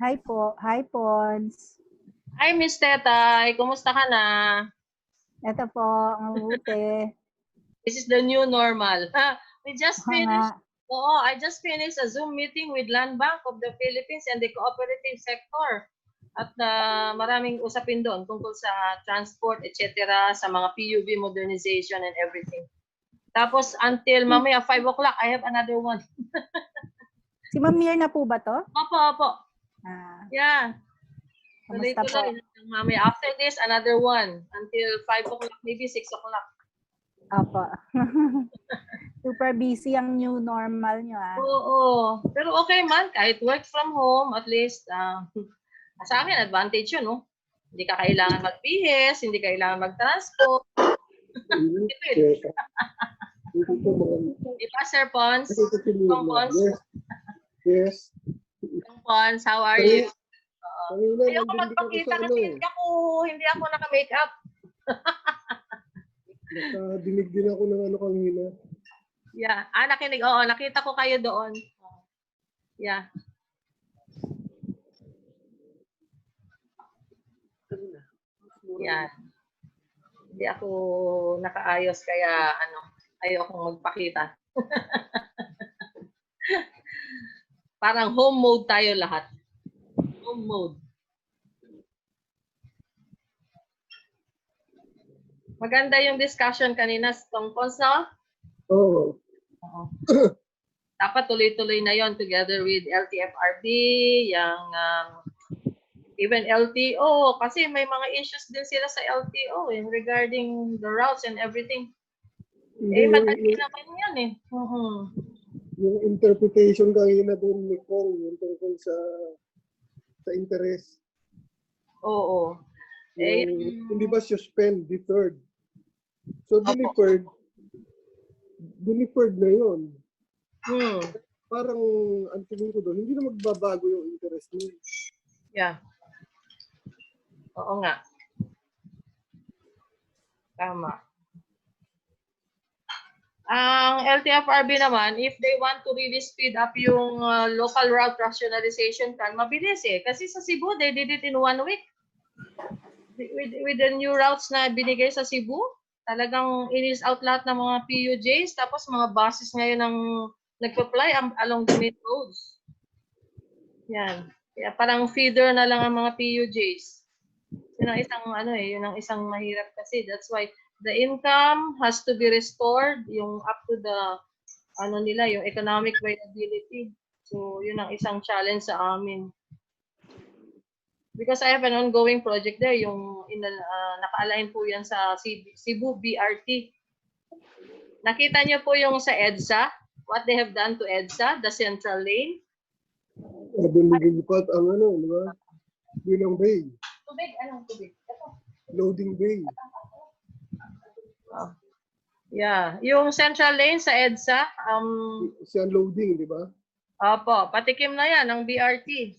Hi po. Hi, Pons. Hi, Miss Tetay. Kumusta ka na? Ito po, ang mabuti. This is the new normal. We just Oo finished. nga. Oo, I just finished a Zoom meeting with Land Bank of the Philippines and the cooperative sector. At maraming usapin doon tungkol sa transport, etc., sa mga PUB modernization and everything. Tapos until mamaya 5 o'clock, I have another one. Si Ma'am Mirna po ba to? Opo, opo. Yeah. Kamusta po? Tuloy-tuloy. Mamaya after this, another one. Until 5 o'clock, maybe 6 o'clock. Opo. Super busy ang new normal nyo, ah. Oo. Pero okay man, kahit work from home, at least, sa akin, advantage yun, no? Hindi ka kailangan magbihis, hindi kailangan mag-transport. Di ba, Sir Pons? Kong Pons? Yes. Kong Pons, how are you? Ayoko magpakita kasi hindi ako naka-makeup. Nakadinig din ako ng ano kanina. Yeah. Nakinig. Oo, nakita ko kayo doon. Yeah. Yeah. Hindi ako nakaayos kaya ayokong magpakita. Parang home mode tayo lahat. Home mode. Maganda yung discussion kanina, tungkol sa? Oo. Dapat tuloy-tuloy na yon together with LTFRB, yung even LTO, kasi may mga issues din sila sa LTO regarding the routes and everything. Madali naman yan eh. Yung interpretation kanina doon ni Kong, yung tungkol sa interest. Oo. Hindi ba suspend, deferred? So, deferred na yun. Parang, ang tingin ko doon, hindi na magbabago yung interest mo. Yeah. Oo nga. Tama. Ang LTFRB naman, if they want to really speed up yung local route rationalization plan, mabilis eh. Kasi sa Cebu, they did it in 1 week. With the new routes na binigay sa Cebu, talagang in-is out lahat ng mga PUJs, tapos mga buses ngayon ang nagpa-fly along the main roads. Yan. Kaya parang feeder na lang ang mga PUJs. Yun ang isang mahirap kasi. That's why the income has to be restored, yung up to the yung economic viability. So, yun ang isang challenge sa amin. Because I have an ongoing project there, yung naka-align po yan sa Cebu BRT. Nakita niyo po yung sa EDSA, what they have done to EDSA, the central lane. Nilipat ang di ba? Yun ang bay. Tubig? Anong tubig? Ito. Loading bay. Yeah. Yung central lane sa EDSA. Siya loading, di ba? Opo. Patikim na yan ng BRT.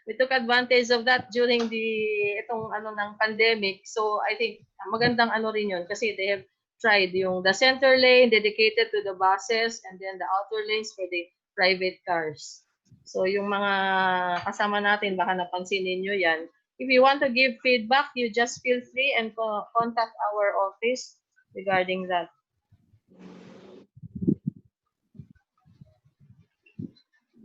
We took advantage of that during ng pandemic. So I think magandang rin yun kasi they have tried the center lane dedicated to the buses and then the outer lanes for the private cars. So yung mga kasama natin, baka napansin ninyo yan. If you want to give feedback, you just feel free and contact our office regarding that.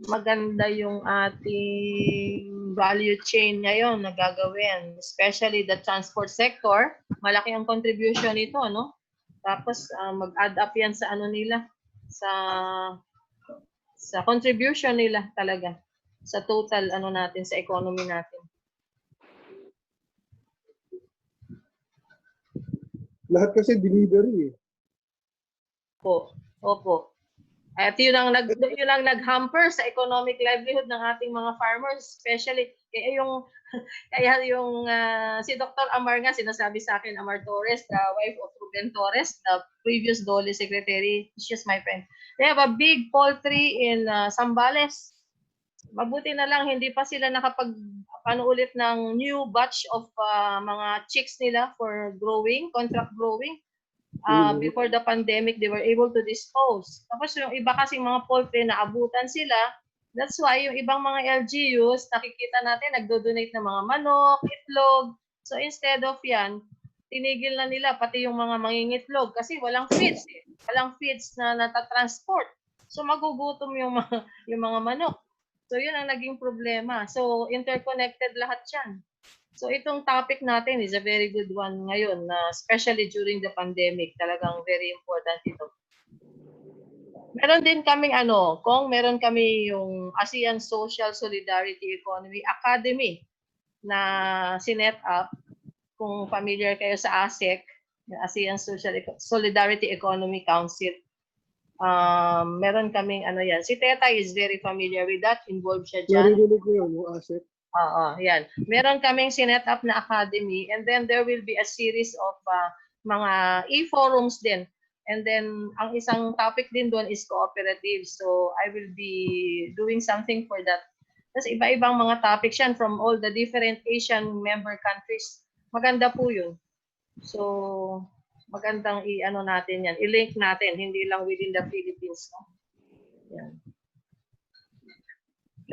Maganda yung ating value chain ngayon na gagawin, especially the transport sector. Malaki ang contribution nito, no? Tapos mag-add up yan sa nila, sa contribution nila talaga sa total natin sa economy natin. Lahat kasi delivery eh. Opo. At yun ang nag-hamper sa economic livelihood ng ating mga farmers, especially kaya yung si Dr. Amar nga sinasabi sa akin, Amar Torres, the wife of Ruben Torres, the previous DOLE secretary, she's my friend. They have a big poultry in Zambales. Mabuti na lang hindi pa sila nakapag-ulit ng new batch of mga chicks nila for growing, contract growing. Before the pandemic, they were able to dispose. Tapos yung iba kasing mga poultry, naabutan sila, That's why yung ibang mga LGUs, nakikita natin, nagdo-donate ng mga manok, itlog. So instead of yan, tinigil na nila pati yung mga mangingitlog kasi walang feeds eh. Walang feeds na natatransport. So magugutom yung mga manok. So yun ang naging problema. So interconnected lahat yan. So itong topic natin is a very good one ngayon, especially during the pandemic. Talagang very important ito. Meron din kaming meron kami yung ASEAN Social Solidarity Economy Academy na sinet up. Kung familiar kayo sa ASEC, ASEAN Solidarity Economy Council. Meron kaming yan. Si Teta is very familiar with that. Involved siya dyan. Narinig ko yun, yung asset. Yan. Meron kaming sinet up na academy and then there will be a series of mga e-forums din. And then, ang isang topic din doon is cooperatives. So, I will be doing something for that. Tapos, iba-ibang mga topics yan from all the different Asian member countries. Maganda po yun. So, magandang natin yan. I-link natin, hindi lang within the Philippines. No? Yan.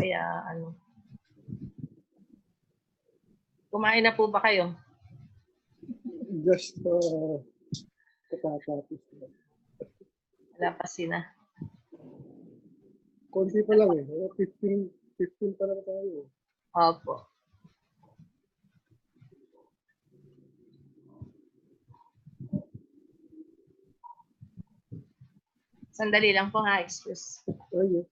Kaya, kumain na po ba kayo? Just katatapos. Wala pa sina. Konti pa lang eh. 15 pa lang tayo. Opo. Sandali lang po ha, excuse. Ayun.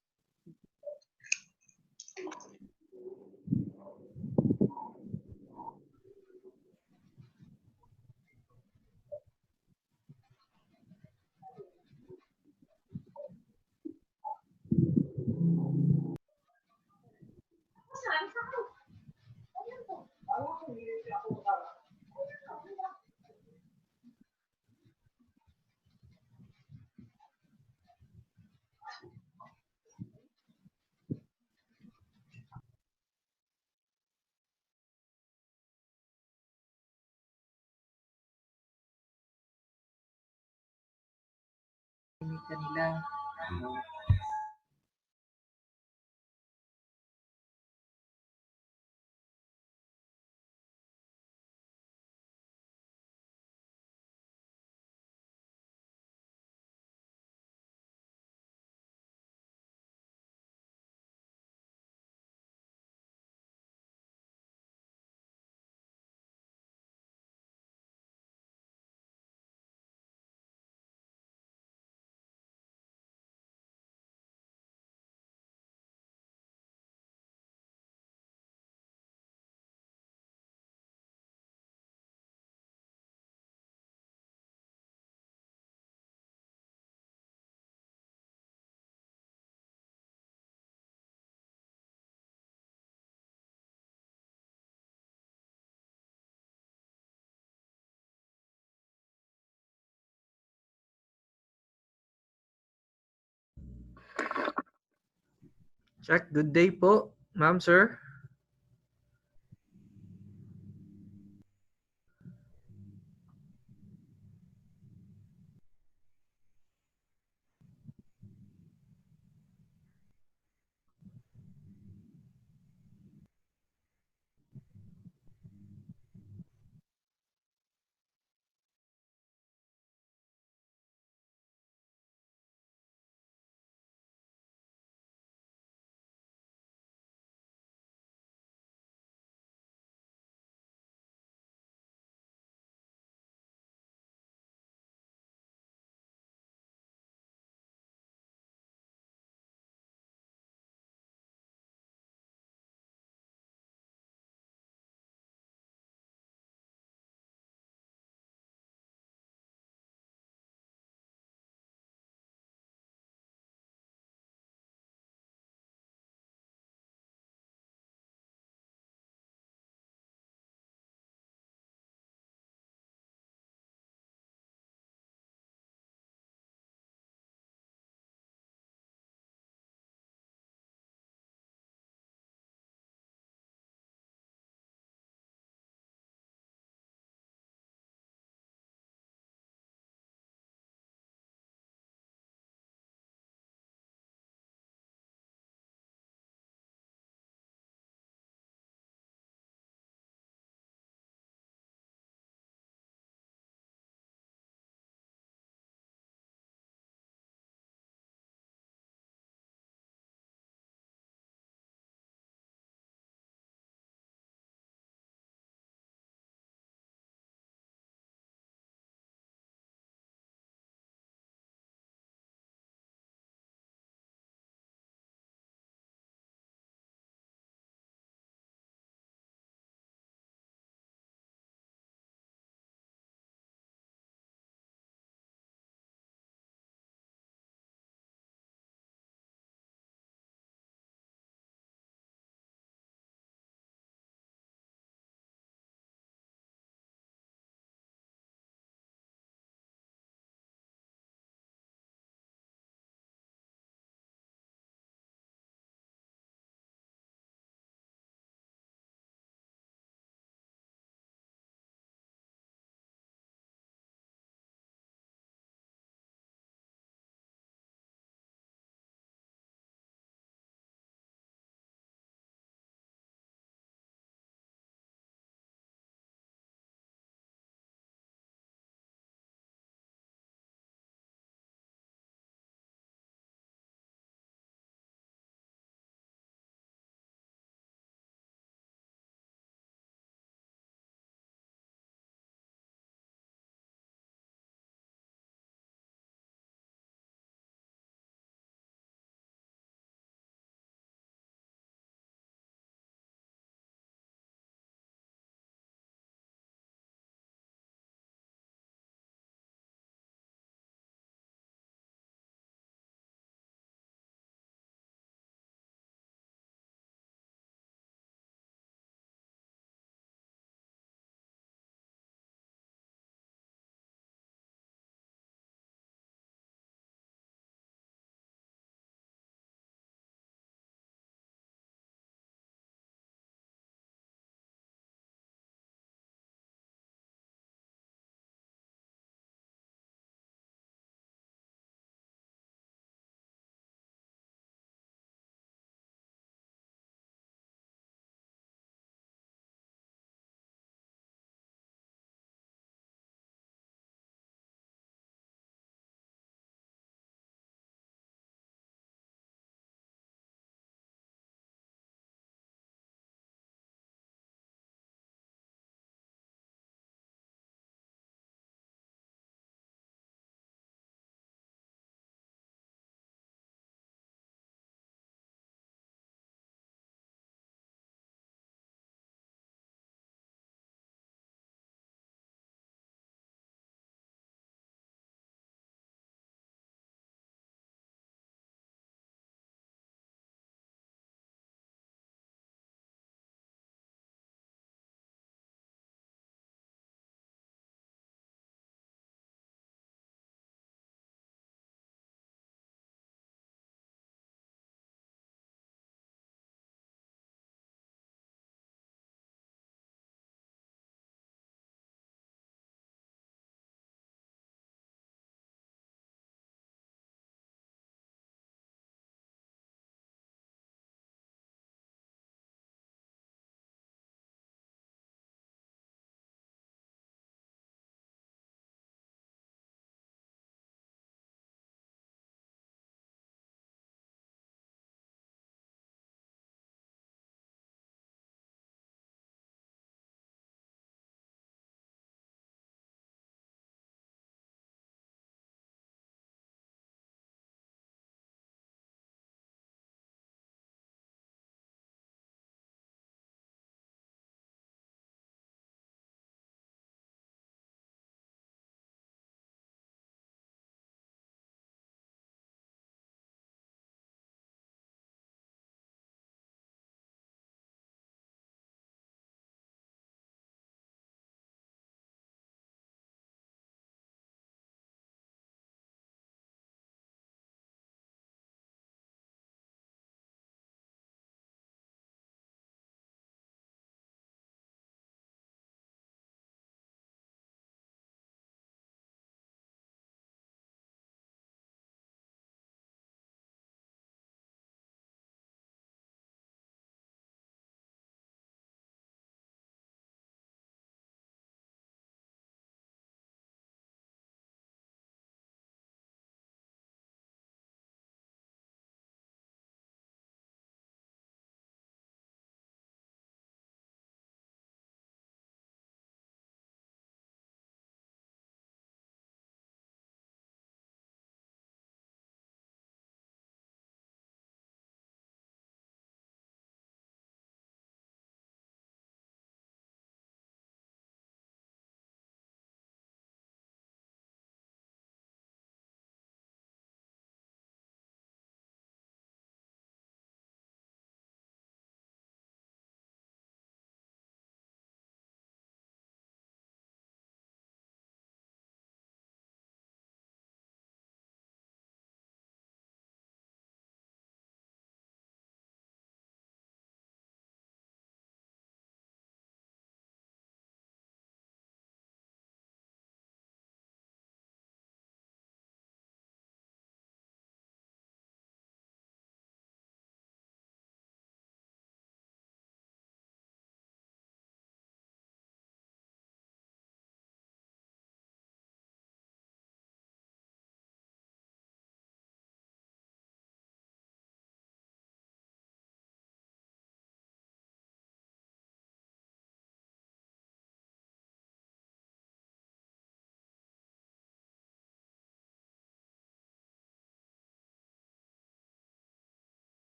Kanila. Check. Good day po, ma'am, sir.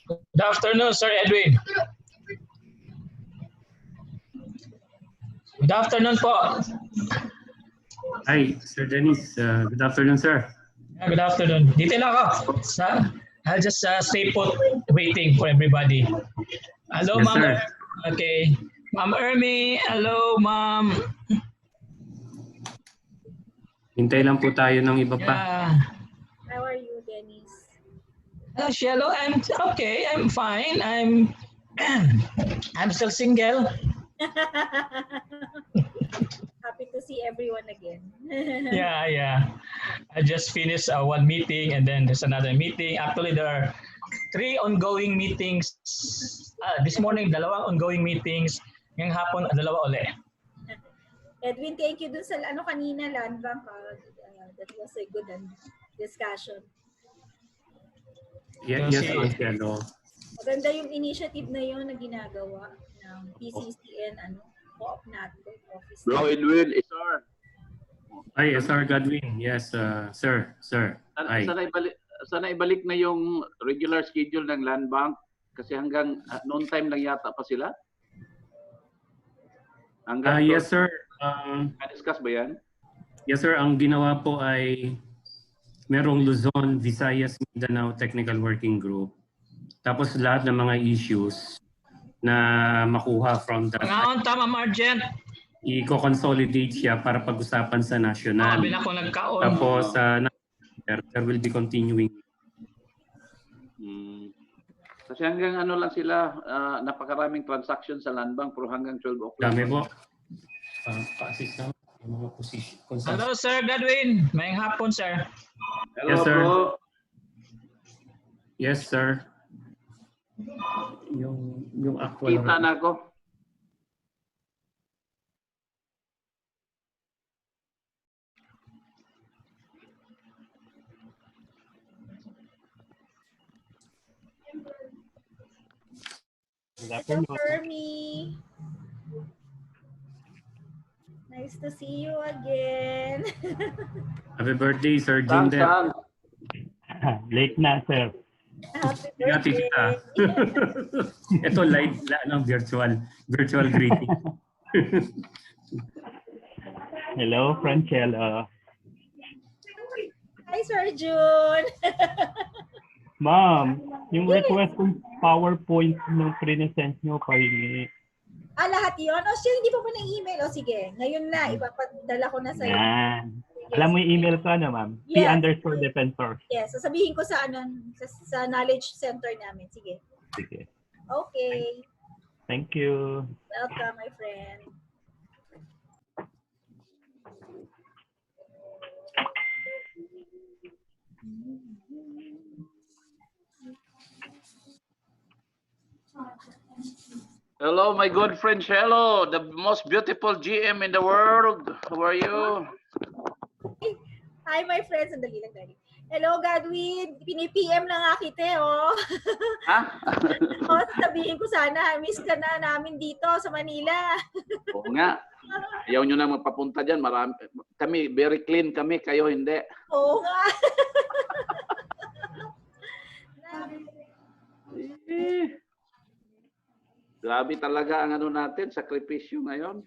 Good afternoon, Sir Edwin. Good afternoon po. Hi, Sir Dennis. Good afternoon, sir. Good afternoon. Dito lang ako. I'll just stay put waiting for everybody. Hello, Yes, Ma'am. sir. Okay. Ma'am Ermi. Hello, Ma'am. Hintay lang po tayo ng iba pa. Yeah. How are you, Dennis? Hello, I'm okay. I'm fine. I'm I'm still single. Happy to see everyone again. Yeah. I just finished one meeting and then there's another meeting. Actually, there are 3 ongoing meetings. This morning, 2 ongoing meetings. Ngayong hapon, 2 uli. Edwin, thank you dun sa kanina, land bank. That was a good discussion. Yes, Marcelo. Maganda yung initiative na yun na ginagawa ng PCCN, co-op natin, office. Bro Edwin, sir. Hi, Sir Godwin. Yes, sir. Hi. Sana ibalik na yung regular schedule ng land bank kasi hanggang noon time lang yata pa sila. Yes, sir. Na-discuss ba yan? Yes, sir. Ang ginawa po ay merong Luzon, Visayas, Mindanao Technical Working Group. Tapos lahat ng mga issues na makuha from that. Tama, Margent. I-consolidate siya para pag-usapan sa national. Sabi na ko nagkaon. Tapos there will be continuing. Kasi hanggang lang sila, napakaraming transaction sa land bank pero hanggang 12 o'clock. Dami po. Pa-assist naman yung mga position. Hello, Sir Godwin. Mayang hapon, sir. Hello, Yes, sir. bro. Yes, sir. Yung actual. Kita na ako. Hello, Fermi. Nice to see you again. Happy birthday, Sir Sang, Jinder. sang. Late na, sir. Happy Ingati birthday. kita. Ito live, virtual greeting. Hello, Francella. Hi, Sir June. Ma'am, yung request kong PowerPoint ng pre-send nyo pahingi. Lahat yun? Siya hindi pa na-email. Sige, ngayon na. Ipapadala ko na sa'yo. Yan. Alam mo yung email ko na, ma'am? Yes. P_defensor. Yes, sasabihin ko sa sa knowledge center namin. Sige. Sige. Okay. Thank you. Welcome, my friend. Hello, my good friend Shelo, the most beautiful GM in the world. How are you? Hi, my friends. Sandali lang, Daddy. Hello, Godwin. Pini-PM na nga kita, oh. Ha? Sabihin ko sana, miss ka na namin dito sa Manila. Oo nga. Ayaw nyo na magpapunta dyan. Marami. Kami, very clean kami. Kayo hindi. Oo nga. Grabe talaga ang natin, sakripisyo ngayon.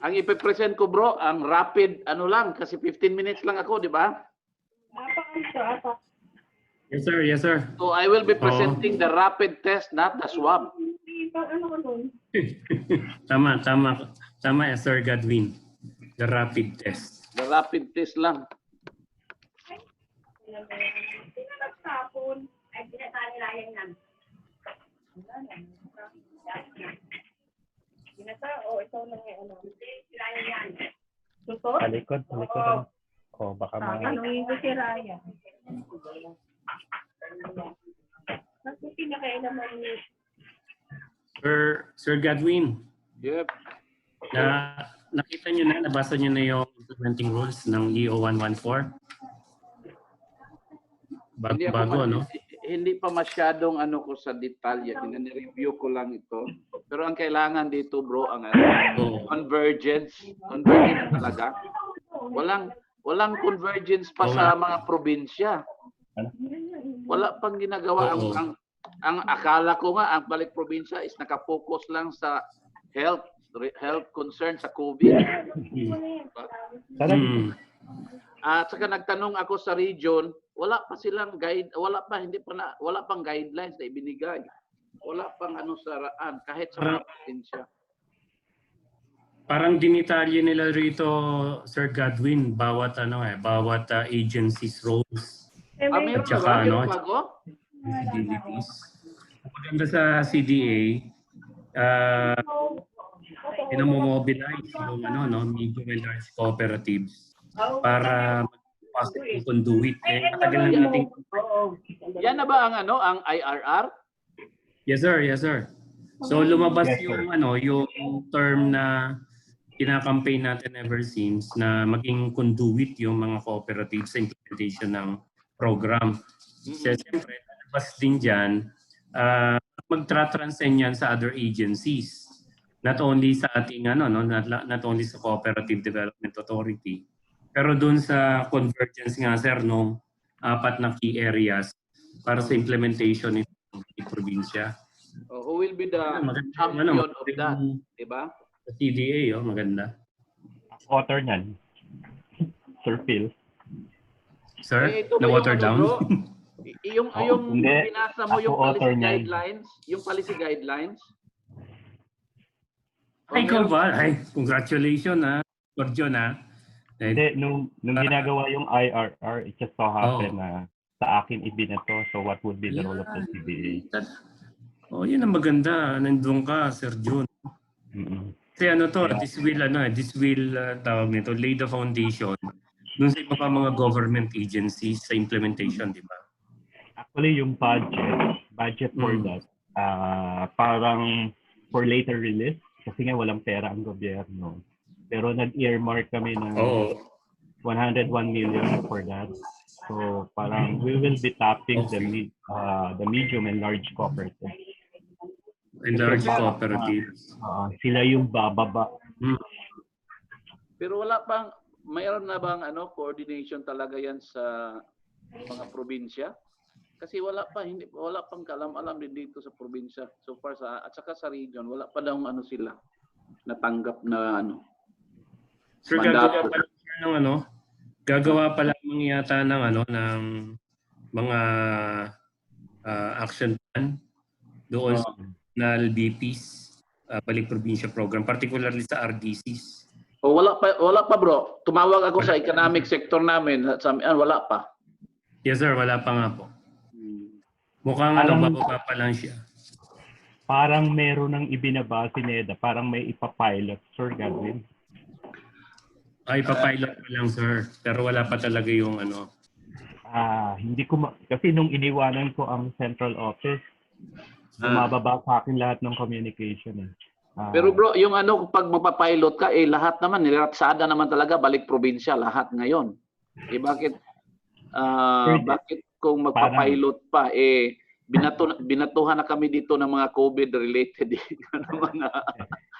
Ang ipipresent ko bro, ang rapid lang kasi 15 minutes lang ako, di ba? Yes, sir. Yes, sir. So I will be presenting the rapid test, not the swab. Tama, Sir Godwin. The rapid test. The rapid test lang. Talikod. O, baka mga... Tanungin ko si Ryan. Bakit pinakailaman niyo? Sir Godwin. Yep. nakita nyo na, nabasa nyo na yung implementing rules ng EO 114? Bago, no? Hindi pa masyadong ano ko sa detalye. Review ko lang ito. Pero ang kailangan dito, bro, ang convergence. Convergence talaga. Walang convergence pa sa mga probinsya. Wala pang ginagawa. Ang akala ko nga, ang balik probinsya is nakapokus lang sa health concern sa COVID. At saka nagtanong ako sa region, wala pa silang guide, wala pang guidelines na ibinigay. Wala pang ano saraan kahit sa mga probinsya. Parang dinitalye nila rito, Sir Godwin, bawat agency's roles. Meron At saka ba? Bago? Responsibilities. Maganda sa CDA, pinamomobilize yung medium and large cooperatives para mag-positive yung conduit. Matagal na natin. Yan na ba ang IRR? Yes sir, yes sir. So lumabas yung term na kinakampaign natin ever since na maging conduit yung mga cooperatives sa implementation ng program. Siyempre, lumabas din dyan, magtra-transcend yan sa other agencies. Not only sa ating not only sa Cooperative Development Authority, pero doon sa convergence nga sir nung 4 na key areas para sa implementation ng probinsya. Who will be the champion of that, diba? Sa CDA, maganda. Water niyan. Sir Phil. Sir, na-water down? Bro, yung binasa mo yung policy guidelines. Ay, congratulations Gordion Hindi, nung ginagawa yung IRR, it just so happen na sa akin ibinato. So what would be the role of the CBA? Yun ang maganda. Nandun ka, Sir Jun. Kasi this will tawag nito, lay the foundation dun sa iba pa mga government agencies sa implementation, di ba? Actually, yung budget for that, parang for later release, kasi nga walang pera ang gobyerno. Pero nag-earmark kami ng 101 million for that. So parang we will be tapping the medium and large cooperatives. And large cooperatives. Sila yung bababa. Pero mayroon na bang coordination talaga yan sa mga probinsya? Kasi wala pang kalam-alam din dito sa probinsya so far at saka sa region wala pa daw sila natanggap na Sir, gagawa pa lang yata ng mga action plan doon sa national BPs balik probinsya program, particularly sa RDCs. Wala pa bro. Tumawag ako sa economic sector namin wala pa. Yes sir, wala pa nga po. Mukhang bababa pa lang siya. Parang meron ng ibinaba si NEDA, parang may ipapilot, Sir Godwin. Ipapilot pa lang sir, pero wala pa talaga yung hindi ko kasi nung iniwanan ko ang central office, bumababa sa akin lahat ng communication Pero bro, yung pag mapapilot ka, lahat naman, niratsada naman talaga, balik probinsya, lahat ngayon. Bakit kung magpapilot pa, binatuhan na kami dito ng mga COVID-related.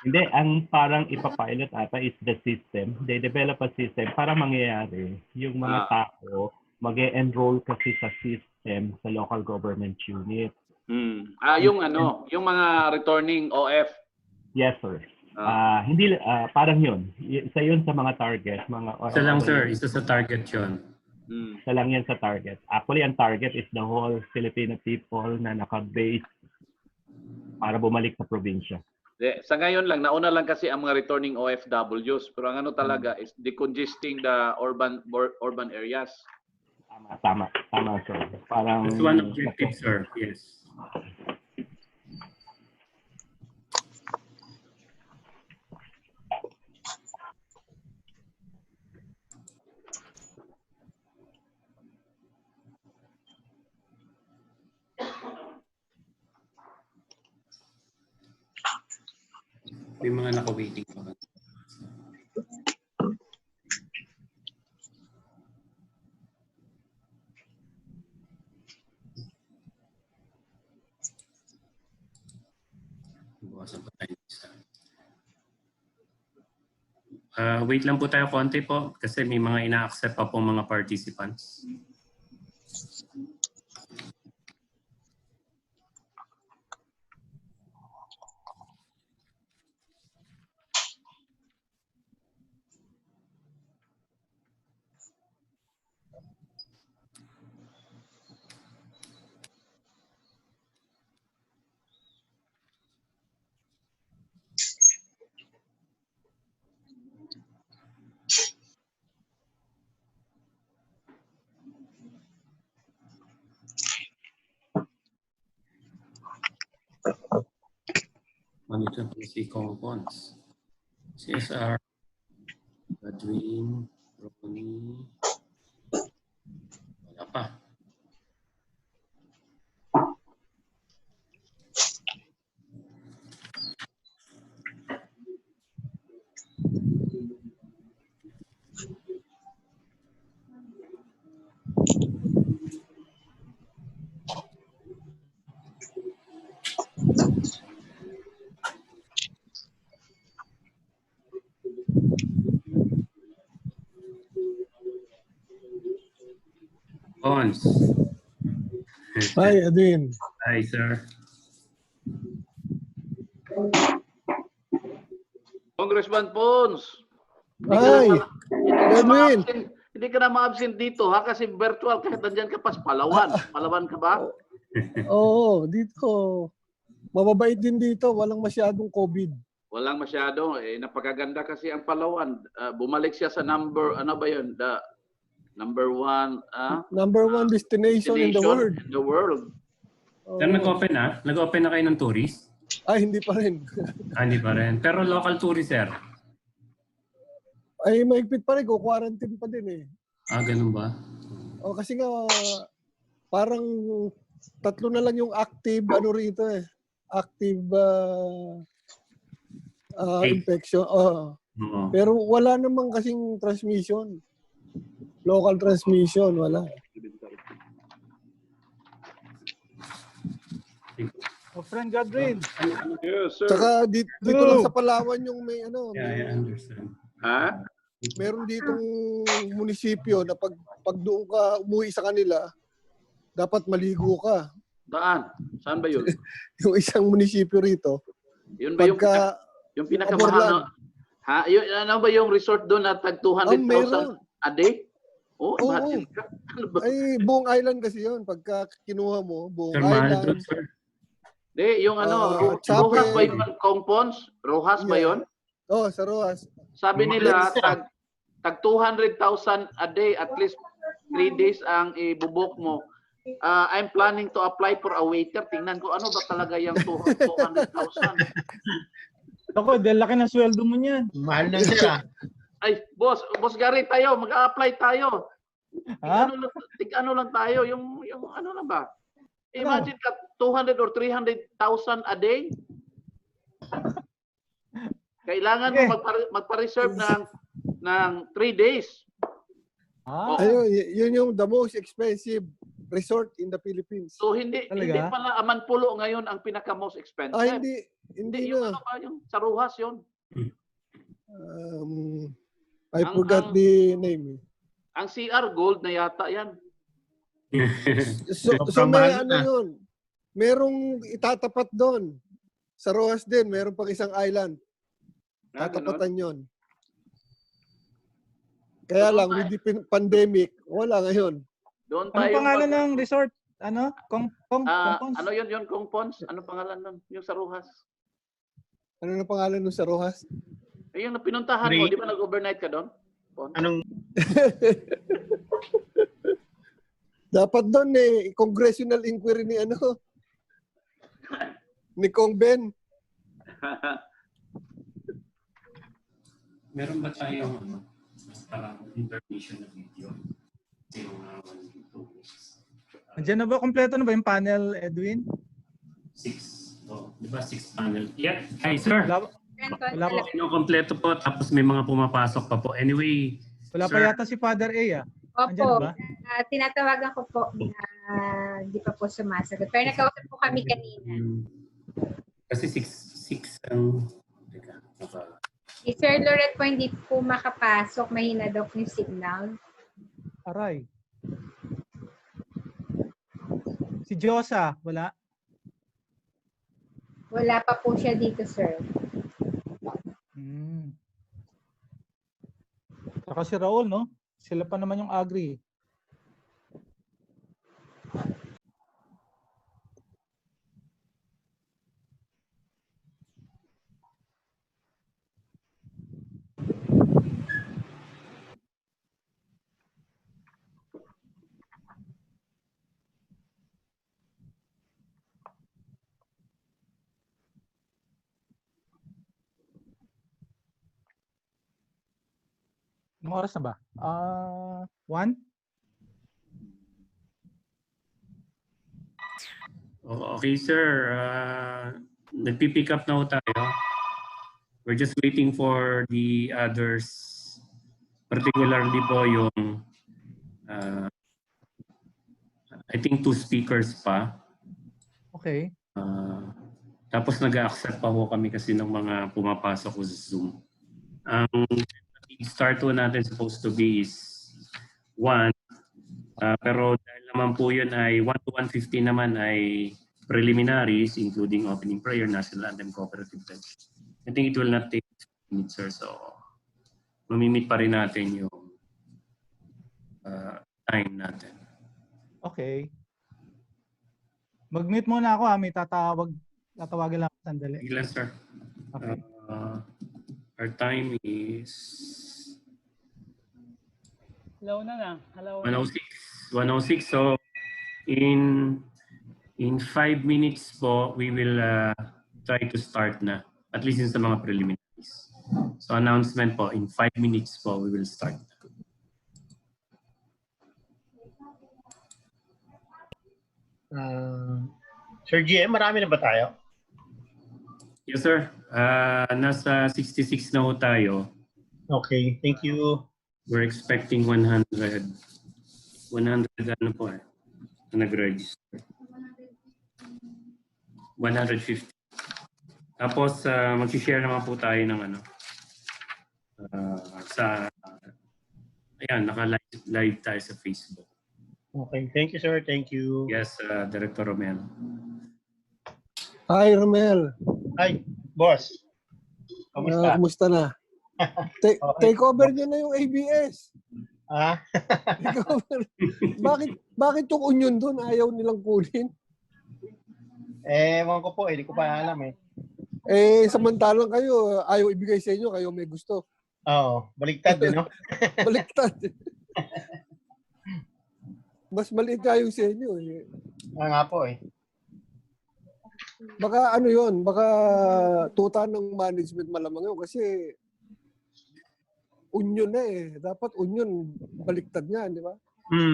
Hindi, ang parang ipapilot ata is the system. They develop a system para mangyayari. Yung mga tao, mag-e-enroll kasi sa system sa local government unit. Yung mga returning OF. Yes, sir. Hindi parang yun. Isa yun sa mga target. Isa lang, sir. Isa sa target yun. Isa lang yan sa target. Actually, ang target is the whole Filipino people na naka-base para bumalik sa probinsya. Sa ngayon lang, nauna lang kasi ang mga returning OFWs. Pero ang talaga is decongesting the urban areas. Tama, sir. Parang... That's one objective, sir. Yes. May mga naka-waiting pa ba? Wait lang po tayo konti po kasi may mga ina-accept pa po mga participants. Monitor po si Compons. CSR. Badwin. Ronnie. Wala pa. Pons. Hi, Edwin. Hi, sir. Congressman Pons. Hi, Edwin. Hindi ka na ma-absent dito ha kasi virtual kahit nandiyan ka pa sa Palawan. Palawan ka ba? Oo, dito. Mababait din dito. Walang masyadong COVID. Walang masyado. Napakaganda kasi ang Palawan. Bumalik siya sa number, ano ba yun? The number one destination in the world. Saan nag-open na? Nag-open na kayo ng tourist? Ay, hindi pa rin. Hindi pa rin. Pero local tourist, sir? Ay, maigpit pa rin. Quarantine pa din eh. Ganun ba? Kasi nga, parang 3 na lang yung active, rito eh. Active infection. Pero wala namang kasing transmission. Local transmission, wala. Friend Godwin. Yes, sir. Tsaka dito lang sa Palawan yung may I understand. Ha? Meron ditong munisipyo na pag doon ka umuwi sa kanila, dapat maligo ka. Saan? Saan ba yun? Yung isang munisipyo rito. Yun ba yung pinakamahal na? Ha? Ano ba yung resort doon na tag 200,000 a day? Oh, imagine ka. Ay, buong island kasi yun. Pagka kinuha mo, buong island. Di, yung Rojas ba yun? Compons? Rojas ba yun? Sa Rojas. Sabi nila, tag 200,000 a day, at least 3 days ang ibubok mo. I'm planning to apply for a waiter. Tingnan ko, ano ba talaga yung 200,000? Ako, dahil laki ng sweldo mo niyan. Mahal na siya. Ay, boss Gary tayo, mag-a-apply tayo. Ha? Ano lang tayo, yung ano na ba? Imagine ka 200 or 300,000 a day. Kailangan mo magpa-reserve ng 3 days. Ayun, yun yung the most expensive resort in the Philippines. So hindi pala Amanpulo ngayon ang pinaka most expensive. Hindi yung na. yung sa Rojas yun. I forgot the name. Ang CR Gold na yata yan. So may yun. Merong itatapat doon. Sa Rojas din, meron pang isang island. Tatapatan yun. Kaya lang, with the pandemic, wala ngayon. Ano pangalan ng resort? Ano? Compons? Ano yun, Compons? Ano pangalan nun? Yung sa Rojas. Ano na pangalan nun sa Rojas? Yung pinuntahan mo, di ba nag-overnight ka doon? Anong? Dapat doon congressional inquiry ni ni Kong Ben. Meron ba tayong parang information na video? Andiyan na ba? Kompleto na ba yung panel, Edwin? 6. Di ba 6 panel? Yeah. Hi, sir. Wala po. Kompleto po. Tapos may mga pumapasok pa po. Anyway. Wala pa yata si Father A. Opo. Tinatawagan ko po na di pa po sumasagot. Pero nakausap po kami kanina. Kasi 6 ang... Teka. Si Sir Loret po hindi po makapasok. Mahina daw po yung signal. Aray. Si Josa, wala? Wala pa po siya dito, sir. Saka si Raul, no? Sila pa naman yung agri. Anong oras na ba? 1? Okay, sir. Nagpipick up na ho tayo. We're just waiting for the others. Particularly po yung I think 2 speakers pa. Okay. Tapos nag-accept pa ho kami kasi ng mga pumapasok sa Zoom. Ang start po natin supposed to be is 1. Pero dahil naman po yun ay 1 to 1:15 naman ay preliminaries including opening prayer, national anthem, cooperative pledge. I think it will not take minutes or so. Mamimit pa rin natin yung time natin. Okay. Mag-mute muna ako, may tatawagin lang ako sandali. Ilan, sir? Okay. Our time is Hello na lang. Hello. 106. So in 5 minutes po, we will try to start na. At least sa mga preliminaries. So announcement po, in 5 minutes po, we will start. Sir GM, marami na ba tayo? Yes, sir. Nasa 66 na ho tayo. Okay, thank you. We're expecting 100. 100 ano po nag-register. 150. Tapos mag-share naman po tayo ng ano sa ayan, naka-live tayo sa Facebook. Okay, thank you sir, thank you. Yes, Director Romel. Hi Romel. Hi, boss. Kamusta? Kumusta na? Take over niyo na yung ABS. Take over. Bakit yung union doon ayaw nilang kunin? Ewan ko po, hindi ko pa alam eh. Samantalang kayo, ayaw ibigay sa inyo, kayo may gusto. Oo, baliktad din, no? Baliktad. Mas maliit kayo sa inyo eh. Nga po eh. Baka ano yun, baka tuta ng management malamang yun kasi union na eh. Dapat union baliktad niya, di ba?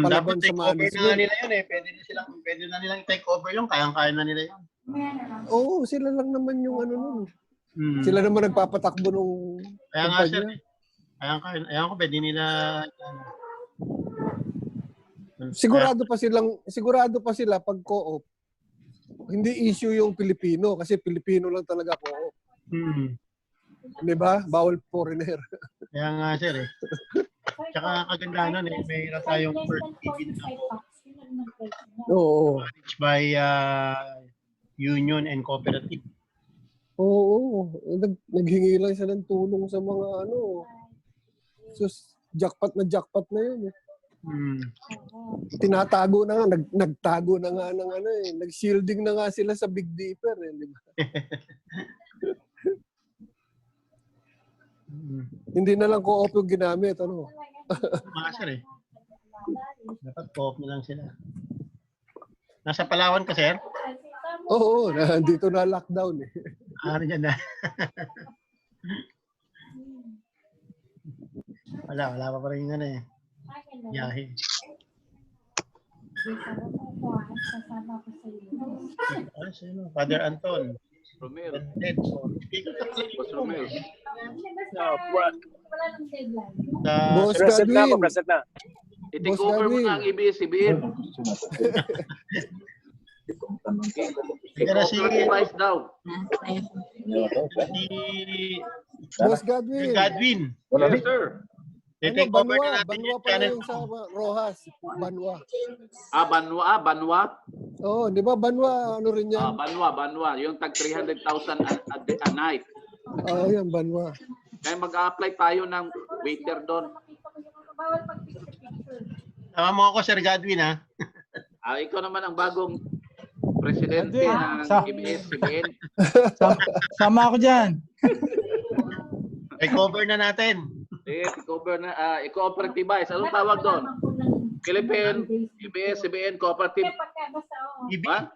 Dapat take over na nila yun eh. Pwede na nilang take over yung kayang-kaya na nila yun. Oo, sila lang naman yung ano nun. Sila naman nagpapatakbo nung kaya nga sir eh. Kaya ko pwede nila sigurado pa sila pag co-op. Hindi issue yung Pilipino kasi Pilipino lang talaga co-op. Di ba? Bawal foreigner. Kaya nga sir eh. Tsaka kaganda nun eh. Mayroon tayong first ticket na po. Oo. Managed by union and cooperative. Oo. Naghingi lang siya ng tulong sa mga ano. Sus, jackpot na yun eh. Tinatago na nga, nagtago na nga ng ano eh. Nag-shielding na nga sila sa Big Dipper eh, di ba? Hindi na lang co-op yung ginamit, ano? Mga sir eh. Dapat co-op na lang sila. Nasa Palawan ka, sir? Oo, dito na lockdown eh. Diyan na. Wala pa rin ano eh. Yahe. Father Anton. Romel. Romel. Boss Gadwin. I-take over mo na ang ABS-CBN. Take over price daw. Boss Godwin. Godwin. Yes, sir. I-take over na natin Banwa yung pala channel yung sa Rojas. Banwa. Banwa. Oo, di ba Banwa, ano rin yan? Banwa. Yung tag 300,000 a night. Oo, yan, Banwa. Kaya mag-a-apply tayo ng waiter doon. Tama mo ako, Sir Godwin, ha? Ikaw naman ang bagong presidente ng ABS-CBN. Sama ako dyan. I-cover na natin. I-cover na. I-cooperativize. Anong tawag doon? Philippine ABS-CBN Cooperative. Bakit?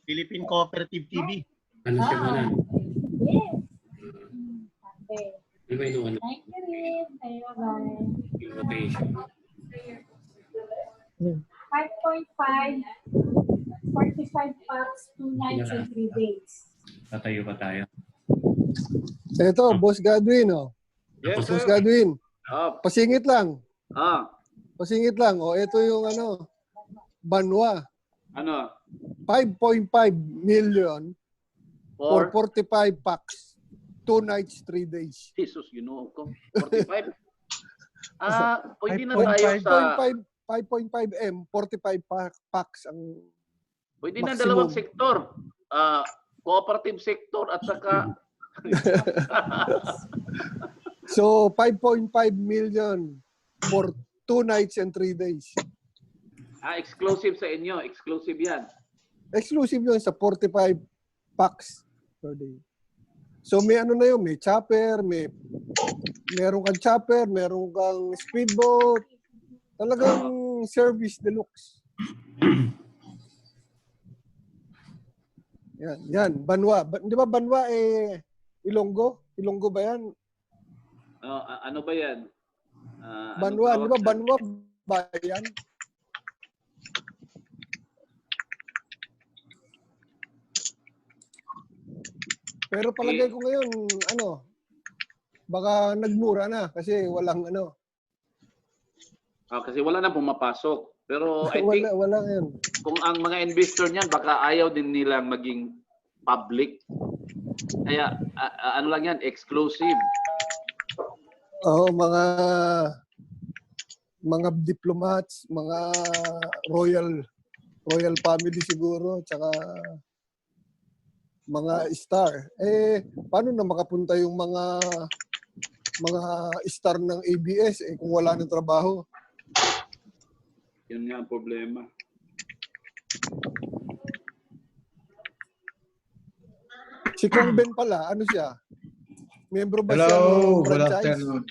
Philippine Cooperative TV. Ano siya ba na? Yes. Ano ba yung ano? Thank you, Rin. Bye-bye. Invocation. 5.5, 45 packs, 2 nights and 3 days. Tatayo pa tayo. Ito, Boss Godwin, oh. Yes, Boss sir. Godwin. Pasingit lang. Pasingit lang. O, ito yung ano, Banwa. Ano? 5.5 million for 45 packs. 2 nights, 3 days. Jesus, you know ko. 45? Pwede na tayo sa... 5.5M, 45 packs ang pwede na maximum. Dalawang sektor. Cooperative sector at saka... So, 5.5 million for 2 nights and 3 days. Exclusive sa inyo. Exclusive yan. Exclusive yun sa 45 packs per day. So, may ano na yun. May chopper, meron kang chopper, meron kang speedboat. Talagang service deluxe. Yan. Banwa. Di ba Banwa Ilonggo? Ilonggo ba yan? Ano ba yan? Banwa. Di ba Banwa ba yan? Pero palagay ko ngayon, baka nagmura na kasi walang kasi wala na pumapasok. Pero I think wala yan. Kung ang mga investor niyan baka ayaw din nilang maging public. Kaya ano lang yan, exclusive. Mga diplomats, mga royal family siguro, tsaka mga star. Paano na makapunta yung mga star ng ABS kung wala ng trabaho? Yun nga ang problema. Si Kong Ben pala, ano siya? Membro ba siya Hello, ng good franchise? afternoon.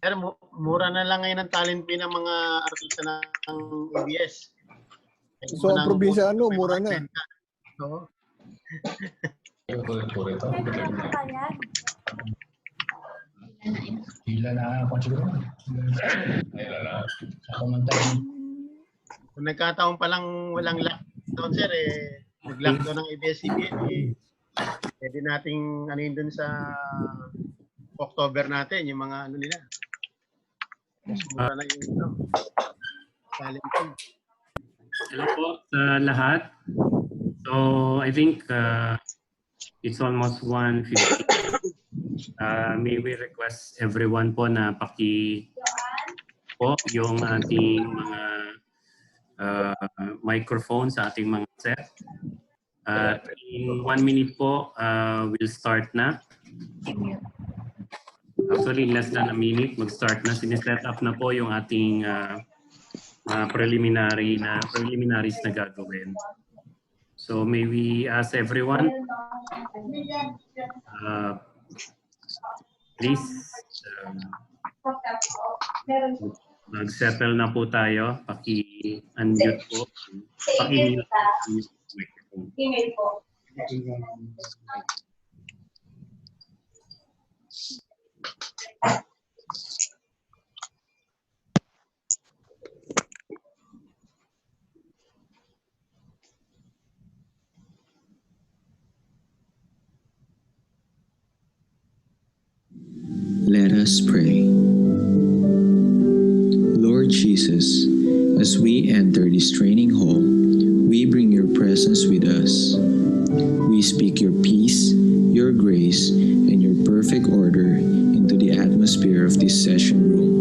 Pero mura na lang ngayon ang talent fee ng mga artista ng ABS. So, ang probinsya, mura na. Oo. Kung nagkataon pa lang walang lockdown, sir, nag-lockdown ng ABS-CBN, pwede nating yun dun sa October natin, yung mga nila. Mas mura na yung talent fee. Hello po sa lahat. So, I think it's almost 1:50. May we request everyone po na po yung ating mga microphone sa ating mga set. In 1 minute po, we'll start na. Actually, less than a minute, mag-start na. Siniset up na po yung ating preliminaries na gagawin. So may we ask everyone, please, mag-settle na po tayo. Paki-unmute po. Paki-mute po. Email po. Let us pray. Lord Jesus, as we enter us. We speak your peace, your grace, and your perfect order into the atmosphere of this session room.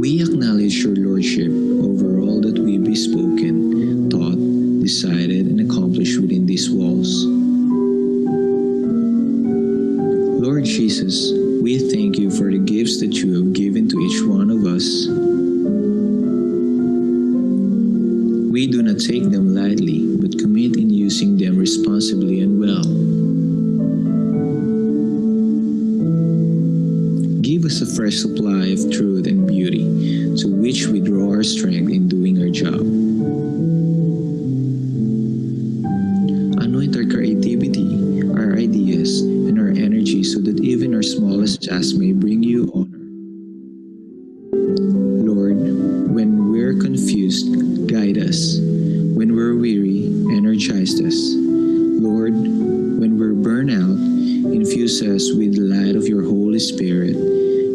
We acknowledge your Lordship over all that we be spoken, taught, decided, and accomplished within these walls. Lord Jesus, we thank you for the gifts that you have given to each one of us. We do not take them lightly, but commit in using them responsibly and well. Give us a fresh supply of truth and beauty, to which we draw our strength in doing our job. Anoint our creativity, our ideas, and our energy so that even our smallest tasks may bring you honor. Lord, when we're confused, guide us. When we're weary, energize us. Lord, when we're burnt out, infuse us with the light of your Holy Spirit.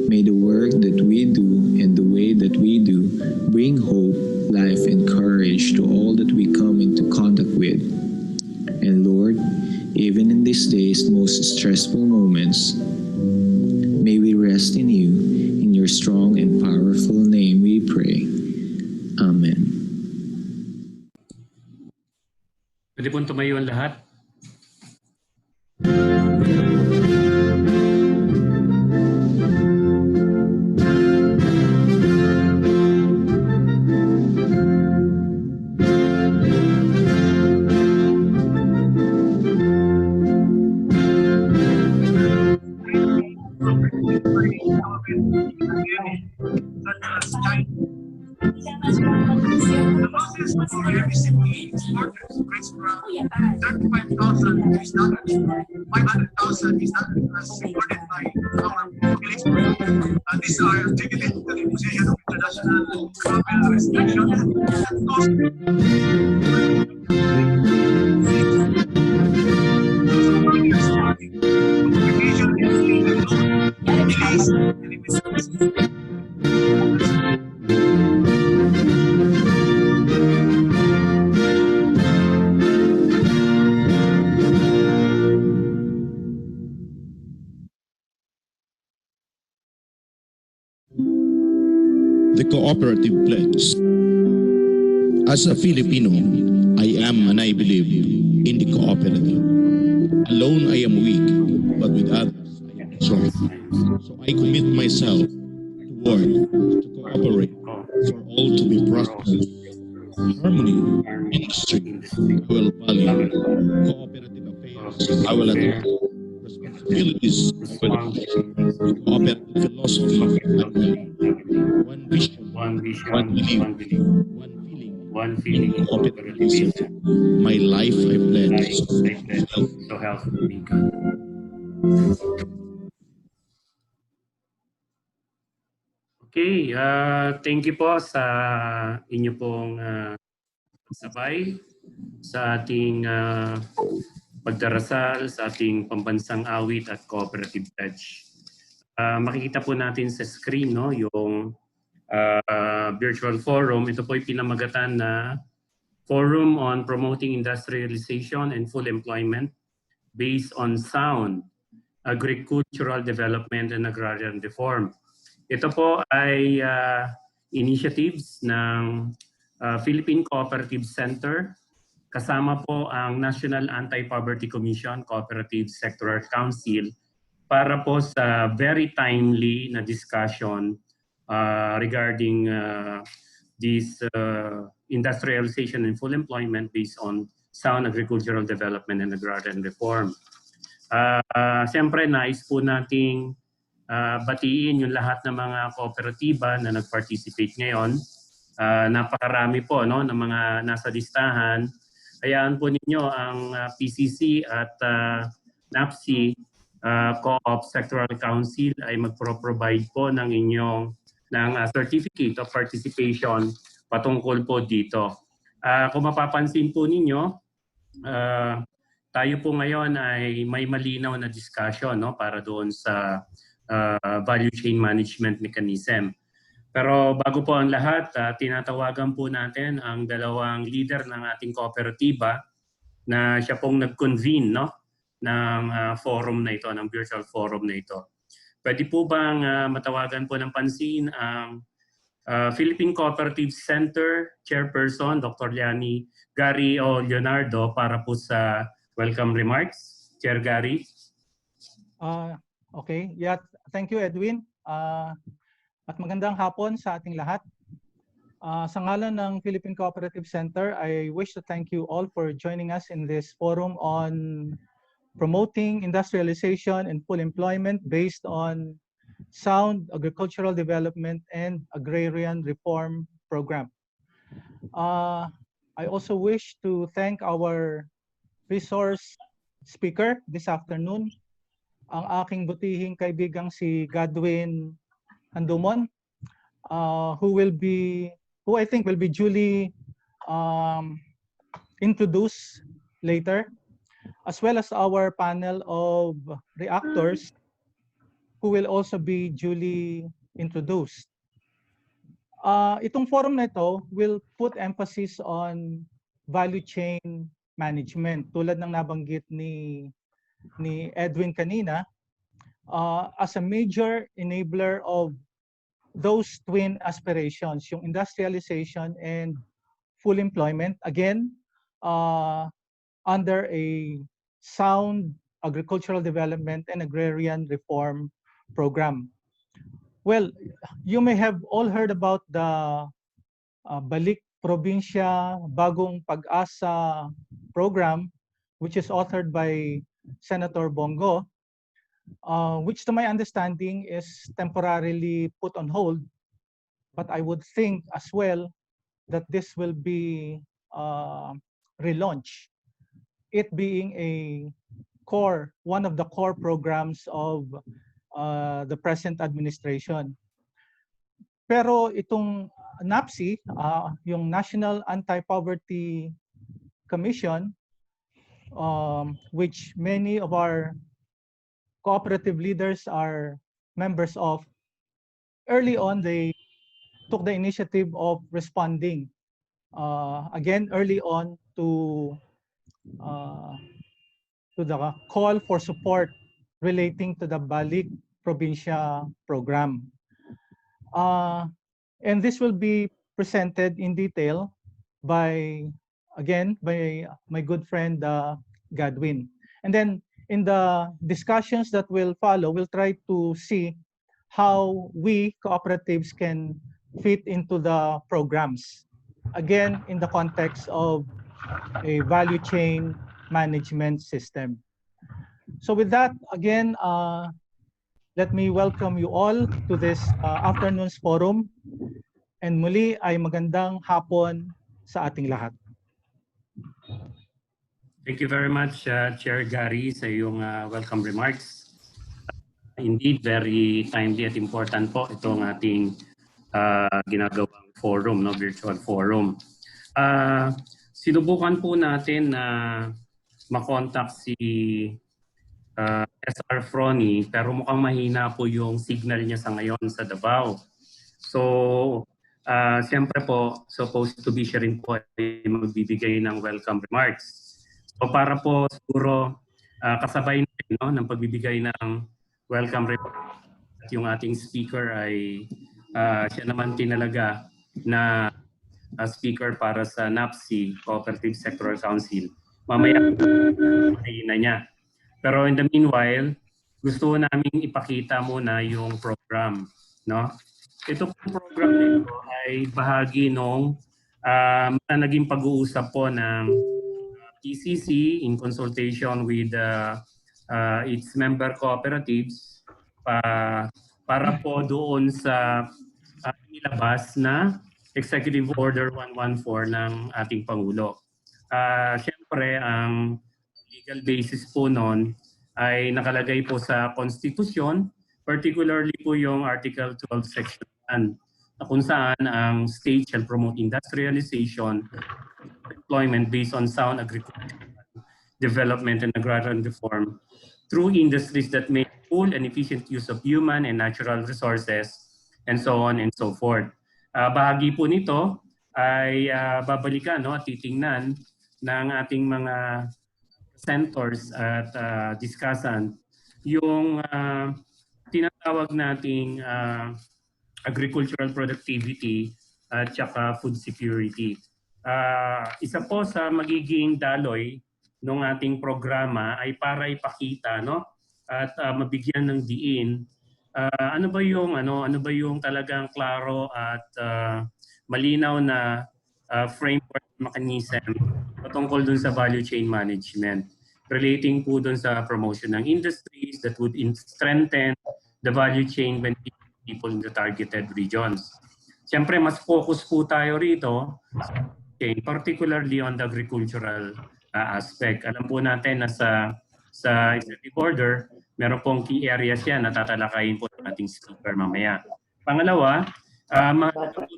May the work that we do and the way that we do bring hope, life, and courage to all that we come into contact with. And Lord, even in this day's most stressful moments, may we rest in you. In your strong and powerful name we pray. Amen. Pwede pong tumayo ang lahat. These are articulated to the position of international travel restrictions. The cooperative pledge. As a Filipino, I am and I believe in the cooperative. Alone I am weak, but with others I am strong. So I commit myself to work, to cooperate, for all to be prosperous. Harmony, industry, I will value. Cooperative affairs, I will adhere. Responsibilities, I will accept. Cooperative philosophy, I will. One vision, one belief, one feeling, cooperativism. My life I pledge, so help me God. Okay, thank you po sa inyo pong sabay sa ating pagdarasal sa ating pambansang awit at cooperative pledge. Makikita po natin sa screen no, yung virtual forum. Ito po ay pinamagatan na Forum on Promoting Industrialization and Full Employment based on Sound Agricultural Development and Agrarian Reform. Ito po ay initiatives ng Philippine Cooperative Center. Kasama po ang National Anti-Poverty Commission, Cooperative Sectoral Council para po sa very timely na discussion regarding this industrialization and full employment based on sound agricultural development and agrarian reform. Siyempre, nais po nating batiin yung lahat ng mga kooperatiba na nag-participate ngayon. Napakarami po no, ng mga nasa listahan. Hayaan po ninyo ang PCC at NAPSI Co-op Sectoral Council ay magpro-provide po ng inyong certificate of participation patungkol po dito. Kung mapapansin po ninyo, tayo po ngayon ay may malinaw na discussion no, para doon sa value chain management mechanism. Pero bago po ang lahat, tinatawagan po natin ang dalawang leader ng ating kooperatiba na siya pong nag-convene, no, ng forum na ito, ng virtual forum na ito. Pwede po bang matawagan po ng pansin ang Philippine Cooperatives Center Chairperson, Dr. Gary O. Leonardo, para po sa welcome remarks. Chair Gary. Okay. Yeah, thank you, Edwin. At magandang hapon sa ating lahat. Sa ngalan ng Philippine Cooperative Center, I wish to thank you all for joining us in this forum on promoting industrialization and full employment based on sound agricultural development and agrarian reform program. I also wish to thank our resource speaker this afternoon, ang aking butihing kaibigang si Godwin Handumon, who I think will be duly introduced later, as well as our panel of reactors who will also be duly introduced. Itong forum na ito will put emphasis on value chain management, tulad ng nabanggit ni Edwin kanina, as a major enabler of those twin aspirations, yung industrialization and full employment, again, under a sound agricultural development and agrarian reform program. Well, you may have all heard about the Balik Probinsya Bagong Pag-asa program, which is authored by Senator Bongo, which to my understanding is temporarily put on hold. But I would think as well that this will be relaunched, it being one of the core programs of the present administration. Pero itong NAPSI, yung National Anti-Poverty Commission, which many of our cooperative leaders are members of, early on they took the initiative of responding again early on to the call for support relating to the Balik Probinsya program. And this will be presented in detail by my good friend Godwin. And then in the discussions that will follow, we'll try to see how we cooperatives can fit into the programs. Again, in the context of a value chain management system. So with that, again, let me welcome you all to this afternoon's forum. And muli ay magandang hapon sa ating lahat. Thank you very much, Chair Gary, sa iyong welcome remarks. Indeed, very timely at important po itong ating ginagawang forum, no, virtual forum. Sinubukan po natin na makontak si SR Frony, pero mukhang mahina po yung signal niya sa ngayon sa Davao. So, siyempre po, supposed to be siya rin po ay magbibigay ng welcome remarks. So para po siguro kasabay natin, no, ng pagbibigay ng welcome remarks, yung ating speaker ay siya naman tinalaga na speaker para sa NAPSI, Cooperative Sectoral Council. Mamaya na niya. Pero in the meanwhile, gusto namin ipakita muna yung program, no? Ito pong program nito ay bahagi ng naging pag-uusap po ng PCC in consultation with its member cooperatives para po doon sa nilabas na Executive Order 114 ng ating Pangulo. Siyempre, ang legal basis po noon ay nakalagay po sa Constitution, particularly po yung Article 12, Section 1, na kung saan ang state shall promote industrialization, employment based on sound agricultural development and agrarian reform through industries that make full and efficient use of human and natural resources and so on and so forth. Bahagi po nito ay babalikan at titingnan ng ating mga presenters at discussant yung tinatawag nating agricultural productivity at saka food security. Isa po sa magiging daloy ng ating programa ay para ipakita at mabigyan ng diin ano ba yung talagang klaro at malinaw na framework mechanism patungkol dun sa value chain management relating po dun sa promotion ng industries that would strengthen the value chain when people in the targeted regions. Siyempre, mas focus po tayo rito particularly on the agricultural aspect. Alam po natin na sa executive order, meron pong key areas yan na tatalakayin po ng ating speaker mamaya. Pangalawa,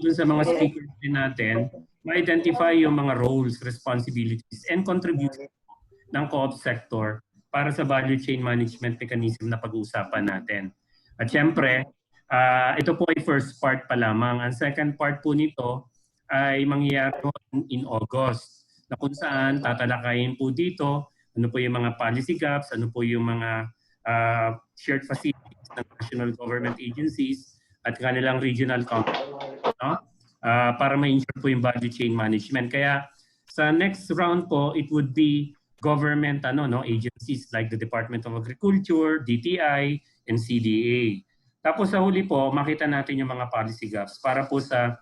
dun sa mga speakers din natin, ma-identify yung mga roles, responsibilities, and contributions ng co-op sector para sa value chain management mechanism na pag-uusapan natin. At syempre, ito po ay first part pa lamang. Ang second part po nito ay mangyayari in August na kung saan tatalakayin po dito ano po yung mga policy gaps, ano po yung mga shared facilities ng national government agencies at kanilang regional companies para ma-ensure po yung value chain management. Kaya sa next round po, it would be government agencies like the Department of Agriculture, DTI, and CDA. Tapos sa huli po, makita natin yung mga policy gaps para po sa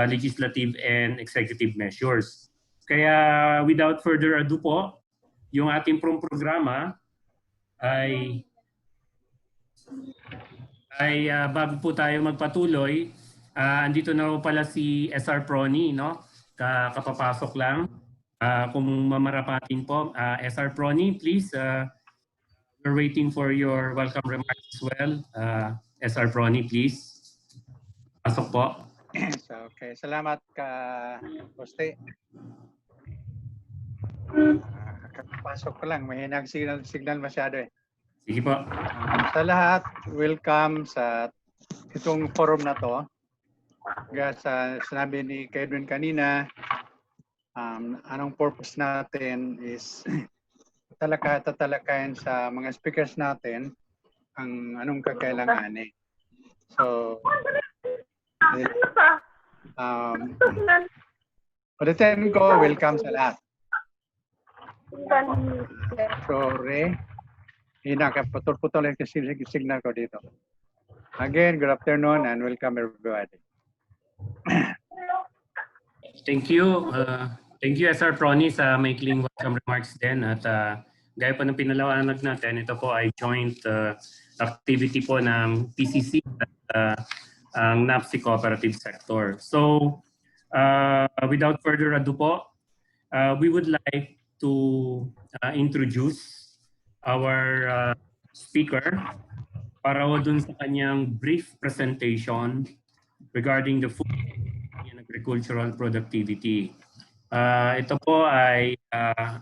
legislative and executive measures. Kaya without further ado po, yung ating programa ay bago po tayo magpatuloy, andito na po pala si SR Prony, kapapasok lang. Kung mamarapatin po, SR Prony, please, we're waiting for your welcome remarks as well. SR Prony, please. Pasok po. Okay, salamat ka, Poste. Kapasok ko lang, may hinag signal masyado eh. Sige po. Sa lahat, welcome sa itong forum na to. Kaya sa sinabi ni Kedwin kanina, anong purpose natin is tatalakayin sa mga speakers natin ang anong kakailanganin. So, palitan ko, welcome sa lahat. Sorry, putol-putol yung signal ko dito. Again, good afternoon and welcome everybody. Thank you. Thank you, SR Prony, sa maikling welcome remarks din. At gaya pa ng pinalawanag natin, ito po ay joint activity po ng PCC at ang NAPSI cooperative sector. So, without further ado po, we would like to introduce our speaker para dun sa kanyang brief presentation regarding the food and agricultural productivity. Ito po ay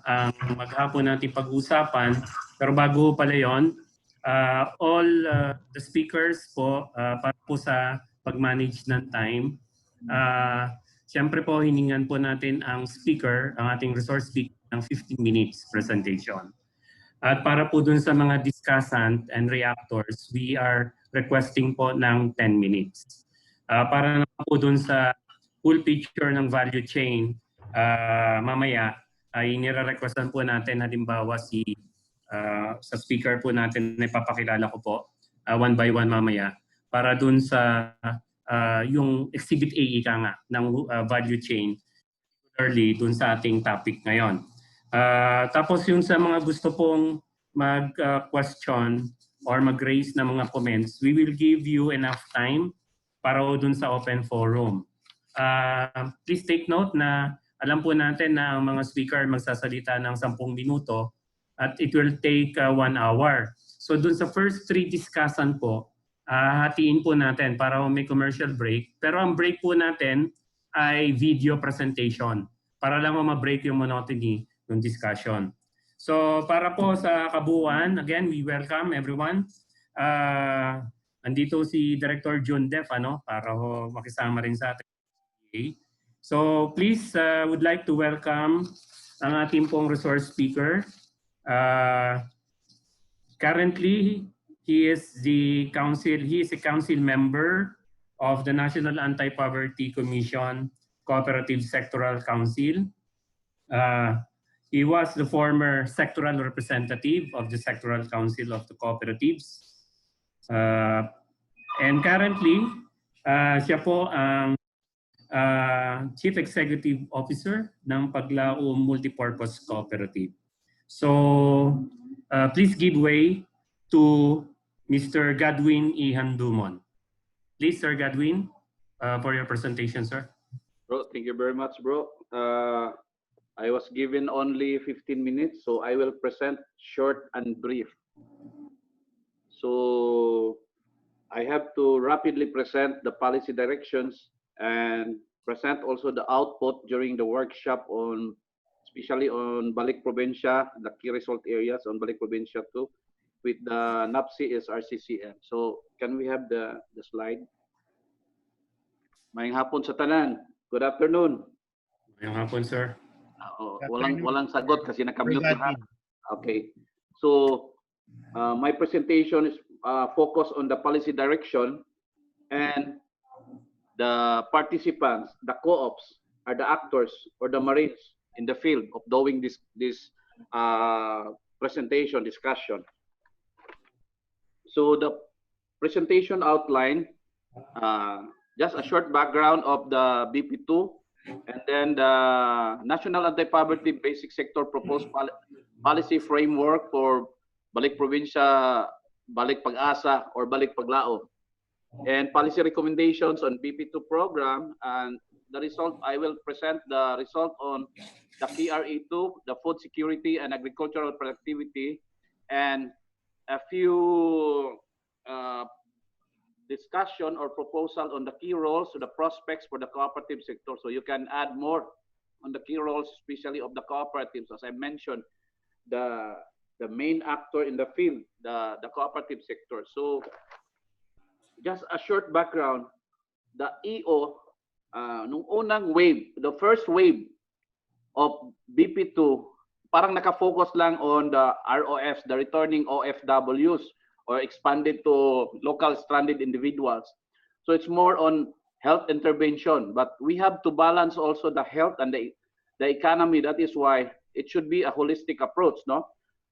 ang maghapon natin pag-usapan, pero bago pala yon, all the speakers po para po sa pag-manage ng time, siyempre po hiningan po natin ang speaker, ang ating resource speaker ng 15 minutes presentation. At para po dun sa mga discussant and reactors, we are requesting po ng 10 minutes. Para na po dun sa full picture ng value chain, mamaya ay nire-requestan po natin halimbawa sa speaker po natin na ipapakilala ko po one by one mamaya para dun sa yung exhibit A ika nga ng value chain, particularly dun sa ating topic ngayon. Tapos yung sa mga gusto pong mag-question or mag-raise na mga comments, we will give you enough time para dun sa open forum. Please take note na alam po natin na ang mga speaker magsasalita ng 10 minuto at it will take 1 hour. So dun sa first 3 discussant po, hatiin po natin para may commercial break. Pero ang break po natin ay video presentation para lang ma-break yung monotony ng discussion. So para po sa kabuuan, again, we welcome everyone. andito si Director John Def, para makisama rin sa atin. Okay. So please, would like to welcome ang ating pong resource speaker. Currently, he is a council member of the National Anti-Poverty Commission Cooperative Sectoral Council. He was the former sectoral representative of the Sectoral Council of the Cooperatives. And currently, siya po ang Chief Executive Officer ng Paglao Multipurpose Cooperative. So, please give way to Mr. Godwin E. Handumon. Please, Sir Godwin, for your presentation, sir. Bro, thank you very much, bro. I was given only 15 minutes, so I will present short and brief. So I have to rapidly present the policy directions and present also the output during the workshop on, especially on Balik Provincia, the key result areas on Balik Provincia 2 with the NAPSI SRCCM. So can we have the slide? Mayang hapon sa tanan. Good afternoon. Mayang hapon, sir. Walang sagot kasi nakamute lahat. Okay. So my presentation is focused on the policy direction, and the participants, the co-ops, are the actors or the Marines in the field of doing this presentation discussion. So the presentation outline, just a short background of the BP2, and then the National Anti-Poverty Basic Sector Proposed Policy Framework for Balik Provincia, Balik Pag-asa, or Balik Paglao, and policy recommendations on BP2 program. And the result, I will present the result on the KRE2, the food security and agricultural productivity, and a few discussion or proposal on the key roles, so the prospects for the cooperative sector. So you can add more on the key roles, especially of the cooperatives. As I mentioned, the main actor in the field, the cooperative sector. So just a short background, the EO, nung unang wave, the first wave of BP2, parang nakafocus lang on the ROFs, the returning OFWs, or expanded to local stranded individuals. So it's more on health intervention, but we have to balance also the health and the economy. That is why it should be a holistic approach, no?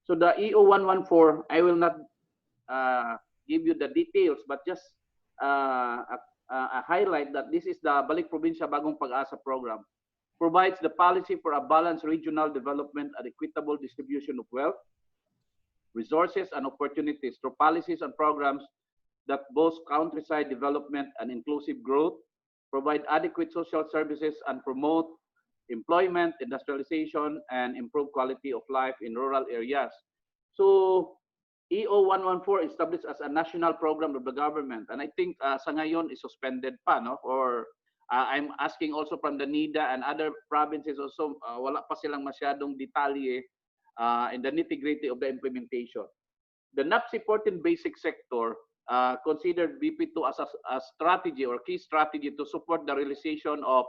So the EO 114, I will not give you the details, but just highlight that this is the Balik Provincia Bagong Pag-asa program. Provides the policy for a balanced regional development and equitable distribution of wealth, resources, and opportunities through policies and programs that boost countryside development and inclusive growth, provide adequate social services, and promote employment, industrialization, and improve quality of life in rural areas. So EO 114 established as a national program of the government, and I think sa ngayon is suspended pa, no? Or I'm asking also from the NIDA and other provinces also, wala pa silang masyadong detalye in the nitty-gritty of the implementation. The NAPSI 14 basic sector considered BP2 as a strategy or key strategy to support the realization of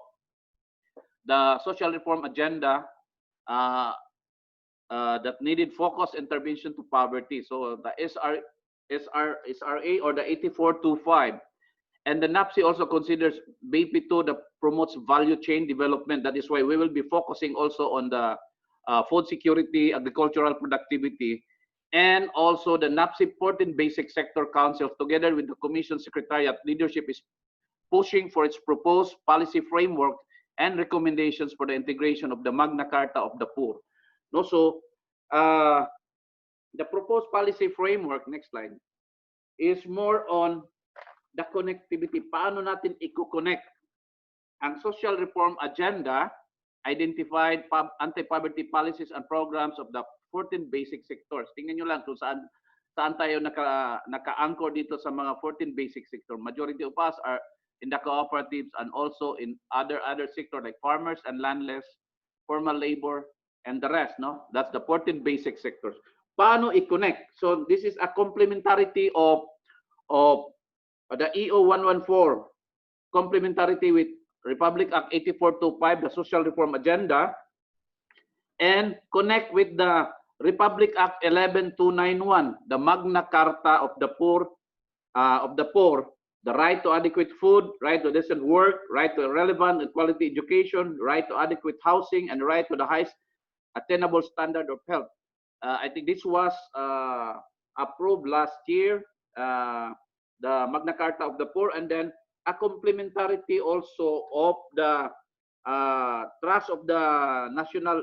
the social reform agenda that needed focused intervention to poverty. So the SRA or the 8425. And the NAPSI also considers BP2 that promotes value chain development. That is why we will be focusing also on the food security, agricultural productivity, and also the NAPSI 14 Basic Sector Council, together with the Commission Secretariat leadership, is pushing for its proposed policy framework and recommendations for the integration of the Magna Carta of the Poor. Also, the proposed policy framework, next slide, is more on the connectivity. Paano natin i-connect ang social reform agenda, identified anti-poverty policies and programs of the 14 basic sectors. Tingnan nyo lang kung saan tayo naka-anchor dito sa mga 14 basic sector. Majority of us are in the cooperatives and also in other sector like farmers and landless, formal labor, and the rest, no? That's the 14 basic sectors. Paano i-connect? So this is a complementarity of The EO 114, complementarity with Republic Act 8425, the Social Reform Agenda, and connect with the Republic Act 11291, the Magna Carta of the poor, the right to adequate food, right to decent work, right to relevant and quality education, right to adequate housing, and right to the highest attainable standard of health. I think this was approved last year, the Magna Carta of the Poor, and then a complementarity also of the trust of the National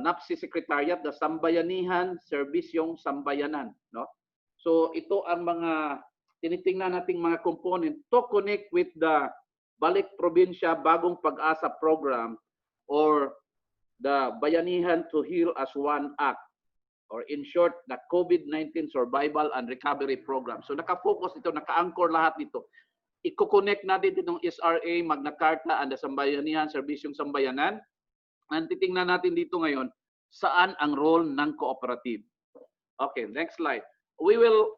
NAPSI Secretariat, the Sambayanihan Serbisyong Sambayanan. No? So ito ang mga tinitingnan nating mga component to connect with the Balik Probinsya Bagong Pag-asa program, or the Bayanihan to Heal as One Act, or in short, the COVID-19 Survival and Recovery Program. So nakafocus ito, naka-anchor lahat nito. Iko-connect natin itong SRA, Magna Carta, and the Sambayanihan, Serbisyong Sambayanan. And titingnan natin dito ngayon, saan ang role ng cooperative. Okay, next slide. We will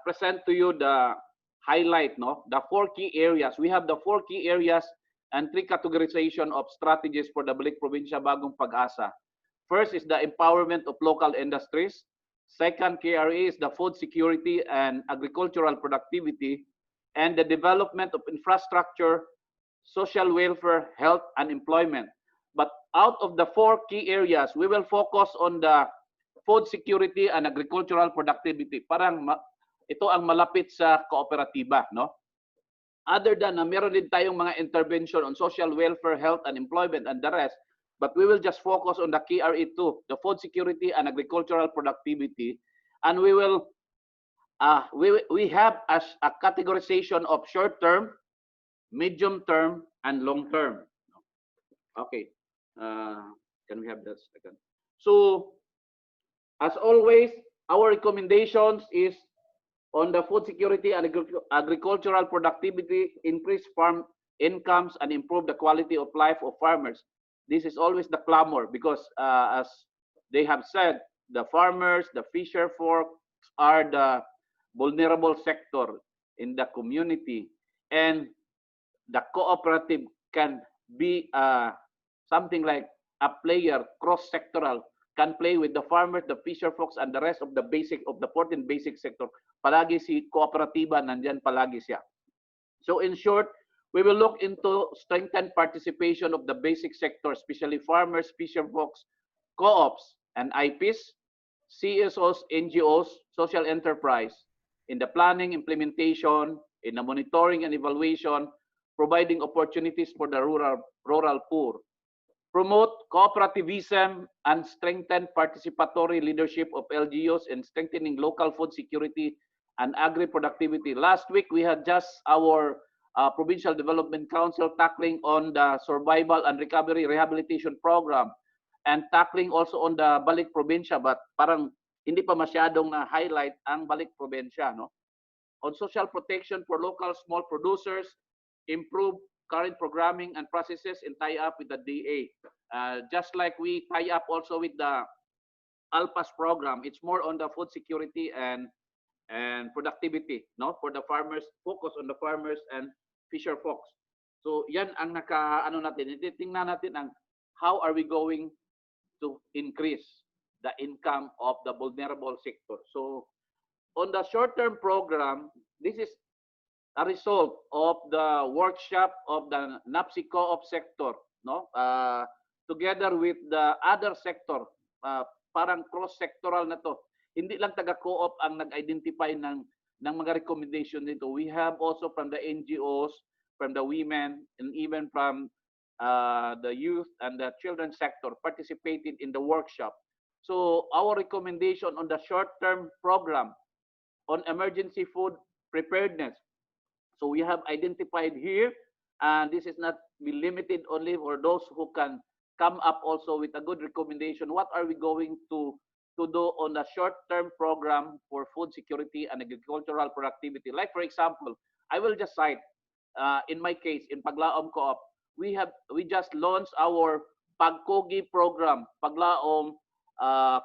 present to you the highlight, no? The 4 key areas. We have the 4 key areas and 3 categorization of strategies for the Balik Probinsya Bagong Pag-asa. First is the empowerment of local industries. Second, KRA is the food security and agricultural productivity, and the development of infrastructure, social welfare, health, and employment. But out of the 4 key areas, we will focus on the food security and agricultural productivity. Parang ito ang malapit sa kooperatiba, no? Other than na meron din tayong mga intervention on social welfare, health, and employment, and the rest, but we will just focus on the KRA2, the food security and agricultural productivity, and we will we have as a categorization of short term, medium term, and long term. Okay, can we have this again? So as always, our recommendations is on the food security and agricultural productivity, increase farm incomes, and improve the quality of life of farmers. This is always the clamor because as they have said, the farmers, the fisher folk are the vulnerable sector in the community, and the cooperative can be something like a player, cross-sectoral, can play with the farmers, the fisher folks, and the rest of the 14 basic sector. Palagi si kooperatiba, nandyan palagi siya. So in short, we will look into strengthened participation of the basic sector, especially farmers, fisher folks, co-ops, and IPs, CSOs, NGOs, social enterprise, in the planning, implementation, in the monitoring and evaluation, providing opportunities for the rural poor. Promote cooperativism and strengthen participatory leadership of LGUs in strengthening local food security and agri-productivity. Last week, we had just our Provincial Development Council tackling on the Survival and Recovery Rehabilitation Program and tackling also on the Balik Probinsya, but parang hindi pa masyadong na-highlight ang Balik Probinsya, no? On social protection for local small producers, improve current programming and processes and tie up with the DA. Just like we tie up also with the ALPAS program, it's more on the food security and productivity, no? For the farmers, focus on the farmers and fisher folks. So yan ang naka-ano natin, tingnan natin ang how are we going to increase the income of the vulnerable sector. So on the short-term program, this is a result of the workshop of the NAPSI co-op sector, no? Together with the other sector, parang cross-sectoral na to. Hindi lang taga-co-op ang nag-identify ng mga recommendation nito. We have also from the NGOs, from the women, and even from the youth and the children sector participated in the workshop. So our recommendation on the short-term program on emergency food preparedness. So we have identified here, and this is not be limited only for those who can come up also with a good recommendation. What are we going to do on the short-term program for food security and agricultural productivity? Like for example, I will just cite, in my case, in Paglaom Co-op, we just launched our Pagkogi program, Paglaom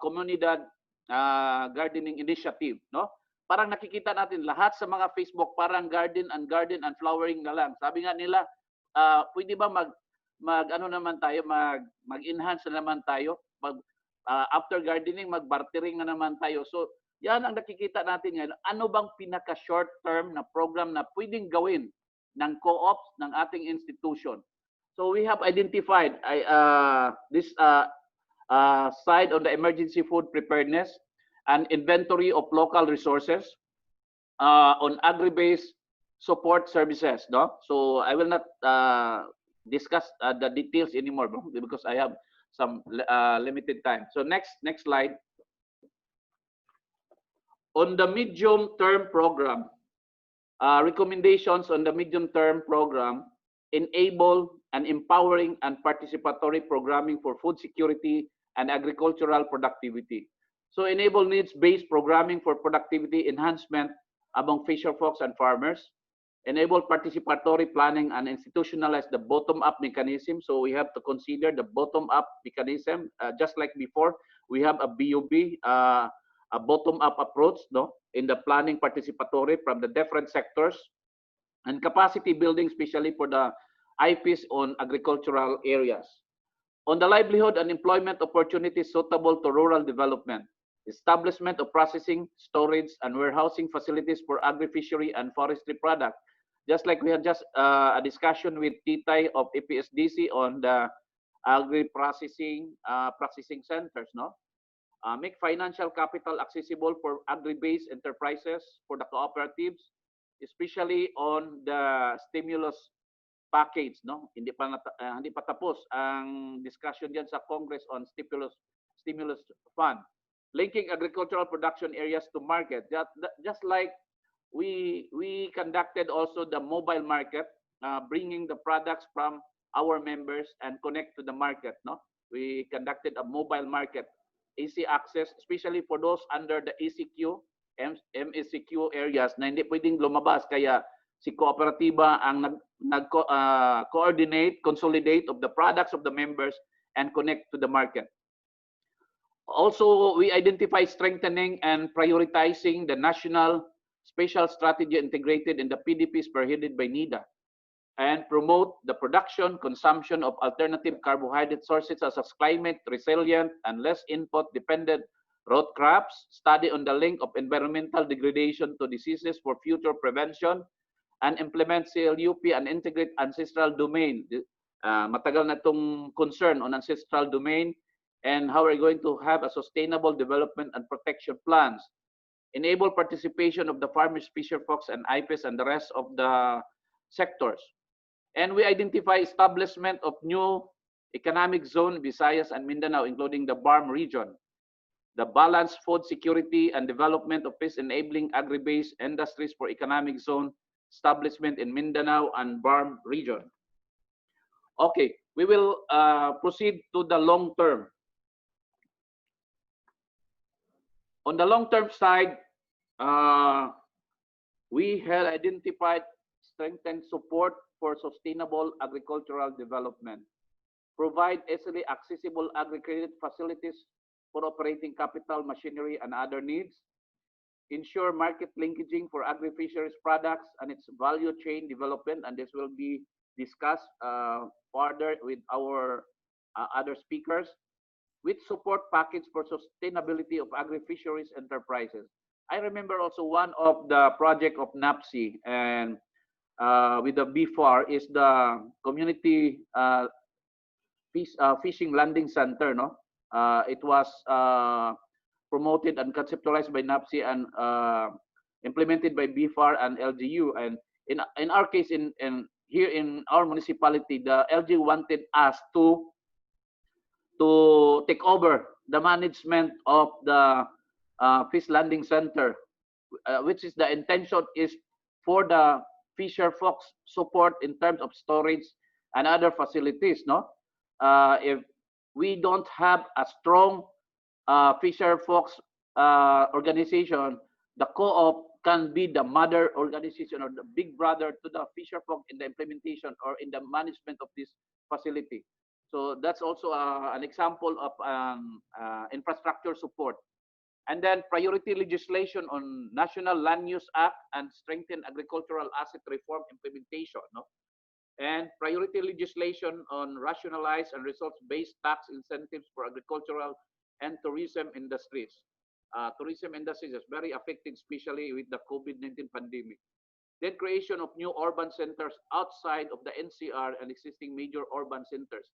Comunidad Gardening Initiative, no? parang nakikita natin lahat sa mga Facebook parang garden and flowering na lang. Sabi nga nila, pwede ba ano naman tayo, mag-enhance na naman tayo, after gardening mag-bartering na naman tayo. So yan ang nakikita natin ngayon. Ano bang pinaka short term na program na pwedeng gawin ng co-ops ng ating institution? So we have identified this side on the emergency food preparedness and inventory of local resources on agri-based support services. No? So I will not discuss the details anymore because I have some limited time. So next slide. On the medium-term program, recommendations on the medium-term program enable and empowering and participatory programming for food security and agricultural productivity. So enable needs-based programming for productivity enhancement among fisher folks and farmers. Enable participatory planning and institutionalize the bottom-up mechanism. So we have to consider the bottom-up mechanism. Just like before, we have a BOB, a bottom-up approach, no, in the planning participatory from the different sectors, and capacity building, especially for the IPs on agricultural areas. On the livelihood and employment opportunities suitable to rural development, establishment of processing, storage, and warehousing facilities for agri-fishery and forestry products. Just like we had just a discussion with Titay of APSDC on the agri-processing centers, no? Make financial capital accessible for agri-based enterprises, for the cooperatives, especially on the stimulus package, no? Hindi pa tapos ang discussion diyan sa Congress on stimulus fund. Linking agricultural production areas to market. Just like we conducted also the mobile market, bringing the products from our members and connect to the market, no? We conducted a mobile market, easy access, especially for those under the ECQ, MECQ areas na hindi pwedeng lumabas. Kaya si Cooperatiba ang coordinate, consolidate of the products of the members and connect to the market. Also, we identify strengthening and prioritizing the national special strategy integrated in the PDP spearheaded by NIDA, and promote the production, consumption of alternative carbohydrate sources such as climate resilient and less input dependent root crops, study on the link of environmental degradation to diseases for future prevention, and implement CLUP and integrate ancestral domain. Matagal na itong concern on ancestral domain and how we're going to have a sustainable development and protection plans. Enable participation of the farmers, fisher folks, and IPs and the rest of the sectors. And we identify establishment of new economic zone, Visayas and Mindanao, including the BARM region. The balanced food security and development of peace-enabling agri-based industries for economic zone establishment in Mindanao and BARM region. Okay, we will proceed to the long term. On the long-term side, we have identified strengthened support for sustainable agricultural development, provide easily accessible agri-credit facilities for operating capital, machinery, and other needs, ensure market linkaging for agri-fisheries products and its value chain development, and this will be discussed further with our other speakers, with support package for sustainability of agri-fisheries enterprises. I remember also one of the project of NAPSI and with the BFAR is the community fishing landing center. No, it was promoted and conceptualized by NAPSI and implemented by BFAR and LGU. And in our case, here in our municipality, the LGU wanted us to take over the management of the fish landing center, which is the intention is for the fisher folks support in terms of storage and other facilities. No, if we don't have a strong fisher folks organization, the co-op can be the mother organization or the big brother to the fisher folk in the implementation or in the management of this facility. So that's also an example of infrastructure support. And then priority legislation on National Land Use Act and strengthen agricultural asset reform implementation, no? And priority legislation on rationalized and results-based tax incentives for agricultural and tourism industries. Tourism industries is very affected, especially with the COVID-19 pandemic. Then creation of new urban centers outside of the NCR and existing major urban centers.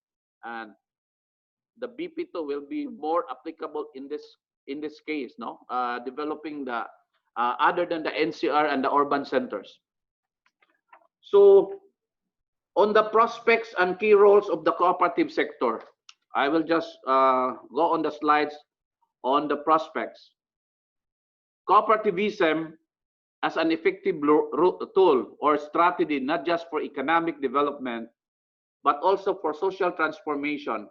And the BP2 will be more applicable in this case, no? Developing the other than the NCR and the urban centers. So on the prospects and key roles of the cooperative sector, I will just go on the slides on the prospects. Cooperativism as an effective tool or strategy, not just for economic development, but also for social transformation,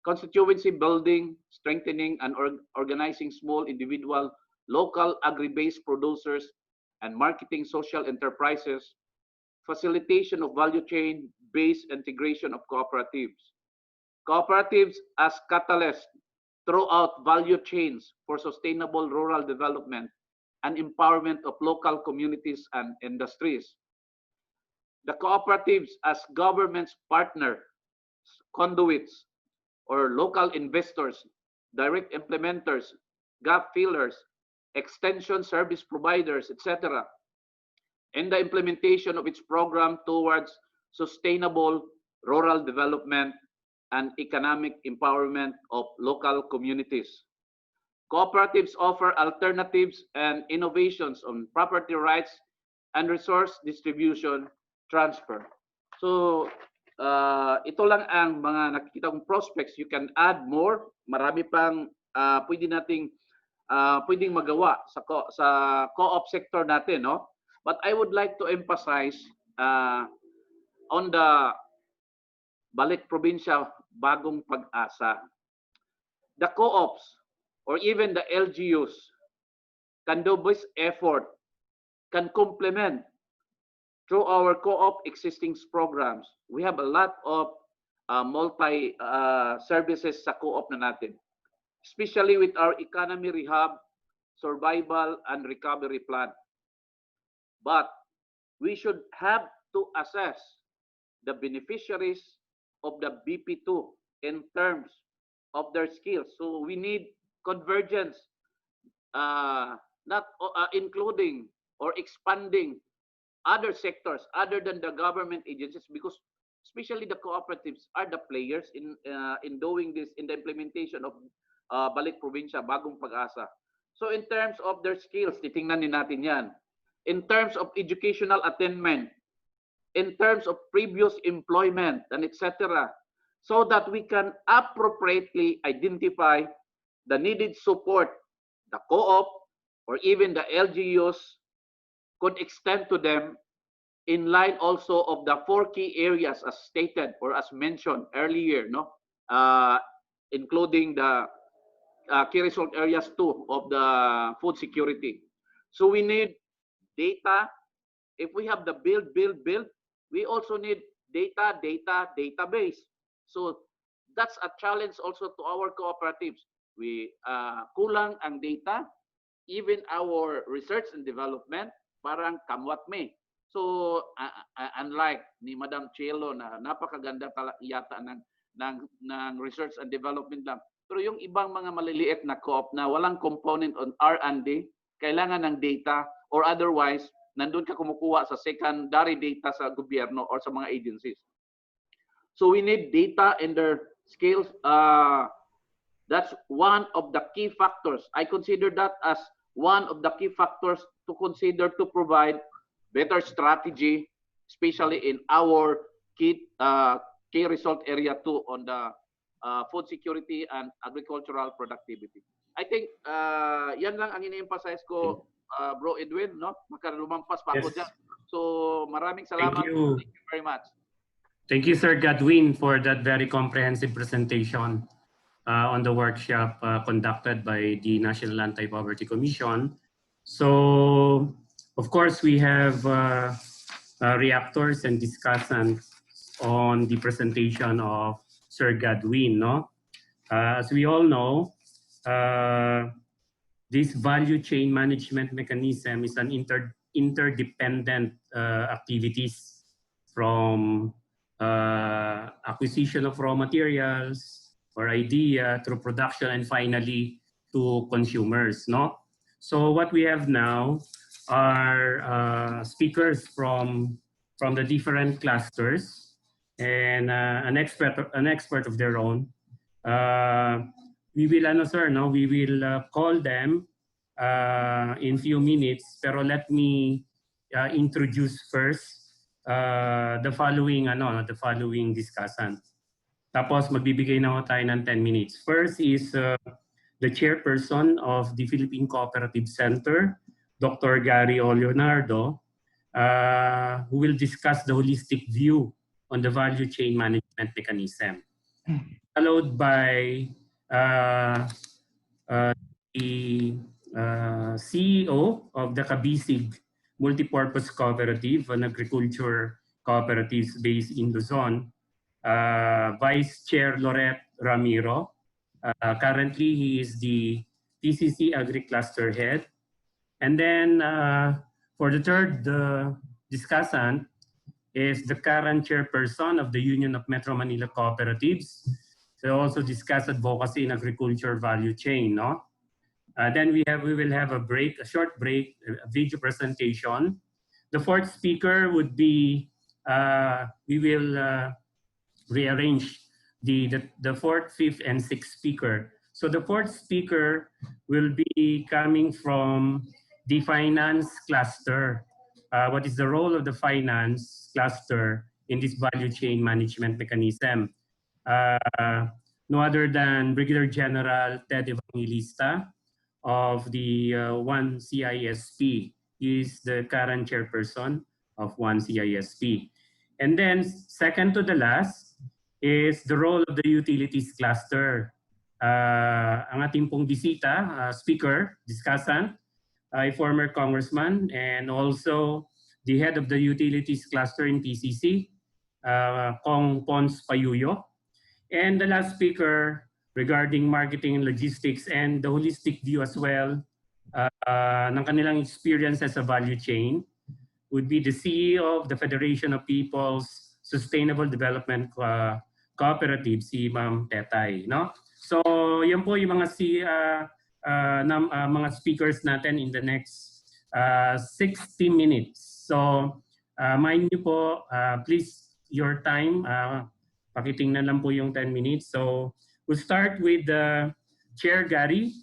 constituency building, strengthening and organizing small individual, local agri-based producers and marketing social enterprises, facilitation of value chain-based integration of cooperatives. Cooperatives as catalysts throughout value chains for sustainable rural development and empowerment of local communities and industries. The cooperatives as government's partner, conduits, or local investors, direct implementers, gap fillers, extension service providers, etc., in the implementation of its program towards sustainable rural development and economic empowerment of local communities. Cooperatives offer alternatives and innovations on property rights and resource distribution transfer. So, ito lang ang mga nakikita kong prospects. You can add more. Marami pang pwedeng magawa sa co-op sector natin, no? But I would like to emphasize on the Balik Probinsya Bagong Pag-asa. The co-ops or even the LGUs can do this effort, can complement through our co-op existing programs. We have a lot of multi-services sa co-op na natin, especially with our economy rehab, survival, and recovery plan. But we should have to assess the beneficiaries of the BP2 in terms of their skills. So we need convergence, not including or expanding other sectors other than the government agencies, because especially the cooperatives are the players in doing this, in the implementation of Balik Probinsya Bagong Pag-asa. So in terms of their skills, titingnan din natin yan. In terms of educational attainment, in terms of previous employment, and etc., so that we can appropriately identify the needed support the co-op or even the LGUs could extend to them, in line also of the 4 key areas as stated or as mentioned earlier, no? Including the key result areas too of the food security. So we need data. If we have the build, we also need database. So that's a challenge also to our cooperatives. We kulang ang data, even our research and development parang kamwat me. So unlike ni Madam Chelo na napakaganda yata ng research and development lang. Pero yung ibang mga maliliit na co-op na walang component on R&D, kailangan ng data, or otherwise nandun ka kumukuha sa secondary data sa gobyerno or sa mga agencies. So we need data and their skills. That's one of the key factors. I consider that as one of the key factors to consider to provide better strategy, especially in our key result area 2 on the food security and agricultural productivity. I think yan lang ang ini-emphasize ko, Bro Edwin, no? Makarumampas pa ako dyan. So maraming salamat. Thank you very much. Thank you, Sir Godwin, for that very comprehensive presentation on the workshop conducted by the National Anti-Poverty Commission. So, of course, we have reactors and discussants on the presentation of Sir Godwin, no? As we all know, this value chain management mechanism is an interdependent activities from acquisition of raw materials or idea through production and finally to consumers, no? So what we have now are speakers from the different clusters and an expert of their own. We will we will call them in few minutes, pero let me introduce first the following discussant. Tapos magbibigay na tayo ng 10 minutes. First is the chairperson of the Philippine Cooperative Center, Dr. Gary O. Leonardo, who will discuss the holistic view on the value chain management mechanism. Followed by the CEO of the Kabisig Multipurpose Cooperative, an agriculture cooperative based in Luzon, Vice Chair Lorette Ramiro. Currently, he is the PCC Agri-Cluster Head. And then for the third discussant is the current chairperson of the Union of Metro Manila Cooperatives. They also discuss advocacy in agriculture value chain. No? Then we will have a short break, a video presentation. The fourth speaker would be, we will rearrange the fourth, fifth, and sixth speaker. So the fourth speaker will be coming from the finance cluster. What is the role of the finance cluster in this value chain management mechanism? No other than Brigadier General Ted Evangelista of the 1CISP. He is the current chairperson of 1CISP. And then second to the last is the role of the utilities cluster. Ang ating pong bisita, speaker, discussant, a former congressman and also the head of the utilities cluster in PCC, Kong Pons Payuyo. And the last speaker regarding marketing and logistics and the holistic view as well ng kanilang experience as a value chain would be the CEO of the Federation of People's Sustainable Development Cooperative, si Ma'am Tetay. No? So yan po yung mga mga speakers natin in the next 60 minutes. So mind nyo po, please, your time, pakitingnan lang po yung 10 minutes. So we'll start with Chair Gary.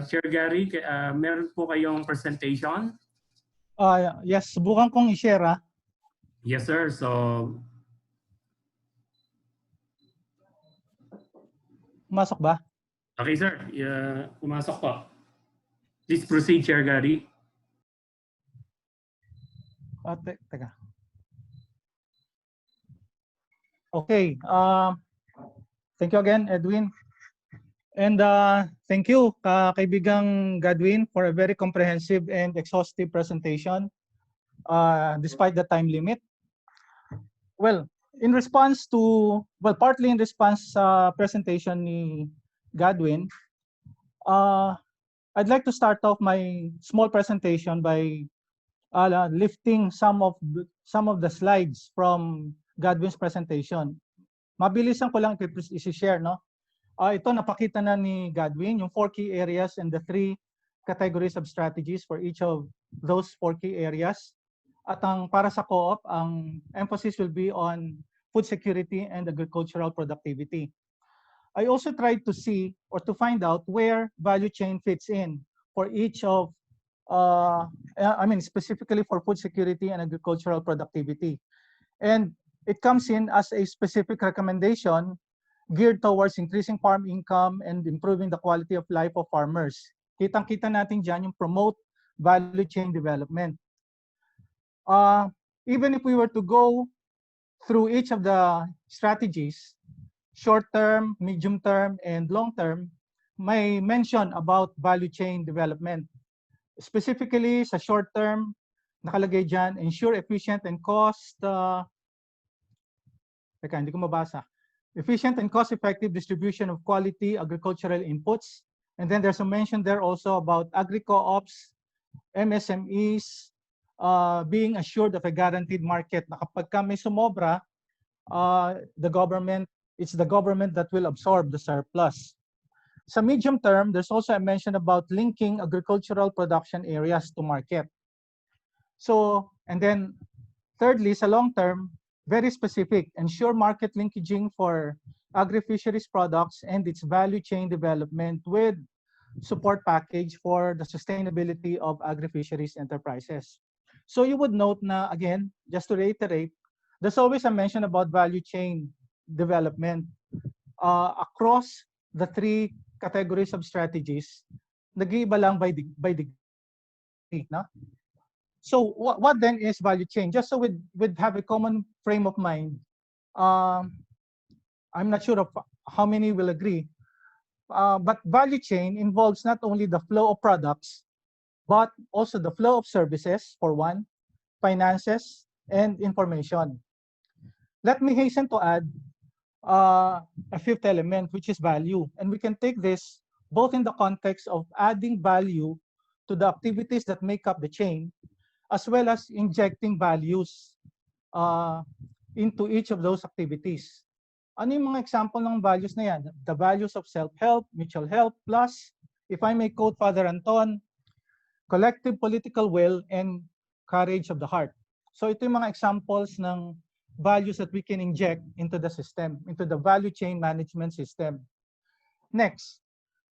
Chair Gary, meron po kayong presentation? Yes, subukan kong i-share. Yes, sir. So, pumasok ba? Okay, sir. Pumasok po. Please proceed, Chair Gary. Teka. Okay. Thank you again, Edwin. And thank you, kaibigang Godwin, for a very comprehensive and exhaustive presentation despite the time limit. Well, in response to, partly in response sa presentation ni Godwin, I'd like to start off my small presentation by lifting some of the slides from Godwin's presentation. Mabilisan ko lang i-share, no? Ito napakita na ni Godwin yung 4 key areas and the 3 categories of strategies for each of those 4 key areas. At ang para sa co-op, ang emphasis will be on food security and agricultural productivity. I also tried to see or to find out where value chain fits in for each of, specifically for food security and agricultural productivity. And it comes in as a specific recommendation geared towards increasing farm income and improving the quality of life of farmers. Kitang-kita natin dyan yung promote value chain development. Even if we were to go through each of the strategies, short-term, medium-term, and long-term, may mention about value chain development. Specifically, sa short-term, nakalagay dyan, ensure efficient and efficient and cost-effective distribution of quality agricultural inputs And then there's a mention there also about agri-co-ops, MSMEs, being assured of a guaranteed market na kapag ka may sumobra, it's the government that will absorb the surplus. Sa medium term, there's also a mention about linking agricultural production areas to market. So, and then thirdly, sa long term, very specific, ensure market linkaging for agri-fisheries products and its value chain development with support package for the sustainability of agri-fisheries enterprises. So you would note na, again, just to reiterate, there's always a mention about value chain development across the three categories of strategies. Nag-iiba lang by degree, no? So what then is value chain? Just so we'd have a common frame of mind. I'm not sure of how many will agree, but value chain involves not only the flow of products, but also the flow of services, for one, finances, and information. Let me hasten to add a fifth element, which is value. And we can take this both in the context of adding value to the activities that make up the chain, as well as injecting values into each of those activities. Ano yung mga example ng values na yan? The values of self-help, mutual help, plus, if I may quote Father Anton, collective political will and courage of the heart. So ito yung mga examples ng values that we can inject into the system, into the value chain management system. Next,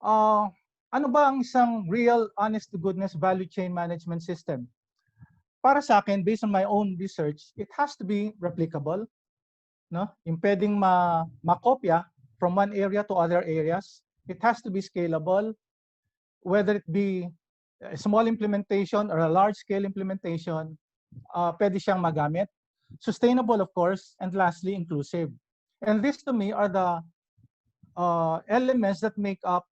ano ba ang isang real, honest-to-goodness value chain management system? Para sa akin, based on my own research, it has to be replicable, no? Yung pwedeng makopya from one area to other areas. It has to be scalable, whether it be a small implementation or a large-scale implementation, pwede siyang magamit. Sustainable, of course, and lastly, inclusive. And this, to me, are the elements that make up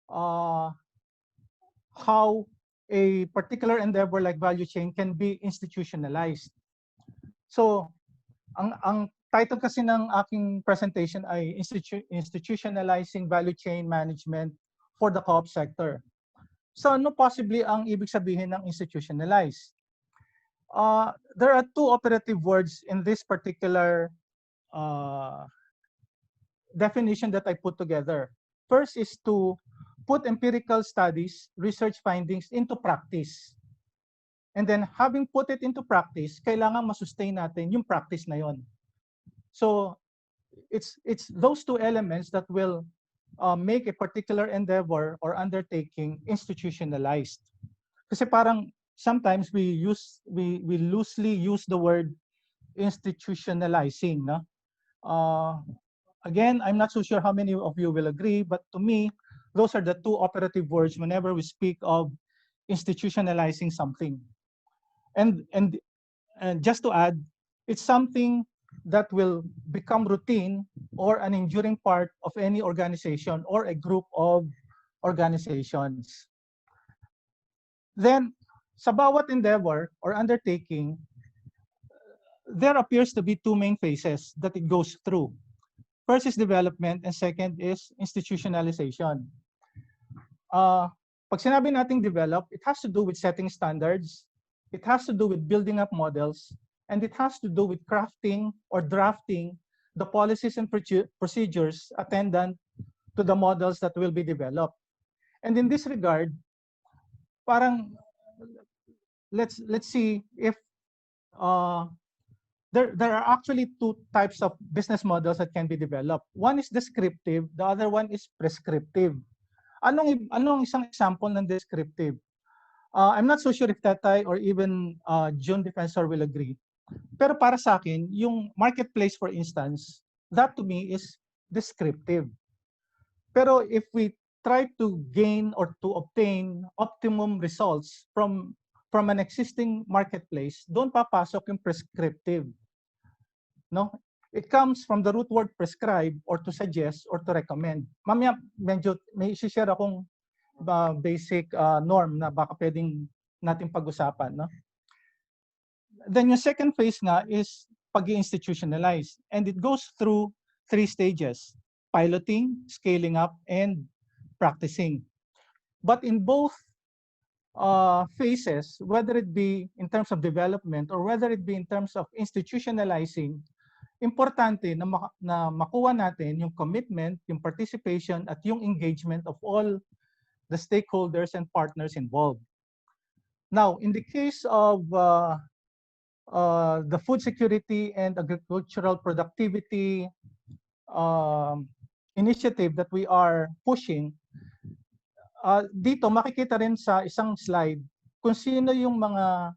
how a particular endeavor like value chain can be institutionalized. So, ang title kasi ng aking presentation ay Institutionalizing Value Chain Management for the Co-op Sector. So, ano possibly ang ibig sabihin ng institutionalized? There are two operative words in this particular definition that I put together. First is to put empirical studies, research findings into practice. And then having put it into practice, kailangan masustain natin yung practice na yon. So it's those two elements that will make a particular endeavor or undertaking institutionalized. Kasi parang sometimes we loosely use the word institutionalizing, no? Again, I'm not so sure how many of you will agree, but to me, those are the two operative words whenever we speak of institutionalizing something. And just to add, it's something that will become routine or an enduring part of any organization or a group of organizations. Then, sa bawat endeavor or undertaking, there appears to be two main phases that it goes through. First is development and second is institutionalization. Pag sinabi nating develop, it has to do with setting standards, it has to do with building up models, and it has to do with crafting or drafting the policies and procedures attendant to the models that will be developed. And in this regard, parang let's see if there are actually two types of business models that can be developed. One is descriptive, the other one is prescriptive. Anong isang example ng descriptive? I'm not so sure if Tatay or even June Defensor will agree. Pero para sa akin, yung marketplace, for instance, that to me is descriptive. Pero if we try to gain or to obtain optimum results from an existing marketplace, doon papasok yung prescriptive. No? It comes from the root word prescribe or to suggest or to recommend. Mamaya medyo may i-share akong basic norm na baka pwedeng natin pag-usapan, no? Then yung second phase nga is pag-institutionalize, and it goes through three stages: piloting, scaling up, and practicing. But in both phases, whether it be in terms of development or whether it be in terms of institutionalizing, importante na makuha natin yung commitment, yung participation, at yung engagement of all the stakeholders and partners involved. Now, in the case of the food security and agricultural productivity initiative that we are pushing, dito makikita rin sa isang slide kung sino yung mga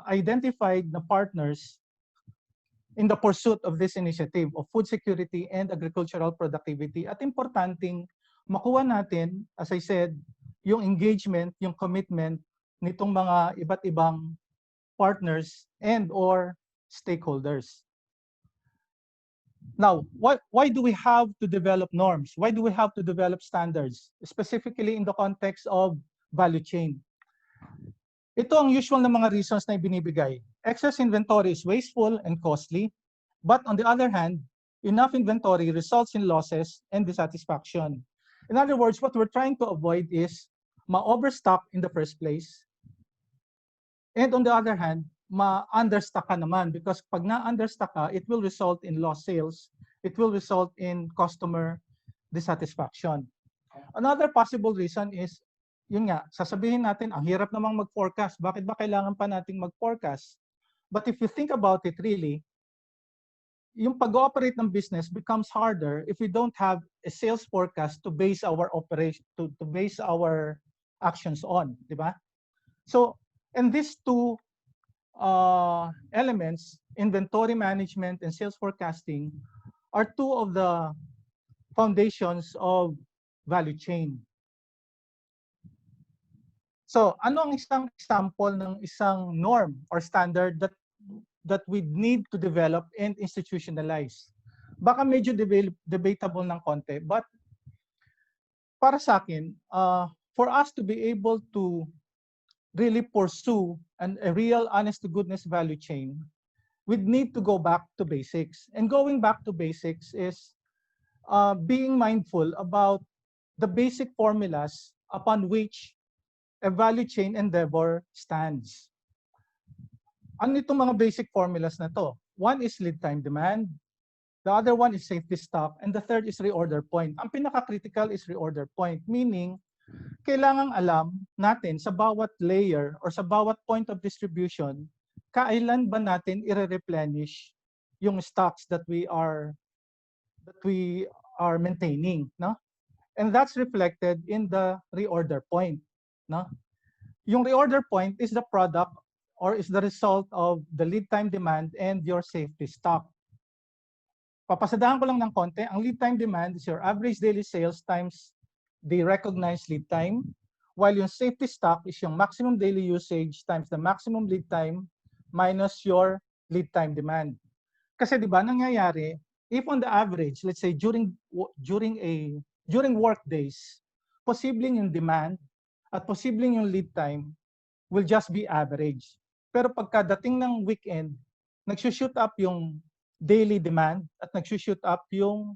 identified na partners in the pursuit of this initiative of food security and agricultural productivity. At importanteng makuha natin, as I said, yung engagement, yung commitment nitong mga iba't ibang partners and or stakeholders. Now, why do we have to develop norms? Why do we have to develop standards, specifically in the context of value chain? Ito ang usual na mga reasons na ibinibigay. Excess inventory is wasteful and costly, but on the other hand, enough inventory results in losses and dissatisfaction. In other words, what we're trying to avoid is ma-overstock in the first place. And on the other hand, ma-understock ka naman, because pag na-understock ka, it will result in lost sales. It will result in customer dissatisfaction. Another possible reason is, yun nga, sasabihin natin, ang hirap namang mag-forecast. Bakit ba kailangan pa nating mag-forecast? But if you think about it really, yung pag-ooperate ng business becomes harder if we don't have a sales forecast to base our operation, to base our actions on, di ba? So, and these two elements, inventory management and sales forecasting, are two of the foundations of value chain. So, ano ang isang example ng isang norm or standard that we need to develop and institutionalize? Baka medyo debatable ng konti, but para sa akin, for us to be able to really pursue a real honest-to-goodness value chain, we'd need to go back to basics. And going back to basics is being mindful about the basic formulas upon which a value chain endeavor stands. Ano itong mga basic formulas na to? One is lead time demand, the other one is safety stock, and the third is reorder point. Ang pinaka-critical is reorder point, meaning kailangang alam natin sa bawat layer or sa bawat point of distribution, kailan ba natin i-replenish yung stocks that we are maintaining, no? And that's reflected in the reorder point, no? Yung reorder point is the product or is the result of the lead time demand and your safety stock. Papasadahan ko lang ng konti, ang lead time demand is your average daily sales times the recognized lead time, while yung safety stock is yung maximum daily usage times the maximum lead time minus your lead time demand. Kasi di ba nangyayari, if on the average, let's say during work days, posibleng yung demand at posibleng yung lead time will just be average. Pero pagkadating ng weekend, nagsushoot up yung daily demand at nagsushoot up yung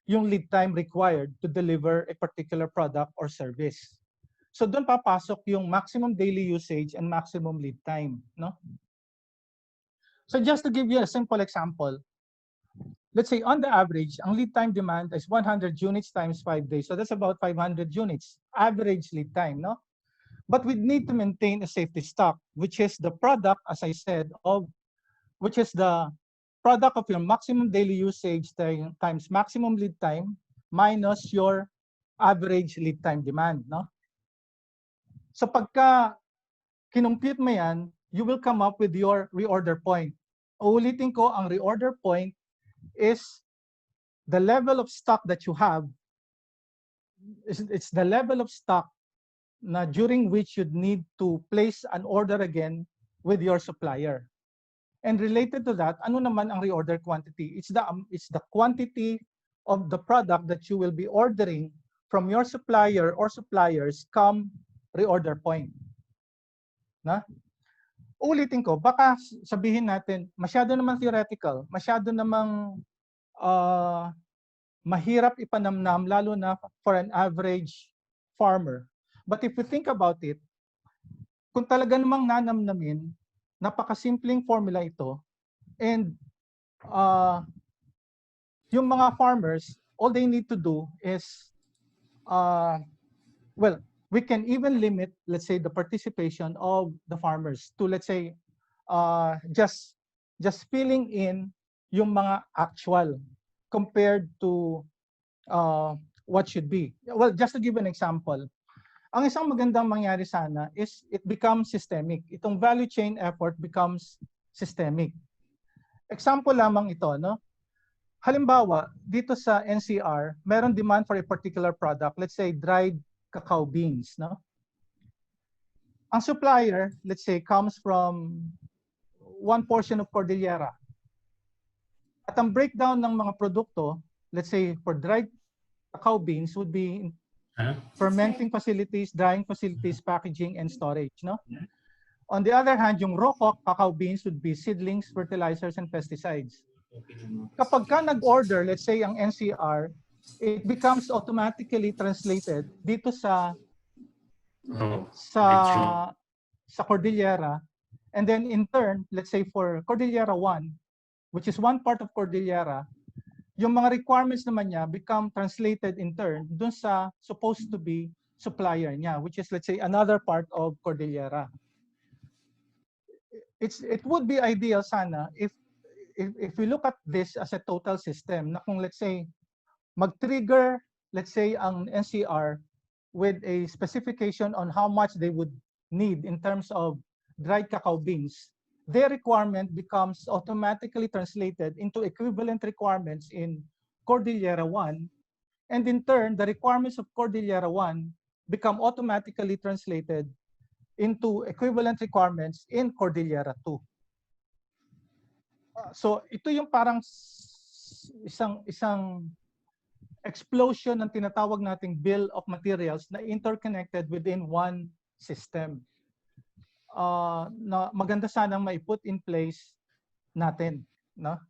lead time required to deliver a particular product or service. So doon papasok yung maximum daily usage and maximum lead time, no? So just to give you a simple example, let's say on the average, ang lead time demand is 100 units times 5 days. So that's about 500 units, average lead time, no? But we need to maintain a safety stock, which is the product, as I said, which is the product of your maximum daily usage times maximum lead time minus your average lead time demand, no? So pagka kinumpute mo yan, you will come up with your reorder point. Uulitin ko, ang reorder point is the level of stock that you have. It's the level of stock na during which you'd need to place an order again with your supplier. And related to that, ano naman ang reorder quantity? It's the quantity of the product that you will be ordering from your supplier or suppliers come reorder point. Na? Ulitin ko, baka sabihin natin, masyado namang theoretical, masyado namang mahirap ipanamnam, lalo na for an average farmer. But if we think about it, kung talaga namang nanamnamin, napakasimpleng formula ito, and yung mga farmers, all they need to do is, well, we can even limit, let's say, the participation of the farmers to, let's say, just filling in yung mga actual compared to what should be. Well, just to give an example, ang isang magandang mangyari sana is it becomes systemic. Itong value chain effort becomes systemic. Example lamang ito, no? Halimbawa, dito sa NCR, meron demand for a particular product, let's say dried cacao beans, no? Ang supplier, let's say, comes from one portion of Cordillera. At ang breakdown ng mga produkto, let's say for dried cacao beans would be fermenting facilities, drying facilities, packaging, and storage, no? On the other hand, yung raw cacao beans would be seedlings, fertilizers, and pesticides. Kapag ka nag-order, let's say ang NCR, it becomes automatically translated dito sa Cordillera, and then in turn, let's say for Cordillera 1, which is one part of Cordillera, yung mga requirements naman niya become translated in turn dun sa supposed to be supplier niya, which is, let's say, another part of Cordillera. It would be ideal sana if we look at this as a total system, na kung, let's say, mag-trigger, let's say, ang NCR with a specification on how much they would need in terms of dried cacao beans, their requirement becomes automatically translated into equivalent requirements in Cordillera 1, and in turn, the requirements of Cordillera 1 become automatically translated into equivalent requirements in Cordillera 2. So ito yung parang isang explosion ng tinatawag nating bill of materials na interconnected within one system. Na maganda sanang mai-put in place natin, no?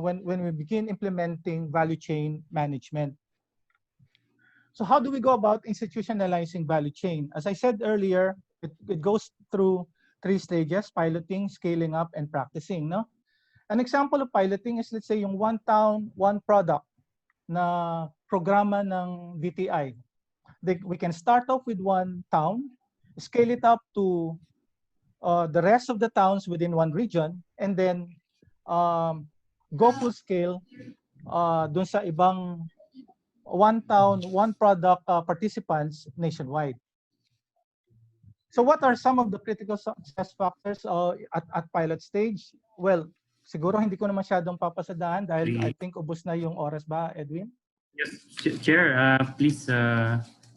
When we begin implementing value chain management. So how do we go about institutionalizing value chain? As I said earlier, it goes through 3 stages: piloting, scaling up, and practicing, no? An example of piloting is, let's say, yung one town, one product na programa ng DTI. We can start off with one town, scale it up to the rest of the towns within one region, and then go full scale dun sa ibang one town, one product participants nationwide. So what are some of the critical success factors at pilot stage? Well, siguro hindi ko na masyadong papasadahan dahil I think ubos na yung oras ba, Edwin? Yes, Chair, please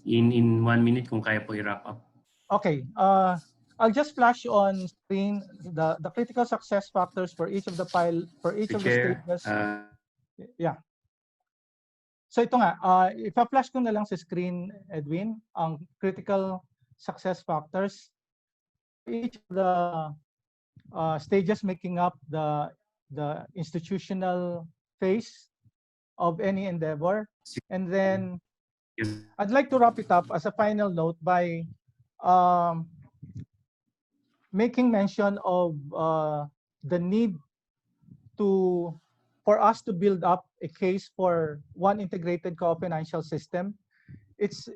in 1 minute kung kaya po i-wrap up. Okay, I'll just flash on screen the critical success factors for each of the stages. Yeah. So ito nga, ipa-flash ko na lang sa screen, Edwin, ang critical success factors. Each of the stages making up the institutional phase of any endeavor. And then I'd like to wrap it up as a final note by making mention of the need for us to build up a case for one integrated co-financial system. It's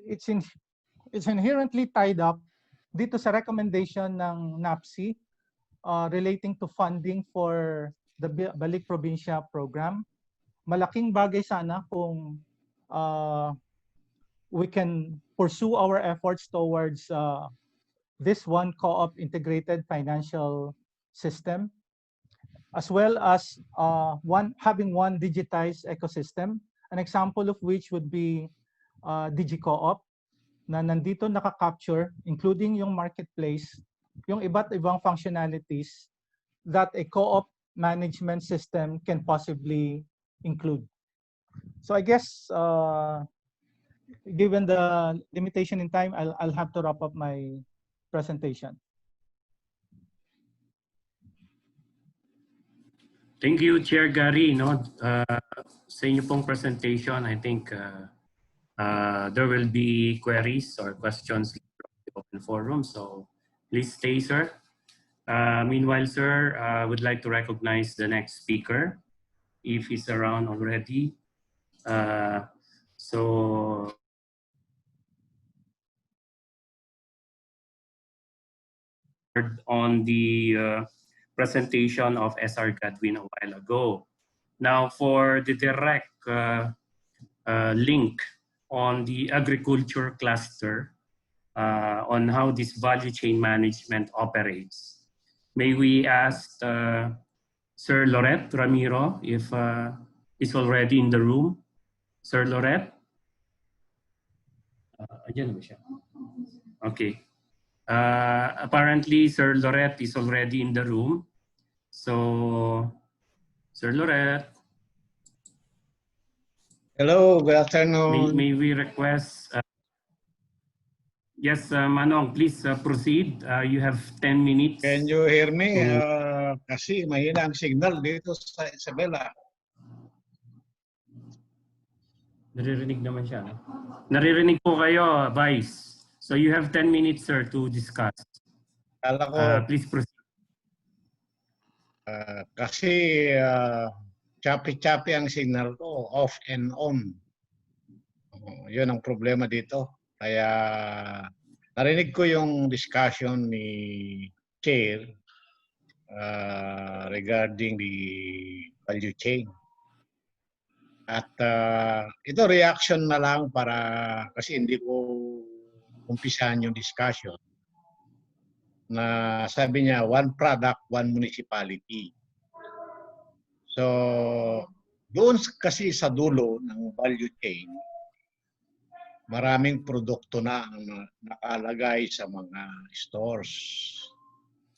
inherently tied up dito sa recommendation ng NAPSI relating to funding for the Balik Probinsya program. Malaking bagay sana kung we can pursue our efforts towards this one co-op integrated financial system, as well as having one digitized ecosystem, an example of which would be DigiCo-op, na nandito naka-capture, including yung marketplace, yung iba't ibang functionalities that a co-op management system can possibly include. So I guess, given the limitation in time, I'll have to wrap up my presentation. Thank you, Chair Gary. No, sa inyo pong presentation, I think there will be queries or questions in the open forum. So please stay, sir. Meanwhile, sir, I would like to recognize the next speaker, if he's around already. So on the presentation of SR Godwin a while ago. Now, for the direct link on the agriculture cluster on how this value chain management operates, may we ask Sir Loret Ramiro if he's already in the room? Sir Loret? Ayan ba siya? Okay. Apparently, Sir Loret is already in the room. So, Sir Loret. Hello, good afternoon. May we request... yes, Manong, please proceed. You have 10 minutes. Can you hear me? Kasi mahina ang signal dito sa Isabela. Naririnig naman siya. No? Naririnig po kayo, Vice. So you have 10 minutes, sir, to discuss. Kala ko, please proceed. Kasi choppy-choppy ang signal ko, off and on. Yun ang problema dito. Kaya narinig ko yung discussion ni Chair regarding the value chain. At ito reaction na lang para kasi hindi ko umpisahan yung discussion na sabi niya one product, one municipality. So doon kasi sa dulo ng value chain, maraming produkto na ang nakalagay sa mga stores.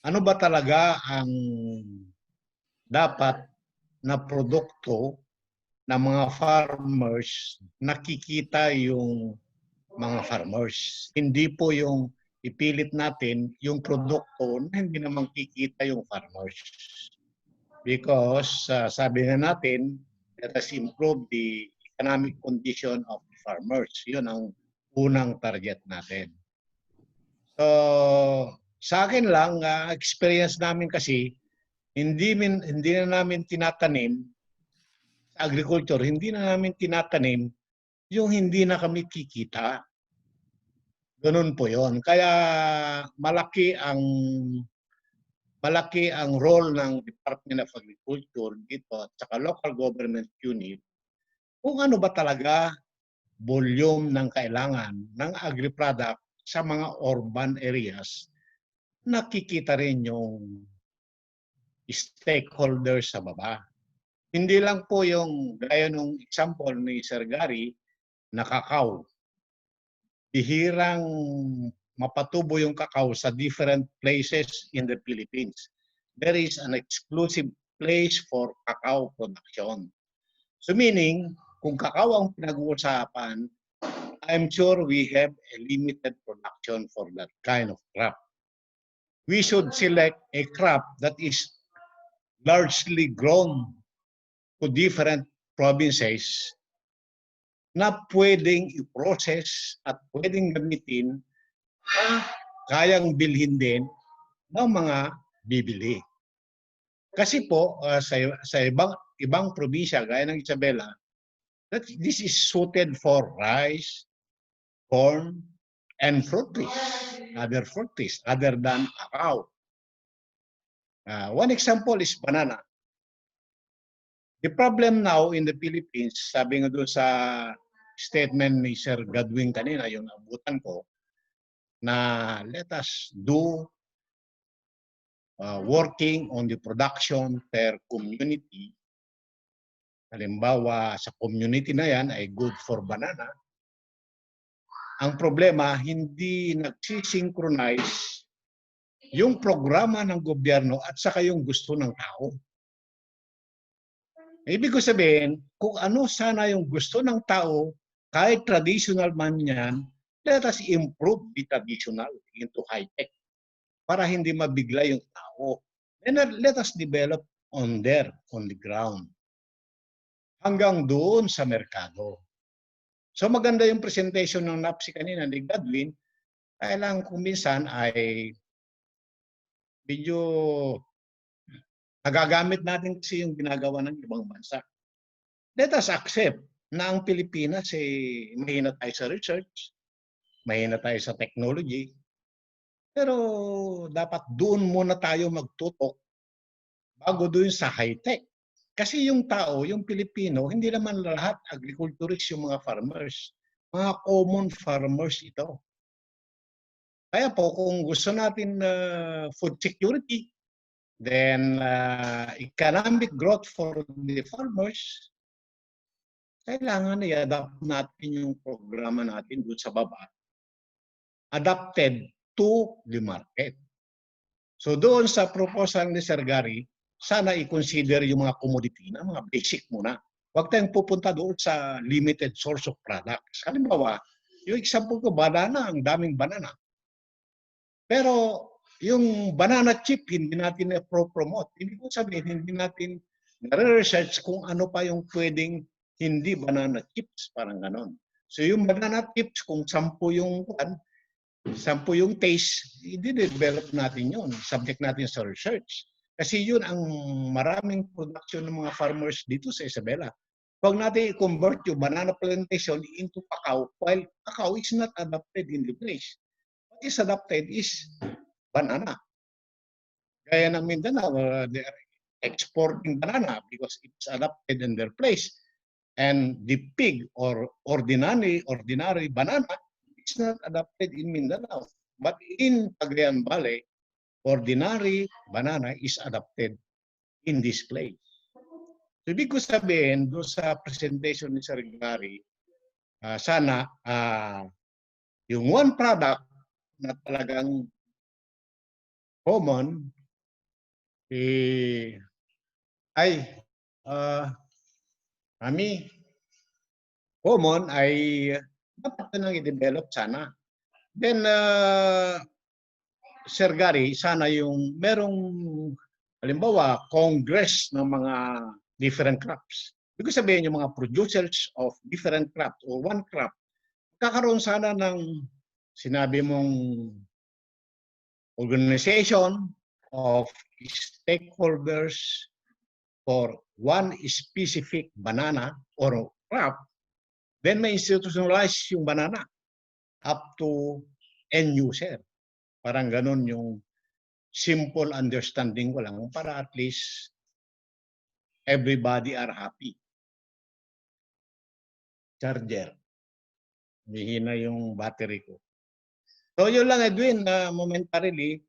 Ano ba talaga ang dapat na produkto ng mga farmers, nakikita yung mga farmers. Hindi po yung ipilit natin yung produkto na hindi naman kikita yung farmers. Because sabi na natin, let us improve the economic condition of the farmers. Yun ang unang target natin. So, sa akin lang, experience namin kasi, hindi na namin tinatanim sa agriculture, hindi na namin tinatanim yung hindi na kami kikita. Ganun po yon. Kaya malaki ang role ng Department of Agriculture dito at saka local government unit kung ano ba talaga volume ng kailangan ng agri-product sa mga urban areas. Nakikita rin yung stakeholders sa baba. Hindi lang po yung gaya ng example ni Sir Gary na kakao. Bihirang mapatubo yung kakao sa different places in the Philippines. There is an exclusive place for cacao production. So meaning, kung kakao ang pinag-uusapan, I'm sure we have a limited production for that kind of crop. We should select a crop that is largely grown to different provinces na pwedeng i-process at pwedeng gamitin na kayang bilhin din ng mga bibili. Kasi po sa ibang probinsya gaya ng Isabela, that this is suited for rice, corn, and fruit trees, other fruit trees other than cacao. One example is banana. The problem now in the Philippines, sabi nga doon sa statement ni Sir Godwin kanina, yung abutan ko, na let us do working on the production per community. Halimbawa, sa community na yan ay good for banana. Ang problema, hindi nagsisynchronize yung programa ng gobyerno at saka yung gusto ng tao. Ibig ko sabihin, kung ano sana yung gusto ng tao, kahit traditional man yan, let us improve the traditional into high-tech para hindi mabigla yung tao. And let us develop on the ground. Hanggang doon sa merkado. So maganda yung presentation ng NAPSI kanina ni Godwin. Kaya lang kung minsan ay medyo nagagamit natin kasi yung ginagawa ng ibang bansa. Let us accept na ang Pilipinas mahina tayo sa research, mahina tayo sa technology, pero dapat doon muna tayo magtutok bago doon sa high-tech. Kasi yung tao, yung Pilipino, hindi naman lahat agriculturists yung mga farmers. Mga common farmers ito. Kaya po kung gusto natin food security, then economic growth for the farmers, kailangan i-adapt natin yung programa natin doon sa baba. Adapted to the market. So doon sa proposal ni Sir Gary, sana i-consider yung mga commodity na mga basic muna. Huwag tayong pupunta doon sa limited source of products. Halimbawa, yung example ko, banana, ang daming banana. Pero yung banana chip, hindi natin na-promote. Hindi ko sabihin, hindi natin na-research kung ano pa yung pwedeng hindi banana chips, parang ganon. So yung banana chips, kung 10 yung taste, i-develop natin yun. Subject natin sa research. Kasi yun ang maraming production ng mga farmers dito sa Isabela. Huwag natin i-convert yung banana plantation into cacao, while cacao is not adapted in the place. What is adapted is banana. Gaya ng Mindanao, they are exporting banana because it's adapted in their place. And the pig or ordinary banana is not adapted in Mindanao. But in Cagayan Valley, ordinary banana is adapted in this place. So, ibig ko sabihin, doon sa presentation ni Sir Gary, sana yung one product na talagang common, common ay dapat na nang i-develop sana. Then, Sir Gary, sana yung merong, halimbawa, congress ng mga different crops. Ibig sabihin yung mga producers of different crops or one crop, kakaroon sana ng sinabi mong organization of stakeholders for one specific banana or crop, then may institutionalize yung banana up to end user. Parang ganun yung simple understanding ko lang para at least everybody are happy. Charger. Mihina yung battery ko. So yun lang Edwin, momentarily,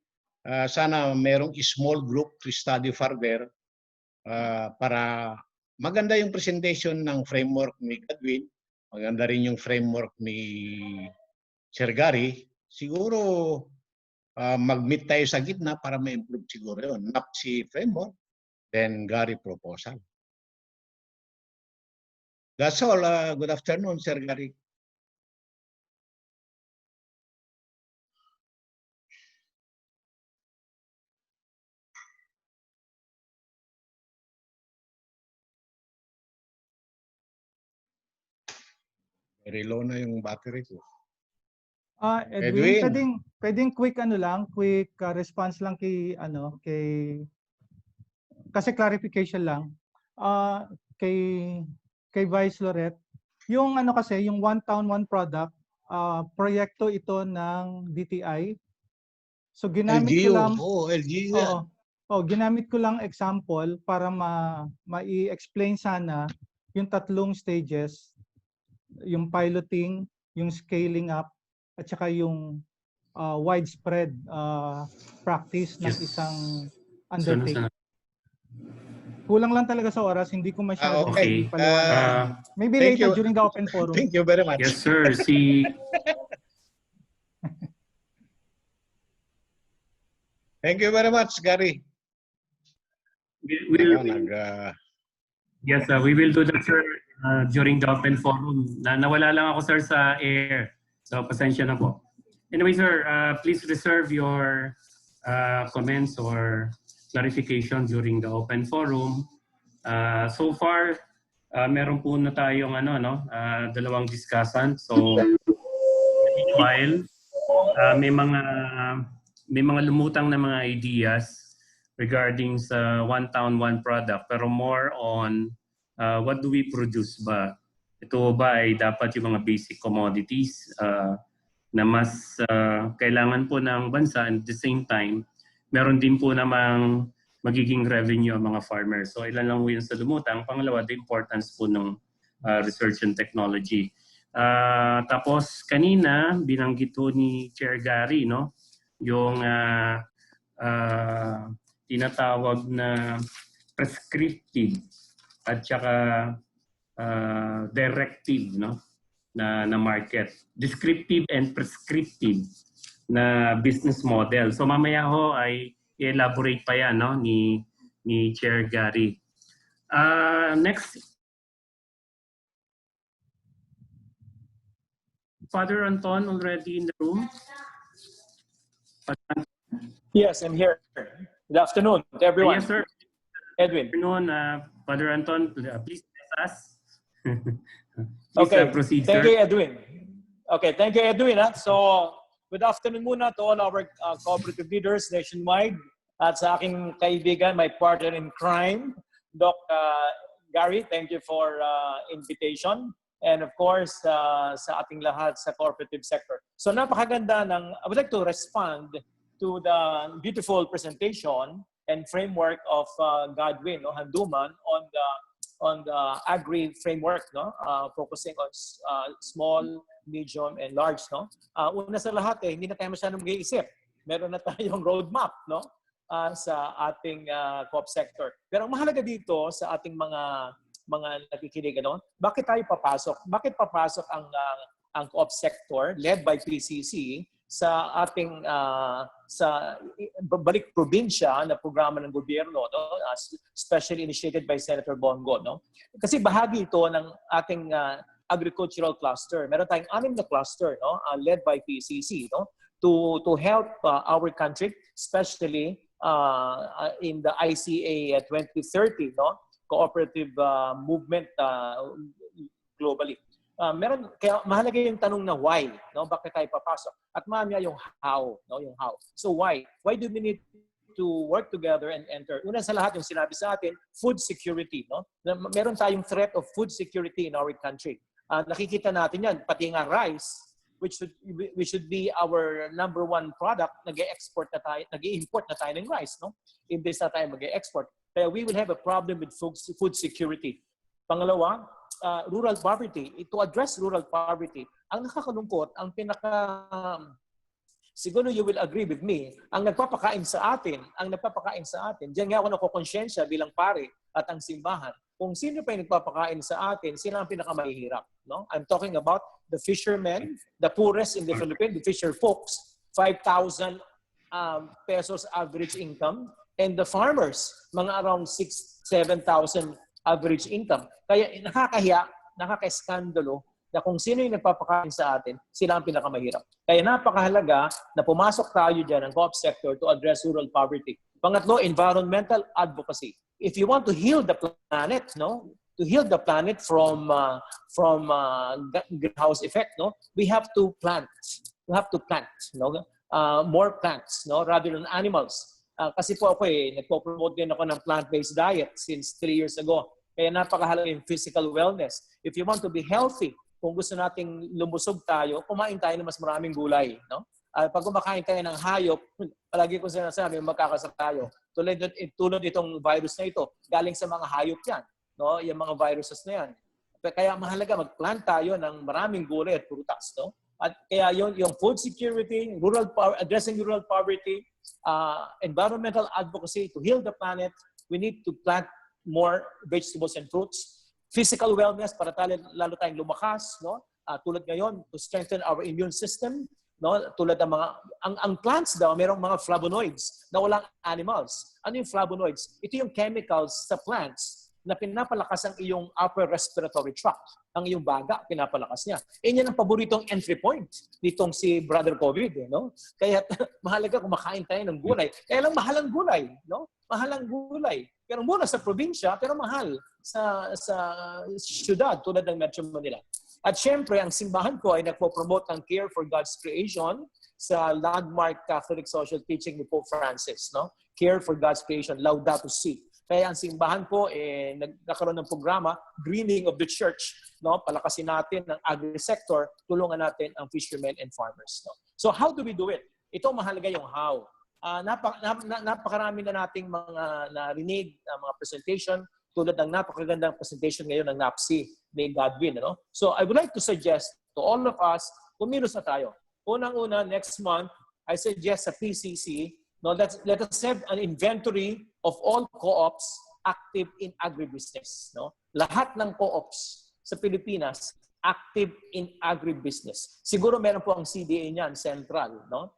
sana merong small group to study further para maganda yung presentation ng framework ni Edwin, maganda rin yung framework ni Sir Gary. Siguro mag-meet tayo sa gitna para ma-improve siguro yun. NAPSI framework, then Gary proposal. That's all. Good afternoon, Sir Gary. Very low na yung battery ko. Edwin, pwedeng quick quick response lang kasi clarification lang. Kay Vice Lorette, yung yung one town one product, proyekto ito ng DTI. So ginamit LGU. ko lang LGU yan. Ginamit ko lang example para ma-i-explain sana yung tatlong stages, yung piloting, yung scaling up, at saka yung widespread practice ng isang undertaking. Kulang lang talaga sa oras, hindi ko masyadong paliwanag. Maybe later during the open forum. Thank you very much. Yes, sir. Thank you very much, Gary. Yes, we will do that, sir, during the open forum. Nawala lang ako, sir, sa air. So, pasensya na po. Anyway, sir, please reserve your comments or clarification during the open forum. So far, meron po na tayong dalawang discussant. So meanwhile, may mga lumutang na mga ideas regarding sa one town, one product, pero more on what do we produce ba? Ito ba ay dapat yung mga basic commodities na mas kailangan po ng bansa, and at the same time, meron din po namang magiging revenue ang mga farmers. So ilan lang po yun sa lumutang. Pangalawa, the importance po ng research and technology. Tapos kanina, binanggit po ni Chair Gary, no? Yung tinatawag na prescriptive at saka directive, no? na market. Descriptive and prescriptive na business model. So mamaya ho ay i-elaborate pa yan, no? ni Chair Gary. Next. Father Anton already in the room? Yes, I'm here. Good afternoon to everyone. Yes, sir. Edwin. Good afternoon, Father Anton. Please bless us. Okay, proceed, thank sir. you, Edwin. Okay, thank you, Edwin. So, good afternoon muna to all our cooperative leaders nationwide at sa aking kaibigan, my partner in crime, Doc Gary. Thank you for invitation. And of course, sa ating lahat sa cooperative sector. So napakaganda ng, I would like to respond to the beautiful presentation and framework of Godwin, no, Handuman on the agri framework, no, focusing on small, medium, and large, no. Una sa lahat, hindi na tayo masyadong mag-iisip. Meron na tayong roadmap, no, sa ating co-op sector. Pero ang mahalaga dito sa ating mga nakikinig, ano, bakit tayo papasok? Bakit papasok ang co-op sector led by PCC sa ating sa balik probinsya na programa ng gobyerno, no? Especially initiated by Senator Bongo, no? Kasi bahagi ito ng ating agricultural cluster. Meron tayong 6 na cluster, no? Led by PCC, no? To help our country, especially in the ICA 2030, no? Cooperative movement globally. Kaya mahalaga yung tanong na why, no? Bakit tayo papasok? At mamaya yung how, no? Yung how. So why? Why do we need to work together and enter? Una sa lahat, yung sinabi sa atin, food security, no? Meron tayong threat of food security in our country. Nakikita natin yan, pati nga rice, which should be our number 1 product, nag-export na tayo, nag-import na tayo ng rice, no? Imbes na tayo mag-export. Kaya we will have a problem with food security. Pangalawa, rural poverty. To address rural poverty, ang nakakalungkot, ang siguro you will agree with me, ang nagpapakain sa atin, diyan nga ako nakukonsyensya bilang pare at ang simbahan, kung sino pa yung nagpapakain sa atin, sila ang pinakamahihirap. No? I'm talking about the fishermen, the poorest in the Philippines, the fisher folks, 5,000 pesos average income, and the farmers, mga around 6,000-7,000 average income. Kaya nakakahiya, nakaka-eskandalo na kung sino yung nagpapakain sa atin, sila ang pinakamahirap. Kaya napakahalaga na pumasok tayo dyan ng co-op sector to address rural poverty. Pangatlo, environmental advocacy. If you want to heal the planet, no, to heal the planet from greenhouse effect, no, we have to plant. We have to plant, no, more plants, no, rather than animals. Kasi po ako nagpo-promote din ako ng plant-based diet since 3 years ago. Kaya napakahalaga yung physical wellness. If you want to be healthy, kung gusto nating lumusog tayo, kumain tayo ng mas maraming gulay, no? Pag kumakain tayo ng hayop, palagi ko sinasabi, magkakasakit tayo. Tulad itong virus na ito, galing sa mga hayop yan, no? Yung mga viruses na yan. Kaya mahalaga mag-plant tayo ng maraming gulay at prutas, no? At kaya yung food security, addressing rural poverty, environmental advocacy to heal the planet, we need to plant more vegetables and fruits. Physical wellness para lalo tayong lumakas, no? Tulad ngayon to strengthen our immune system, no? Tulad ng mga ang plants daw mayroong mga flavonoids na walang animals. Ano yung flavonoids? Ito yung chemicals sa plants na pinapalakas ang iyong upper respiratory tract. Ang iyong baga, pinapalakas niya. Yan ang paboritong entry point nitong si Brother COVID. No? Kaya mahalaga kumakain tayo ng gulay. Kaya lang mahal ang gulay. No? Mahal ang gulay. Pero muna sa probinsya, pero mahal sa syudad tulad ng Metro Manila. At syempre, ang simbahan ko ay nagpo-promote ang care for God's creation sa landmark Catholic social teaching ni Pope Francis. No? Care for God's creation, Laudato Si. Kaya ang simbahan po, nagkaroon ng programa, Greening of the Church. No? Palakasin natin ang agri-sector, tulungan natin ang fishermen and farmers. No? So how do we do it? Ito mahalaga yung how. Napakarami na nating mga narinig na mga presentation, tulad ng napakagandang presentation ngayon ng NAPSI ni Godwin. No? So I would like to suggest to all of us, kumilos na tayo. Unang-una, next month, I suggest sa PCC, no, let us have an inventory of all co-ops active in agribusiness. No? Lahat ng co-ops sa Pilipinas active in agribusiness. Siguro meron po ang CDA niyan, central. No?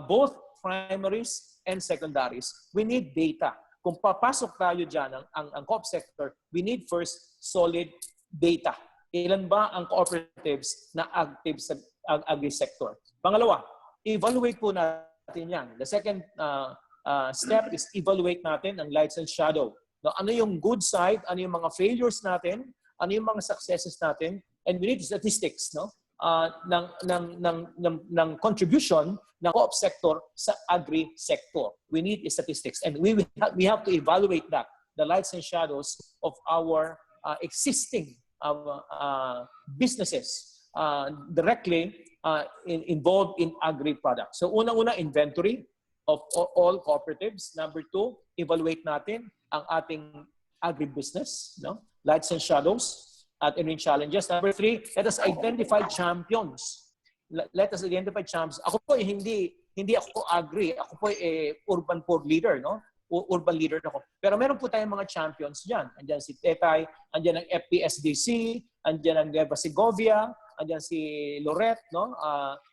Both primaries and secondaries, we need data. Kung papasok tayo dyan, ang co-op sector, we need first solid data. Ilan ba ang cooperatives na active sa agri-sector? Pangalawa, evaluate po natin yan. The second step is evaluate natin ang lights and shadow. No, ano yung good side, ano yung mga failures natin, ano yung mga successes natin, and we need statistics, no? ng contribution ng co-op sector sa agri-sector. We need statistics, and we have to evaluate that, the lights and shadows of our existing businesses directly involved in agri-products. So unang-una, inventory of all cooperatives. Number two, evaluate natin ang ating agribusiness, no? Lights and shadows at any challenges. Number three, let us identify champions. Let us identify champions. Ako po hindi ako agri, ako po urban poor leader, no? Urban leader ako. Pero meron po tayong mga champions diyan. Andiyan si Tetay, andiyan ang FPSDC, andiyan ang Nueva Segovia, andiyan si Loret, no?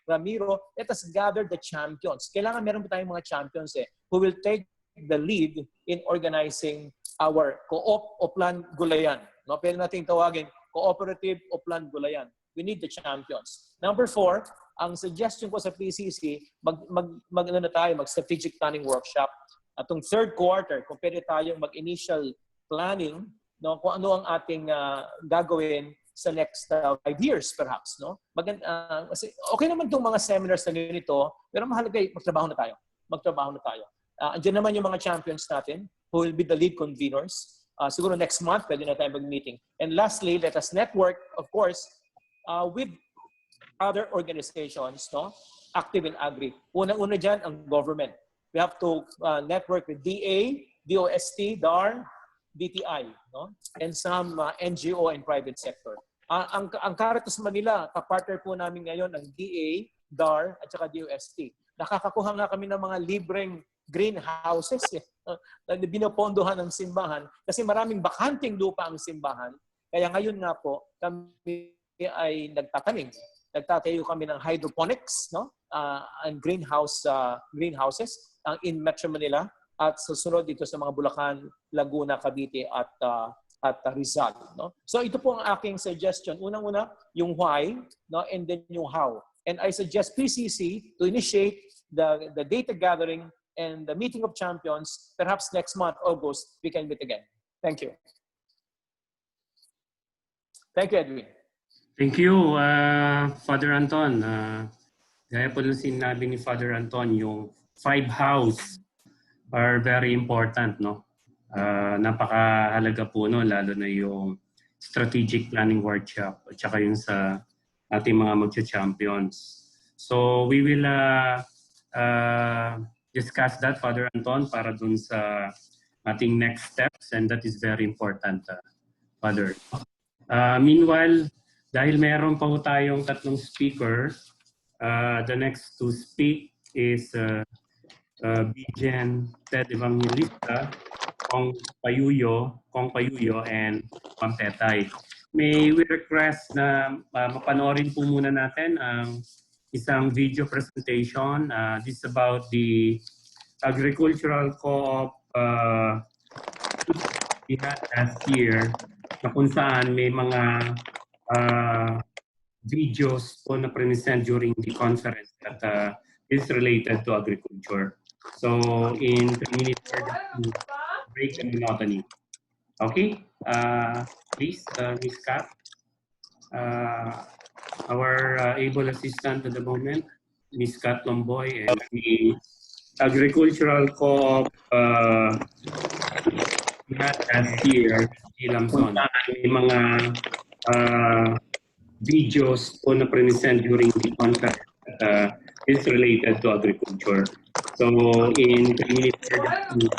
Ramiro. Let us gather the champions. Kailangan meron po tayong mga champions who will take the lead in organizing our co-op o plan gulayan. No? Pwede nating tawagin cooperative o plan gulayan. We need the champions. Number four, ang suggestion ko sa PCC, mag-strategic planning workshop. Atong third quarter, kung pwede tayong mag-initial planning, no, kung ano ang ating gagawin sa next 5 years perhaps. No? Kasi okay naman itong mga seminars na ganito, pero mahalaga magtrabaho na tayo. Magtrabaho na tayo. Andiyan naman yung mga champions natin who will be the lead conveners. Siguro next month, pwede na tayo mag-meeting. And lastly, let us network, of course, with other organizations, no, active in agri. Unang-una dyan, ang government. We have to network with DA, DOST, DAR, DTI, no, and some NGO and private sector. Ang Caritas Manila, kapartner po namin ngayon ang DA, DAR, at saka DOST. Nakakakuha nga kami ng mga libreng greenhouses na binopondohan ng simbahan kasi maraming bakanting lupa ang simbahan. Kaya ngayon nga po, kami ay nagtatayo kami ng hydroponics, no? And greenhouses in Metro Manila at susunod dito sa mga Bulacan, Laguna, Cavite at Rizal. No? So ito po ang aking suggestion. Unang-una, yung why, no? And then yung how. And I suggest PCC to initiate the data gathering and the meeting of champions. Perhaps next month, August, we can meet again. Thank you. Thank you, Edwin. Thank you, Father Anton. Gaya po lang sinabi ni Father Anton, yung 5 house are very important, no? Napakahalaga po, no? Lalo na yung strategic planning workshop at saka yung sa ating mga magcha-champions. So we will discuss that, Father Anton, para dun sa ating next steps, and that is very important, Father. Meanwhile, dahil meron pa po tayong 3 speaker, the next to speak is Bijen Ted Evangelista, Kong Payuyo, and Ma'am Tetay. May we request na mapanoorin po muna natin ang isang video presentation. This is about the agricultural co-op we had last year na kung saan may mga videos po na present during the conference that is related to agriculture. So in 3 minutes, we're going to break the monotony. Okay, please, Ms. Kat, our able assistant at the moment, Ms. Kat Lomboy, and the agricultural co-op last year, Ilamson. May mga videos po na present during the conference that is related to agriculture. So in 3 minutes, we're going to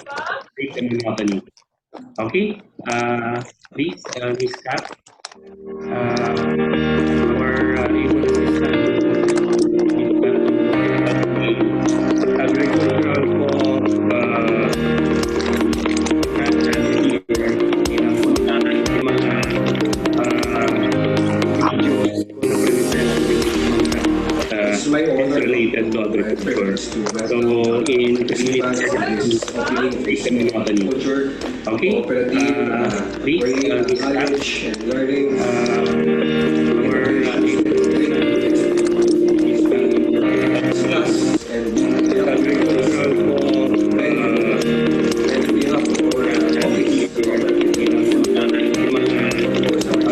break the monotony. Okay, please, Ms. Kat, our able assistant, Ms. Kat Lomboy, the agricultural co-op is related to agriculture. So in 3 minutes, break the monotony. Okay, please, Ms. Kat,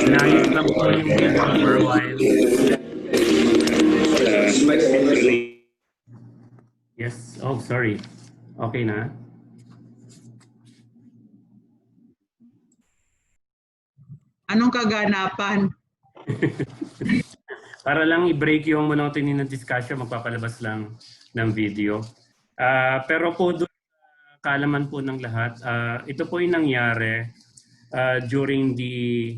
inayos lang po yung video for a while. Yes, oh sorry. Okay na. Anong kaganapan? Para lang i-break yung monotony ng discussion, magpapalabas lang ng video. Pero po doon kaalaman po ng lahat, ito po yung nangyari during the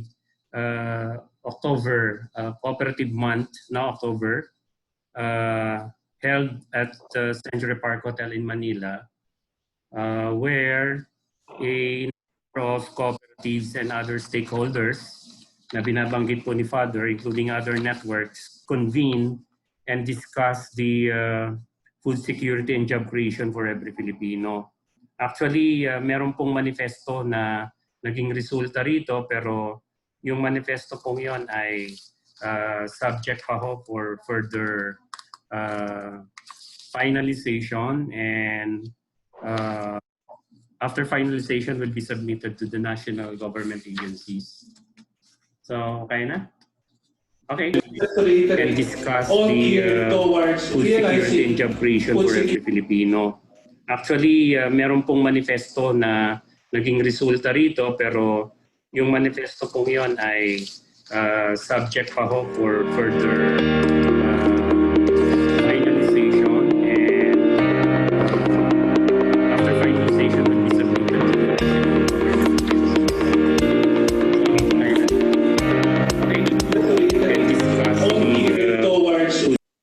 October Cooperative Month na October, held at Century Park Hotel in Manila, where a number of cooperatives and other stakeholders na binabanggit po ni Father, including other networks, convene and discuss the food security and job creation for every Filipino. Actually, meron pong manifesto na naging resulta rito, pero yung manifesto pong yon ay subject pa ho for further finalization, and after finalization will be submitted to the national government agencies. So, kaya na? Okay. And discuss the food security and job creation for every Filipino. Actually, meron pong manifesto na naging resulta rito, pero yung manifesto pong yon ay subject pa ho for further finalization, and after finalization will be submitted to the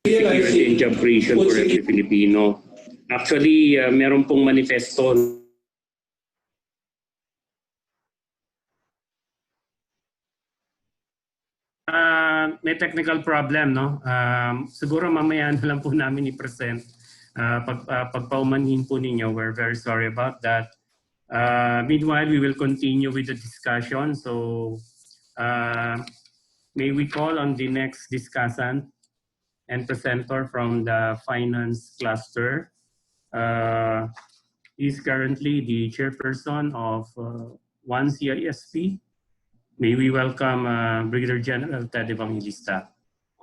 security and job creation for every Filipino. Actually, meron pong manifesto may technical problem, no? Siguro mamaya na lang po namin i-present. Pagpaumanhin po ninyo, we're very sorry about that. Meanwhile, we will continue with the discussion. So, may we call on the next discussant and presenter from the finance cluster. He's currently the chairperson of One CISP. May we welcome Brigadier General Ted Evangelista.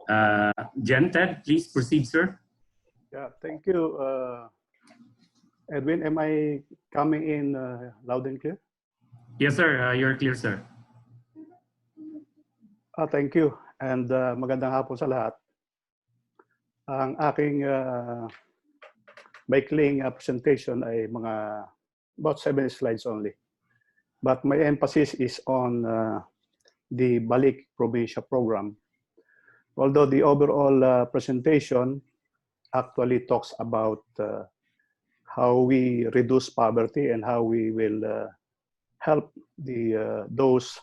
Ted, please proceed, sir. Yeah, thank you. Edwin, am I coming in loud and clear? Yes, sir. You're clear, sir. Thank you. And magandang hapon sa lahat. Ang aking maikling presentation ay mga about 7 slides only. But my emphasis is on the Balik Probinsya program. Although the overall presentation actually talks about how we reduce poverty and how we will help those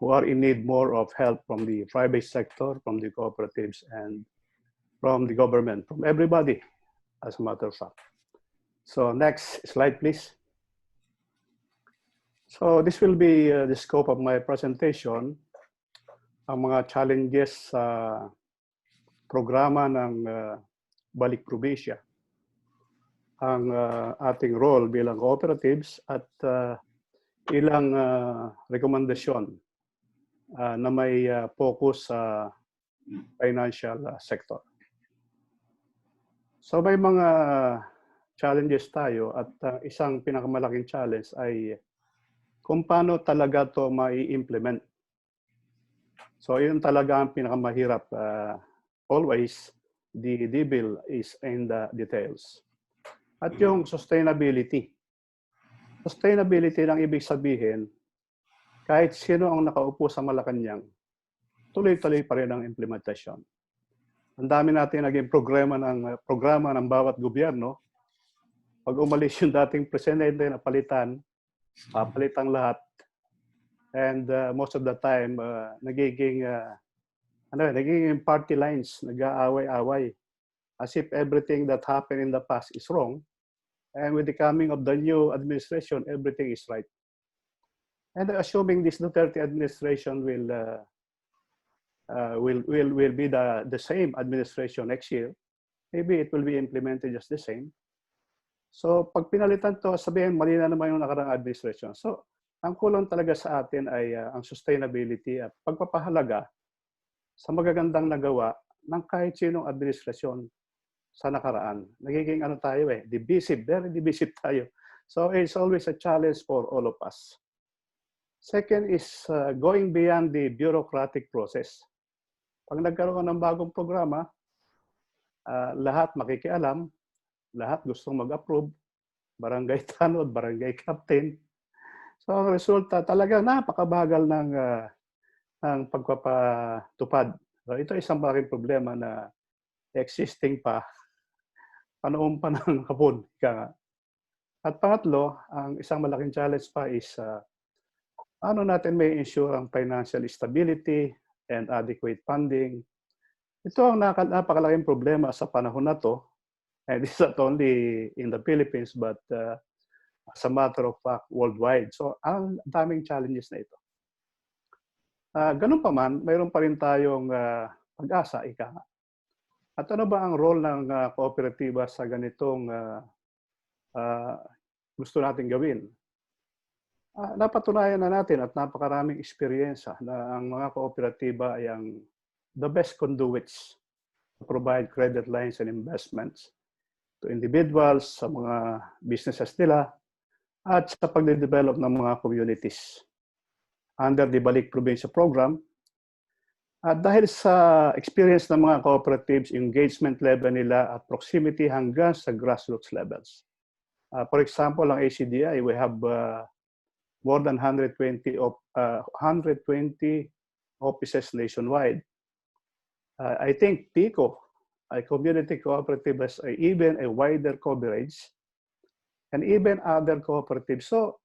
who are in need more of help from the private sector, from the cooperatives, and from the government, from everybody, as a matter of fact. So next slide, please. So this will be the scope of my presentation. Ang mga challenges sa programa ng Balik Probinsya. Ang ating role bilang cooperatives at ilang rekomendasyon na may focus sa financial sector. So may mga challenges tayo at isang pinakamalaking challenge ay kung paano talaga to mai-implement. So yun talaga ang pinakamahirap. Always, the devil is in the details. At yung sustainability. Sustainability lang ibig sabihin, kahit sino ang nakaupo sa Malacanang, tuloy-tuloy pa rin ang implementasyon. Ang dami natin naging programa ng bawat gobyerno. Pag umalis yung dating presidente na palitan lahat. And most of the time, nagiging party lines, nag-aaway-away. As if everything that happened in the past is wrong. And with the coming of the new administration, everything is right. And assuming this Duterte administration will be the same administration next year, maybe it will be implemented just the same. So pag pinalitan to, sabihin mali na naman yung nakarang administration. So ang kulang talaga sa atin ay ang sustainability at pagpapahalaga sa magagandang nagawa ng kahit sinong administrasyon sa nakaraan. Nagiging tayo divisive, very divisive tayo. So it's always a challenge for all of us. Second is going beyond the bureaucratic process. Pag nagkaroon ng bagong programa, lahat makikialam, lahat gustong mag-approve, barangay tanod, barangay captain. So ang resulta talaga napakabagal ng pagpapatupad. So, ito isang malaking problema na existing pa panoon pa ng hapon. At pangatlo, ang isang malaking challenge pa is ano natin may ensure ang financial stability and adequate funding. Ito ang napakalaking problema sa panahon na to. And this is not only in the Philippines, but as a matter of fact, worldwide. So, ang daming challenges na ito. Ganun pa man, mayroon pa rin tayong pag-asa, ika. At ano ba ang role ng kooperatiba sa ganitong gusto natin gawin? Napatunayan na natin at napakaraming experience na ang mga kooperatiba ay ang the best conduits to provide credit lines and investments to individuals, sa mga businesses nila, at sa pagde-develop ng mga communities under the Balik Probinsya program. At dahil sa experience ng mga cooperatives, engagement level nila at proximity hanggang sa grassroots levels. For example, ang ACDI, we have more than 120 offices nationwide. I think PICO, a community cooperative, has even a wider coverage and even other cooperatives. So,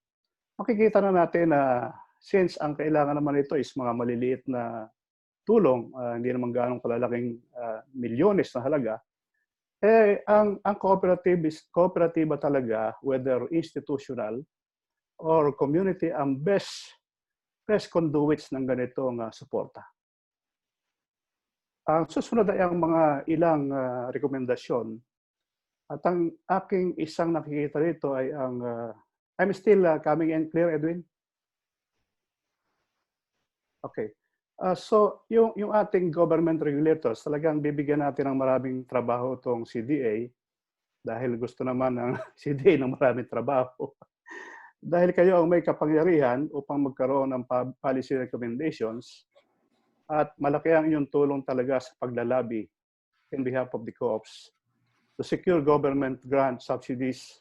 makikita na natin na since ang kailangan naman ito is mga maliliit na tulong, hindi naman ganong kalalaking milyones na halaga, ang kooperatiba talaga, whether institutional or community, ang best conduits ng ganitong suporta. Ang susunod ay ang mga ilang rekomendasyon. At ang aking isang nakikita rito ay ang, I'm still coming in clear, Edwin? Okay. So, yung ating government regulators, talagang bibigyan natin ng maraming trabaho itong CDA dahil gusto naman ng CDA ng maraming trabaho. Dahil kayo ang may kapangyarihan upang magkaroon ng policy recommendations at malaki ang inyong tulong talaga sa paglalabi in behalf of the co-ops to secure government grant subsidies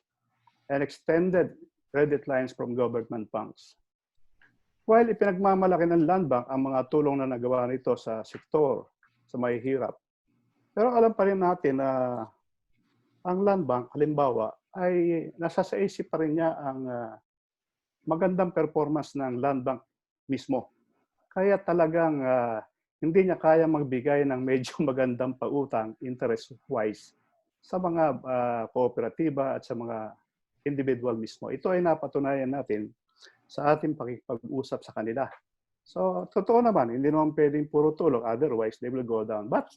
and extended credit lines from government banks. While ipinagmamalaki ng Land Bank ang mga tulong na nagawa nito sa sektor, sa mahihirap. Pero alam pa rin natin na ang Land Bank, halimbawa, ay nasa sa isip pa rin niya ang magandang performance ng Land Bank mismo. Kaya talagang hindi niya kaya magbigay ng medyo magandang pautang interest-wise sa mga kooperatiba at sa mga individual mismo. Ito ay napatunayan natin sa ating pakikipag-usap sa kanila. So, totoo naman, hindi naman pwedeng puro tulong. Otherwise, they will go down. But,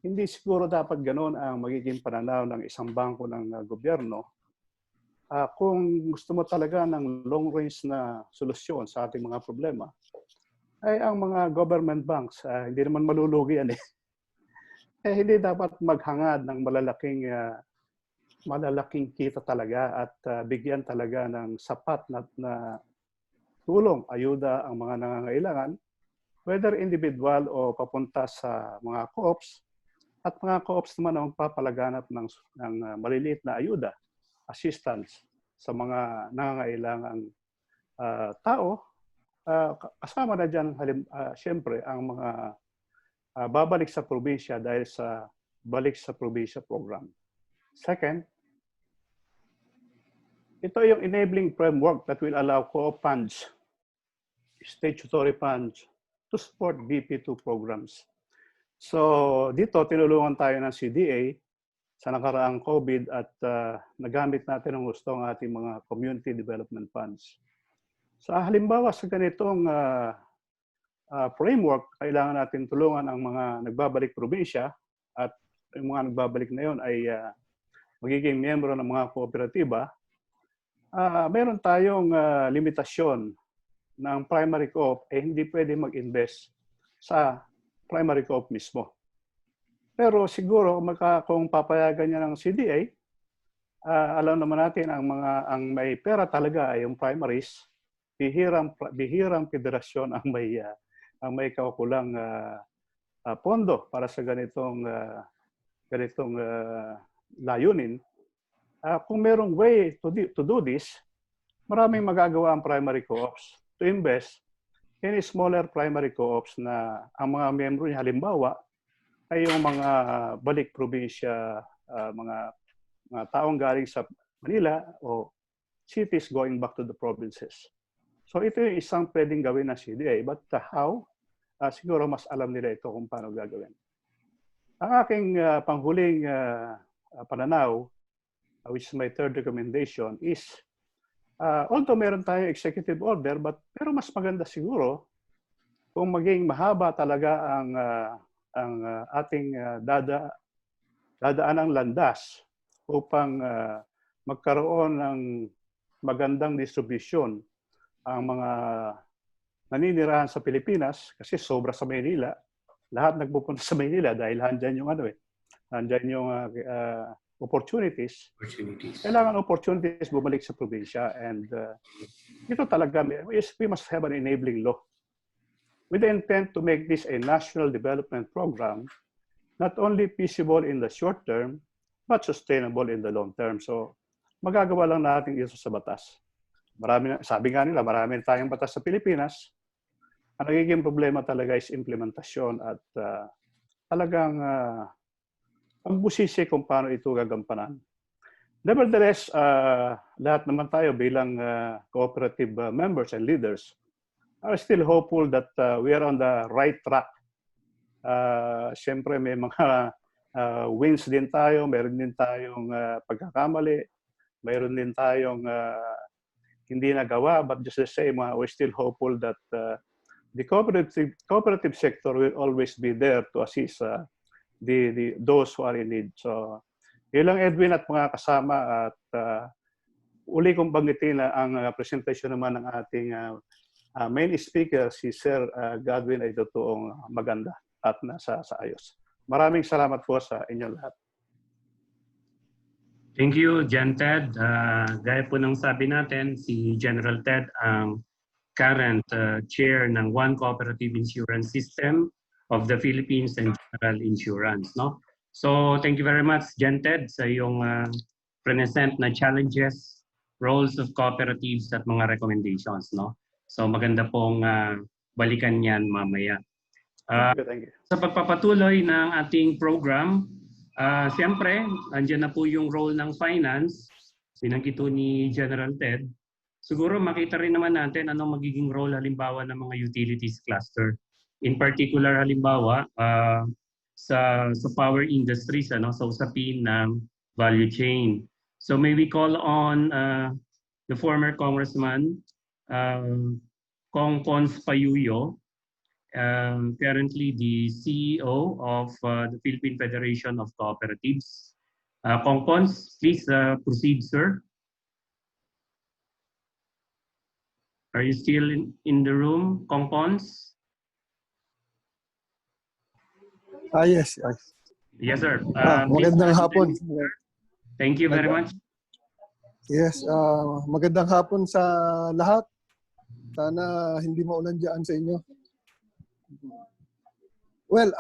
hindi siguro dapat ganoon ang magiging pananaw ng isang bangko ng gobyerno. Kung gusto mo talaga ng long-range na solusyon sa ating mga problema, ay ang mga government banks, hindi naman malulugi yan eh. Hindi dapat maghangad ng malalaking kita talaga at bigyan talaga ng sapat na tulong, ayuda ang mga nangangailangan, whether individual o papunta sa mga co-ops, at mga co-ops naman ang magpapalaganap ng maliliit na ayuda, assistance sa mga nangangailangang tao. Kasama na dyan, siyempre, ang mga babalik sa probinsya dahil sa balik sa probinsya program. Second, ito yung enabling framework that will allow co-op funds, statutory funds, to support BP2 programs. So dito, tinulungan tayo ng CDA sa nakaraang COVID at nagamit natin ng gusto ang ating mga community development funds. Sa halimbawa sa ganitong framework, kailangan natin tulungan ang mga nagbabalik probinsya at yung mga nagbabalik na yun ay magiging miyembro ng mga kooperatiba. Meron tayong limitasyon ng primary co-op hindi pwede mag-invest sa primary co-op mismo. Pero siguro kung papayagan niya ng CDA, alam naman natin ang may pera talaga ay yung primaries. Bihirang federasyon ang may kaukulang pondo para sa ganitong layunin. Kung merong way to do this, maraming magagawa ang primary co-ops to invest in smaller primary co-ops na ang mga miyembro niya halimbawa ay yung mga balik probinsya, mga taong galing sa Manila o cities going back to the provinces. So ito yung isang pwedeng gawin ng CDA. But how? Siguro mas alam nila ito kung paano gagawin. Ang aking panghuling pananaw, which is my third recommendation, is although meron tayong executive order, pero mas maganda siguro kung maging mahaba talaga ang ating dadaan ng landas upang magkaroon ng magandang distribution ang mga naninirahan sa Pilipinas kasi sobra sa Maynila. Lahat nagpupunta sa Maynila dahil handyan yung opportunities. Kailangan opportunities bumalik sa probinsya and ito talaga, we must have an enabling law with the intent to make this a national development program, not only feasible in the short term, but sustainable in the long term. So magagawa lang natin ito sa batas. Sabi nga nila, marami tayong batas sa Pilipinas. Ang nagiging problema talaga is implementasyon at talagang pagbusisi kung paano ito gagampanan. Nevertheless, lahat naman tayo bilang cooperative members and leaders are still hopeful that we are on the right track. Siyempre may mga wins din tayo, mayroon din tayong pagkakamali, mayroon din tayong hindi nagawa, but just the same, we're still hopeful that the cooperative sector will always be there to assist those who are in need. So, yun lang Edwin at mga kasama at uli kong banggitin na ang presentation naman ng ating main speaker, si Sir Godwin ay totoong maganda at nasa ayos. Maraming salamat po sa inyong lahat. Thank you, Gen Ted. Gaya po ng sabi natin, si General Ted ang current chair ng One Cooperative Insurance System of the Philippines and General Insurance. No? So thank you very much, Gen Ted, sa iyong present na challenges, roles of cooperatives at mga recommendations. No? So maganda pong balikan yan mamaya. Thank you. Sa pagpapatuloy ng ating program, siyempre, andyan na po yung role ng finance, binanggit ni General Ted. Siguro makita rin naman natin anong magiging role halimbawa ng mga utilities cluster. In particular, halimbawa, sa power industries, sa usapin ng value chain. So may we call on the former Congressman Kong Pons Payuyo, currently the CEO of the Philippine Federation of Cooperatives. Kong Pons, please proceed, sir. Are you still in the room, Kong Pons? Yes. Yes, sir. Magandang hapon. Thank you very much. Yes, magandang hapon sa lahat. Sana hindi maulan dyan sa inyo. Well,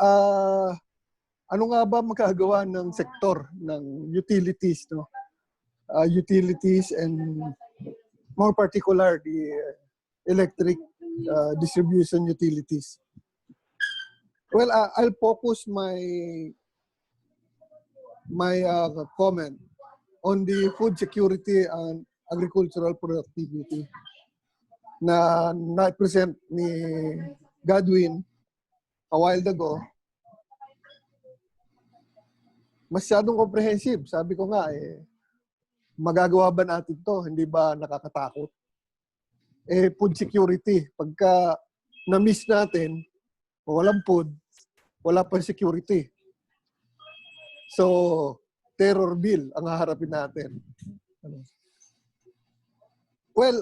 ano nga ba magagawa ng sektor ng utilities, no? Utilities and more particular the electric distribution utilities. Well, I'll focus my comment on the food security and agricultural productivity na na-present ni Godwin a while ago. Masyadong comprehensive. Sabi ko nga, magagawa ba natin to? Hindi ba nakakatakot? Food security. Pagka na-miss natin, walang food, wala pa security. So, terror bill ang haharapin natin. Well,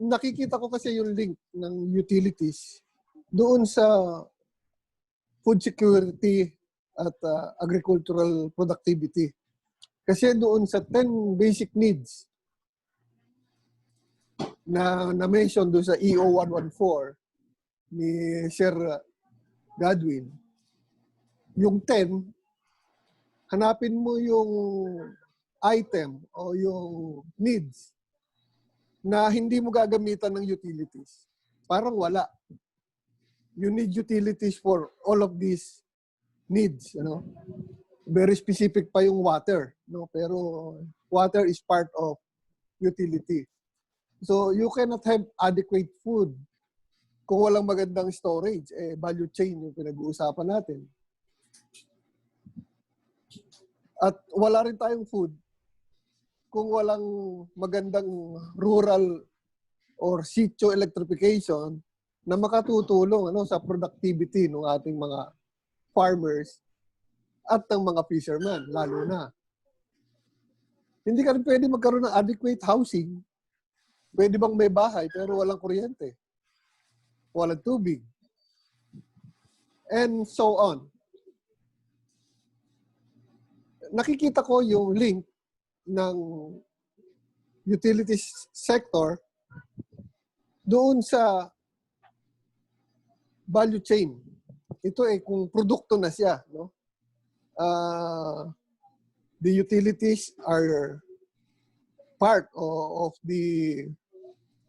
nakikita ko kasi yung link ng utilities doon sa food security at agricultural productivity. Kasi doon sa 10 basic needs na na-mention doon sa EO 114 ni Sir Godwin, yung 10, hanapin mo yung item o yung needs na hindi mo gagamitan ng utilities. Parang wala. You need utilities for all of these needs, you know. Very specific pa yung water, no? Pero water is part of utility. So you cannot have adequate food kung walang magandang storage. Value chain yung pinag-uusapan natin. At wala rin tayong food kung walang magandang rural or sitio electrification na makatutulong sa productivity ng ating mga farmers at ng mga fishermen, lalo na. Hindi ka rin pwede magkaroon ng adequate housing. Pwede bang may bahay pero walang kuryente? Walang tubig? And so on. Nakikita ko yung link ng utilities sector doon sa value chain. Ito kung produkto na siya, no? The utilities are part of the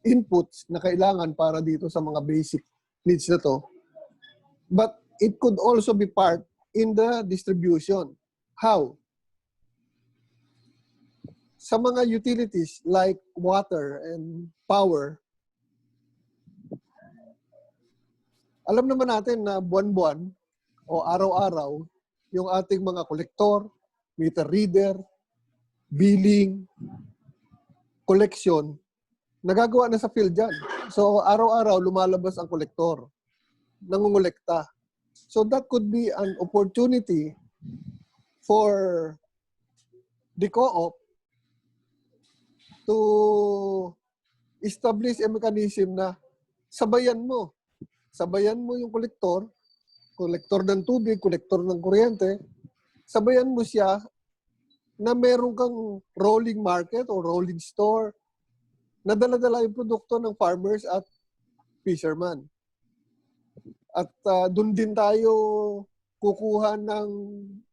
inputs na kailangan para dito sa mga basic needs na to. But it could also be part in the distribution. How? Sa mga utilities like water and power, alam naman natin na buwan-buwan o araw-araw yung ating mga kolektor, meter reader, billing, collection, nagagawa na sa field dyan. So araw-araw lumalabas ang kolektor, nangungulekta. So that could be an opportunity for the co-op to establish a mechanism na sabayan mo yung kolektor ng tubig, kolektor ng kuryente, sabayan mo siya na meron kang rolling market o rolling store na dala-dala yung produkto ng farmers at fishermen. At doon din tayo kukuha ng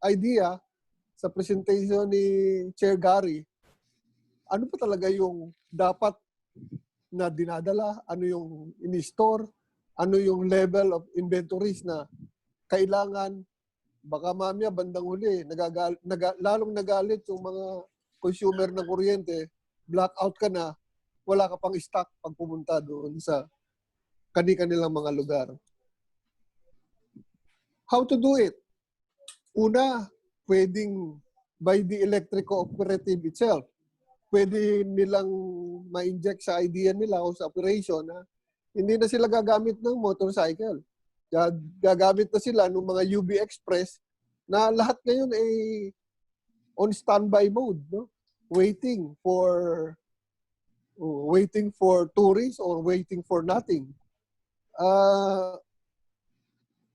idea sa presentation ni Chair Gary. Ano pa talaga yung dapat na dinadala? Ano yung in-store? Ano yung level of inventories na kailangan? Baka mamaya bandang huli, lalong nagalit yung mga consumer ng kuryente, blackout ka na, wala ka pang stock pag pumunta doon sa kani-kanilang mga lugar. How to do it? Una, pwedeng by the electric cooperative itself. pwede nilang ma-inject sa idea nila o sa operation na hindi na sila gagamit ng motorcycle. Gagamit na sila ng mga UV Express na lahat ngayon ay on standby mode, no? Waiting for tourists or waiting for nothing.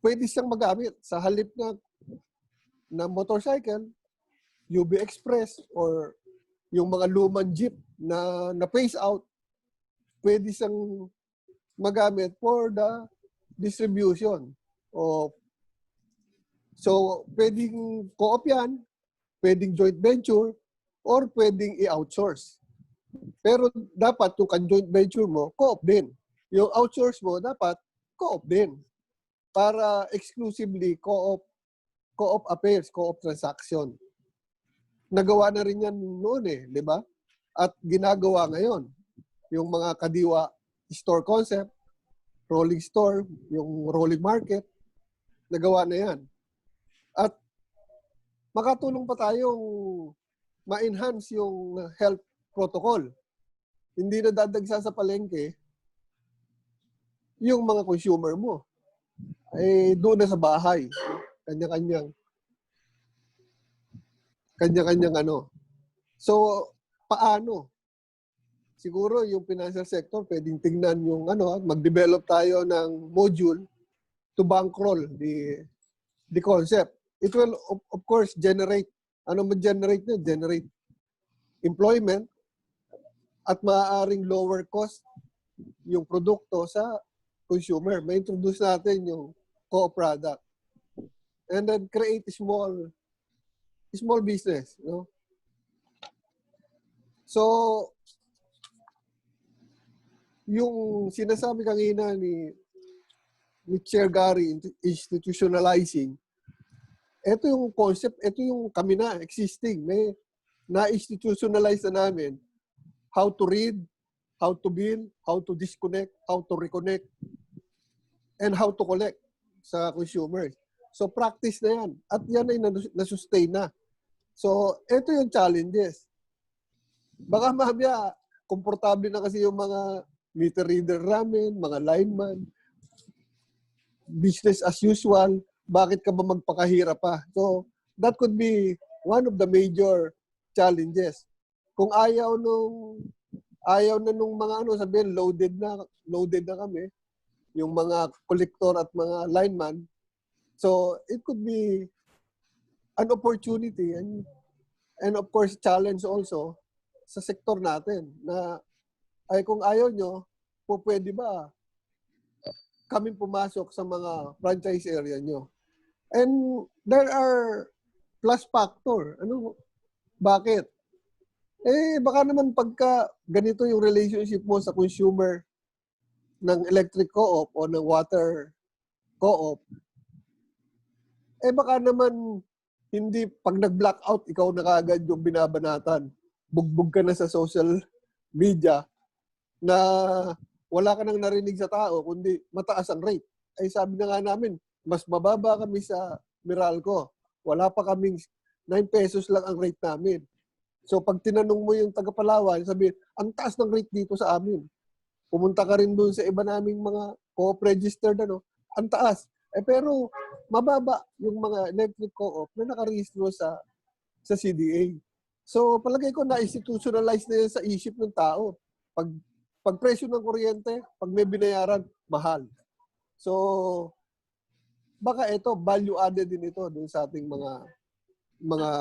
Pwede siyang magamit sa halip na motorcycle, UV Express, or yung mga lumang jeep na phase out, pwede siyang magamit for the distribution. So, pwedeng co-op yan, pwedeng joint venture, or pwedeng i-outsource. Pero dapat yung kan-joint venture mo, co-op din. Yung outsource mo, dapat co-op din. Para exclusively co-op affairs, co-op transaction. Nagawa na rin yan noon di ba? At ginagawa ngayon. Yung mga kadiwa store concept, rolling store, yung rolling market, nagawa na yan. At makatulong pa tayong ma-enhance yung health protocol. Hindi na dadagsa sa palengke yung mga consumer mo. Doon na sa bahay. Kanya-kanyang So, paano? Siguro yung financial sector pwedeng tingnan yung mag-develop tayo ng module to bankroll the concept. It will of course generate generate employment at maaaring lower cost yung produkto sa consumer. May introduce natin yung co-op product. And then create small business, no? So, yung sinasabi kanina ni Chair Gary, institutionalizing, ito yung concept, ito yung kami na, existing. May na-institutionalize na namin how to read, how to bill, how to disconnect, how to reconnect, and how to collect sa consumers. So, practice na yan. At yan ay nasustain na. So, ito yung challenges. Baka mamaya, komportable na kasi yung mga meter reader namin, mga lineman, business as usual, bakit ka ba magpakahirap pa? So, that could be one of the major challenges. Kung ayaw na nung mga sabihin, loaded na kami, yung mga collector at mga lineman. So, it could be an opportunity and of course, challenge also sa sektor natin na kung ayaw nyo, pwede ba kami pumasok sa mga franchise area nyo? And there are plus factor. Bakit? Baka naman pagka ganito yung relationship mo sa consumer ng electric co-op o ng water co-op, baka naman hindi pag nag-blackout, ikaw na kaagad yung binabanatan. Bugbog ka na sa social media na wala ka nang narinig sa tao, kundi mataas ang rate. Sabi na nga namin, mas mababa kami sa Meralco. Wala pa kaming 9 pesos lang ang rate namin. So pag tinanong mo yung taga-Palawan, sabi, ang taas ng rate dito sa amin. Pumunta ka rin doon sa iba naming mga co-op registered, ang taas. Pero mababa yung mga electric co-op na nakarehistro sa CDA. So palagay ko na-institutionalize na yan sa isip ng tao. Pag presyo ng kuryente, pag may binayaran, mahal. So baka ito, value added din ito dun sa ating mga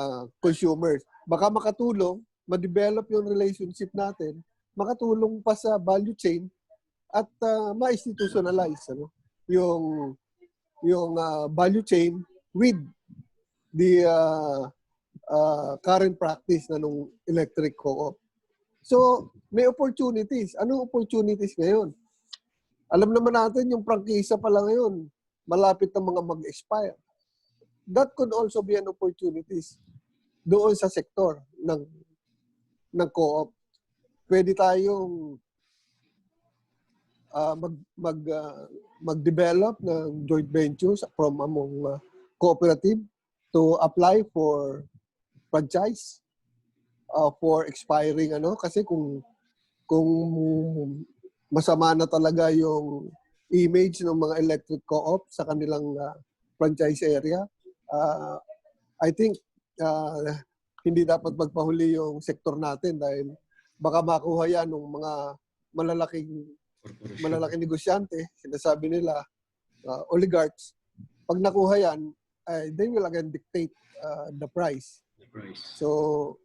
consumers. Baka makatulong, ma-develop yung relationship natin, makatulong pa sa value chain at ma-institutionalize yung value chain with the current practice na nung electric co-op. So, may opportunities. Anong opportunities ngayon? Alam naman natin yung prangkisa pa lang ngayon, malapit na mga mag-expire. That could also be an opportunities doon sa sektor ng co-op. Pwede tayong mag-develop ng joint ventures from among cooperative to apply for franchise for expiring kasi kung masama na talaga yung image ng mga electric co-op sa kanilang franchise area, I think hindi dapat magpahuli yung sektor natin dahil baka makuha yan ng mga malalaking negosyante, sinasabi nila, oligarchs. Pag nakuha yan, they will again dictate the price. So,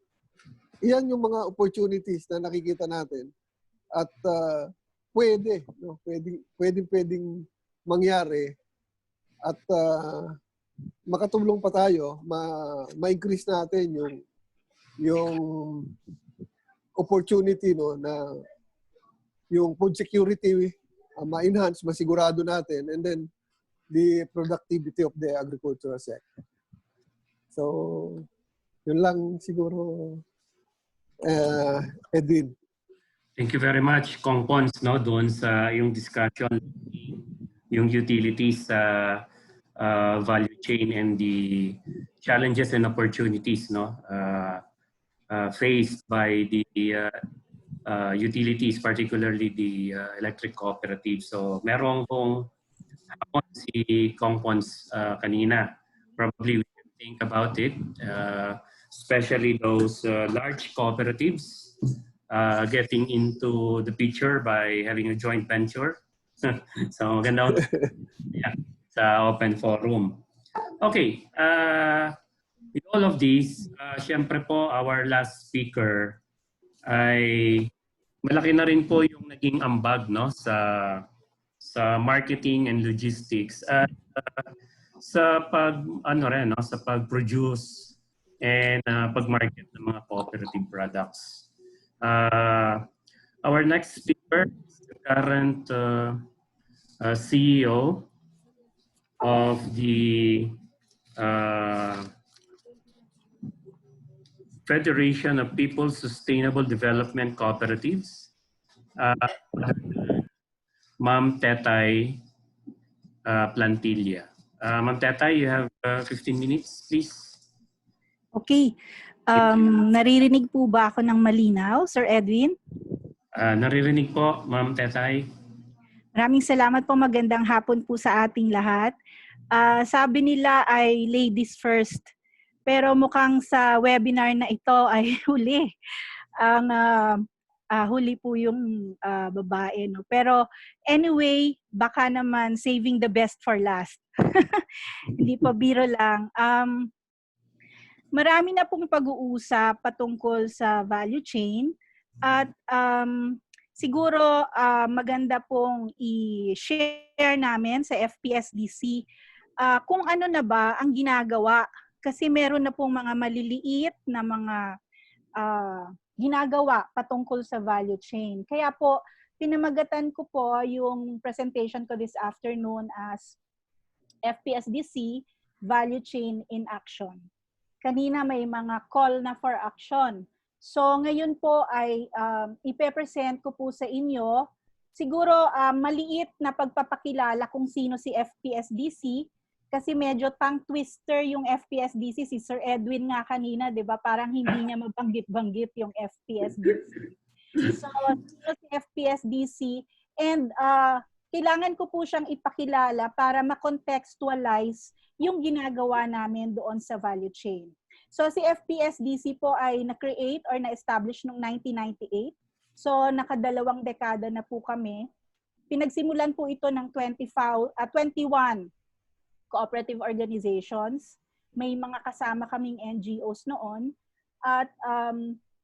iyan yung mga opportunities na nakikita natin. At pwedeng mangyari at makatulong pa tayo, ma-increase natin yung opportunity na yung food security ma-enhance, masigurado natin, and then the productivity of the agricultural sector. So, yun lang siguro, Edwin. Thank you very much, Kong Pons, doon sa yung discussion, yung utilities sa value chain and the challenges and opportunities faced by the utilities, particularly the electric cooperatives. So merong pong si Kong Pons kanina. Probably we can think about it, especially those large cooperatives getting into the picture by having a joint venture. So maganda sa open forum. Okay, with all of these, syempre po our last speaker ay malaki na rin po yung naging ambag sa marketing and logistics at sa sa pag-produce and pag-market ng mga cooperative products. Our next speaker is the current CEO of the Federation of People's Sustainable Development Cooperatives, Ma'am Tetay Plantilla. Ma'am Tetay, you have 15 minutes, please. Okay. Naririnig po ba ako ng malinaw, Sir Edwin? Naririnig po, Ma'am Tetay. Maraming salamat po. Magandang hapon po sa ating lahat. Sabi nila ay ladies first. Pero mukhang sa webinar na ito ay huli. Huli po yung babae. No? Pero anyway, baka naman saving the best for last. Hindi pa biro lang. Marami na pong pag-uusap patungkol sa value chain. At siguro maganda pong i-share namin sa FPSDC kung ano na ba ang ginagawa. Kasi meron na pong mga maliliit na mga ginagawa patungkol sa value chain. Kaya po, pinamagatan ko po yung presentation ko this afternoon as FPSDC Value Chain in Action. Kanina may mga call na for action. So ngayon po ay ipe-present ko po sa inyo, siguro maliit na pagpapakilala kung sino si FPSDC. Kasi medyo tongue twister yung FPSDC. Si Sir Edwin nga kanina, di ba? Parang hindi niya mabanggit-banggit yung FPSDC. So, si FPSDC. And kailangan ko po siyang ipakilala para ma-contextualize yung ginagawa namin doon sa value chain. So, si FPSDC po ay na-create or na-establish noong 1998. So, nakadalawang dekada na po kami. Pinagsimulan po ito ng 21 cooperative organizations. May mga kasama kaming NGOs noon. At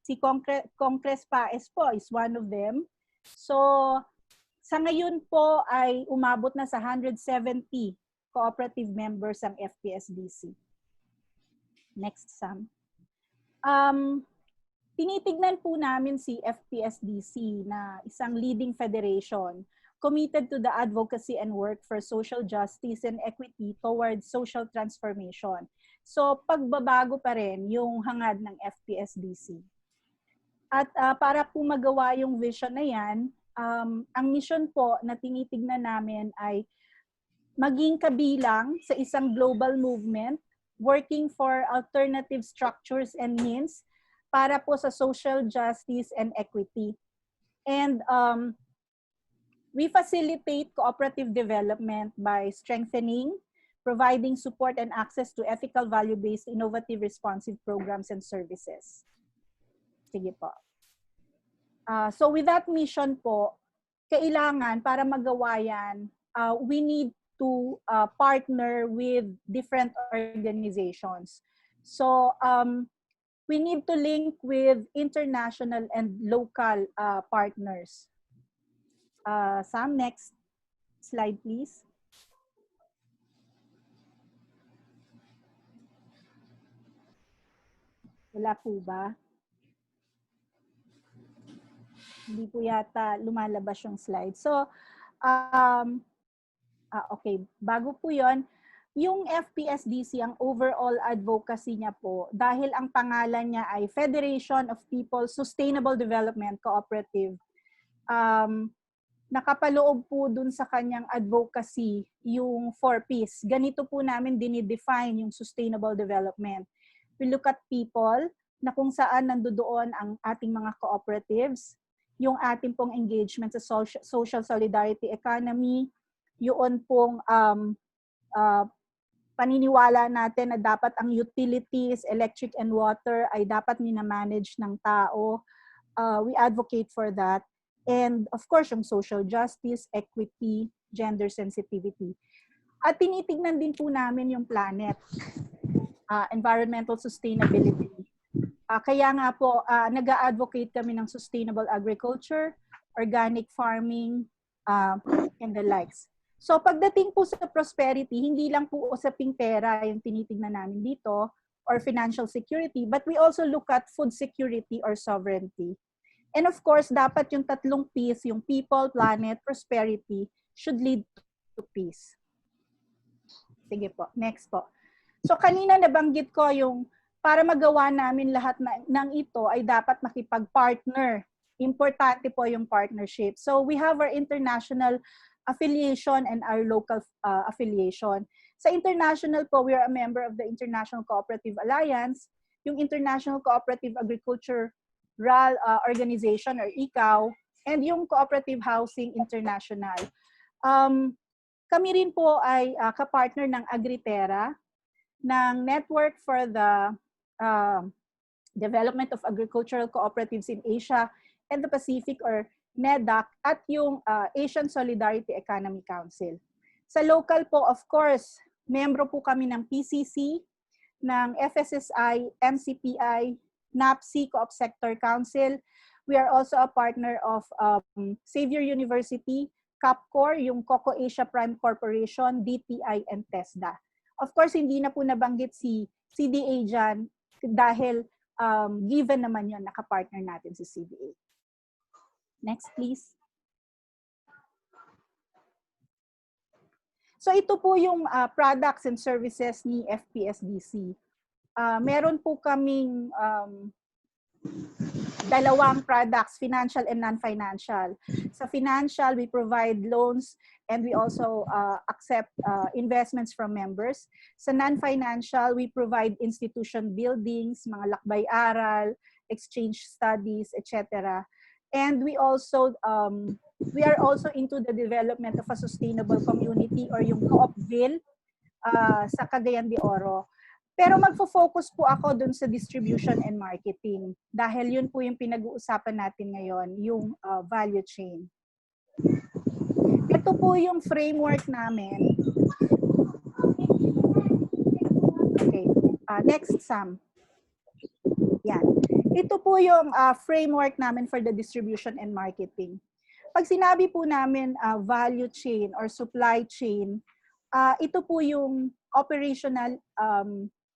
si Congress Paes po is one of them. So, sa ngayon po ay umabot na sa 170 cooperative members ang FPSDC. Next, Sam. Tinitignan po namin si FPSDC na isang leading federation committed to the advocacy and work for social justice and equity towards social transformation. So, pagbabago pa rin yung hangad ng FPSDC. At para po magawa yung vision na yan, ang mission po na tinitignan namin ay maging kabilang sa isang global movement working for alternative structures and means para po sa social justice and equity. And we facilitate cooperative development by strengthening, providing support and access to ethical, value-based, innovative, responsive programs and services. Sige po. So with that mission po, kailangan para magawa yan, we need to partner with different organizations. So we need to link with international and local partners. Sam, next slide please. Wala po ba? Hindi po yata lumalabas yung slide. So, okay. Bago po yon, yung FPSDC, ang overall advocacy niya po, dahil ang pangalan niya ay Federation of People's Sustainable Development Cooperative, nakapaloob po dun sa kanyang advocacy yung 4Ps. Ganito po namin dinidefine yung sustainable development. We look at people, na kung saan nandoon ang ating mga cooperatives, yung ating pong engagement sa social solidarity economy, yun pong paniniwala natin na dapat ang utilities, electric and water ay dapat minamanage ng tao. We advocate for that. And of course, yung social justice, equity, gender sensitivity. At tinitignan din po namin yung planet, environmental sustainability. Kaya nga po, nag-a-advocate kami ng sustainable agriculture, organic farming, and the likes. So pagdating po sa prosperity, hindi lang po usaping pera yung tinitignan namin dito or financial security, but we also look at food security or sovereignty. And of course, dapat yung tatlong P's, yung people, planet, prosperity, should lead to peace. Sige po, next po. So kanina nabanggit ko yung para magawa namin lahat ng ito ay dapat makipag-partner. Importante po yung partnership. So we have our international affiliation and our local affiliation. Sa international po, we are a member of the International Cooperative Alliance, yung International Cooperative Agricultural Organization or ICAO, and yung Cooperative Housing International. Kami rin po ay kapartner ng Agritera, ng Network for the Development of Agricultural Cooperatives in Asia and the Pacific or NEDAC at yung Asian Solidarity Economy Council. Sa local po, of course, membro po kami ng PCC, ng FSSI, MCPI, NAPSI, Co-op Sector Council. We are also a partner of Xavier University, CAPCOR, yung Coco Asia Prime Corporation, DTI, and TESDA. Of course, hindi na po nabanggit si CDA dyan dahil given naman yun, nakapartner natin si CDA. Next, please. So ito po yung products and services ni FPSDC. Meron po kaming dalawang products, financial and non-financial. Sa financial, we provide loans and we also accept investments from members. Sa non-financial, we provide institution buildings, mga lakbay-aral, exchange studies, etc. And we also we are also into the development of a sustainable community or yung Co-opville sa Cagayan de Oro. Pero magfo-focus po ako dun sa distribution and marketing dahil yun po yung pinag-uusapan natin ngayon, yung value chain. Ito po yung framework namin. Okay, next Sam. Yan. Ito po yung framework namin for the distribution and marketing. Pag sinabi po namin value chain or supply chain, ito po yung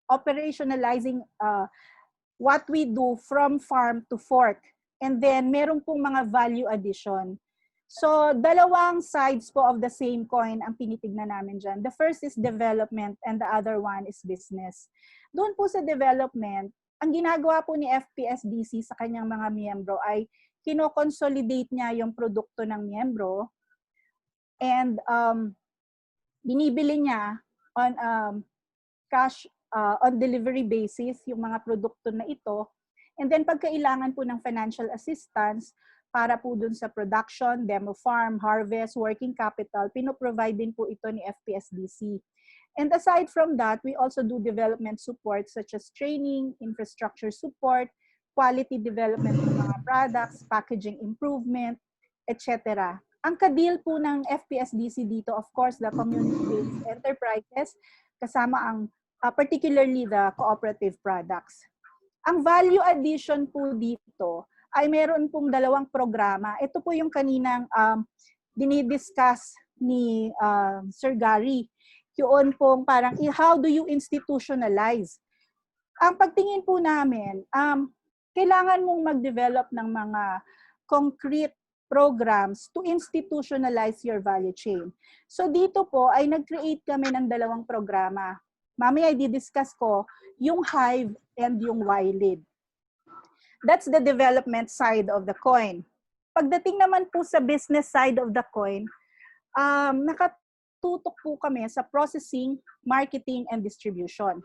operationalizing what we do from farm to fork. And then, meron pong mga value addition. So, dalawang sides po of the same coin ang tinitignan namin dyan. The first is development and the other one is business. Doon po sa development, ang ginagawa po ni FPSDC sa kanyang mga miyembro ay kino-consolidate niya yung produkto ng miyembro and binibili niya on cash on delivery basis yung mga produkto na ito And then pag kailangan po ng financial assistance para po dun sa production, demo farm, harvest, working capital, pinoprovide din po ito ni FPSDC. And aside from that, we also do development support such as training, infrastructure support, quality development ng mga products, packaging improvement, etc. Ang ka-deal po ng FPSDC dito, of course, the community-based enterprises, kasama ang particularly the cooperative products. Ang value addition po dito ay meron pong dalawang programa. Ito po yung kaninang dinidiscuss ni Sir Gary. Yun pong parang, how do you institutionalize? Ang pagtingin po namin, kailangan mong mag-develop ng mga concrete programs to institutionalize your value chain. So dito po ay nag-create kami ng dalawang programa. Mamaya i-discuss ko yung Hive and yung YLID. That's the development side of the coin. Pagdating naman po sa business side of the coin, nakatutok po kami sa processing, marketing, and distribution.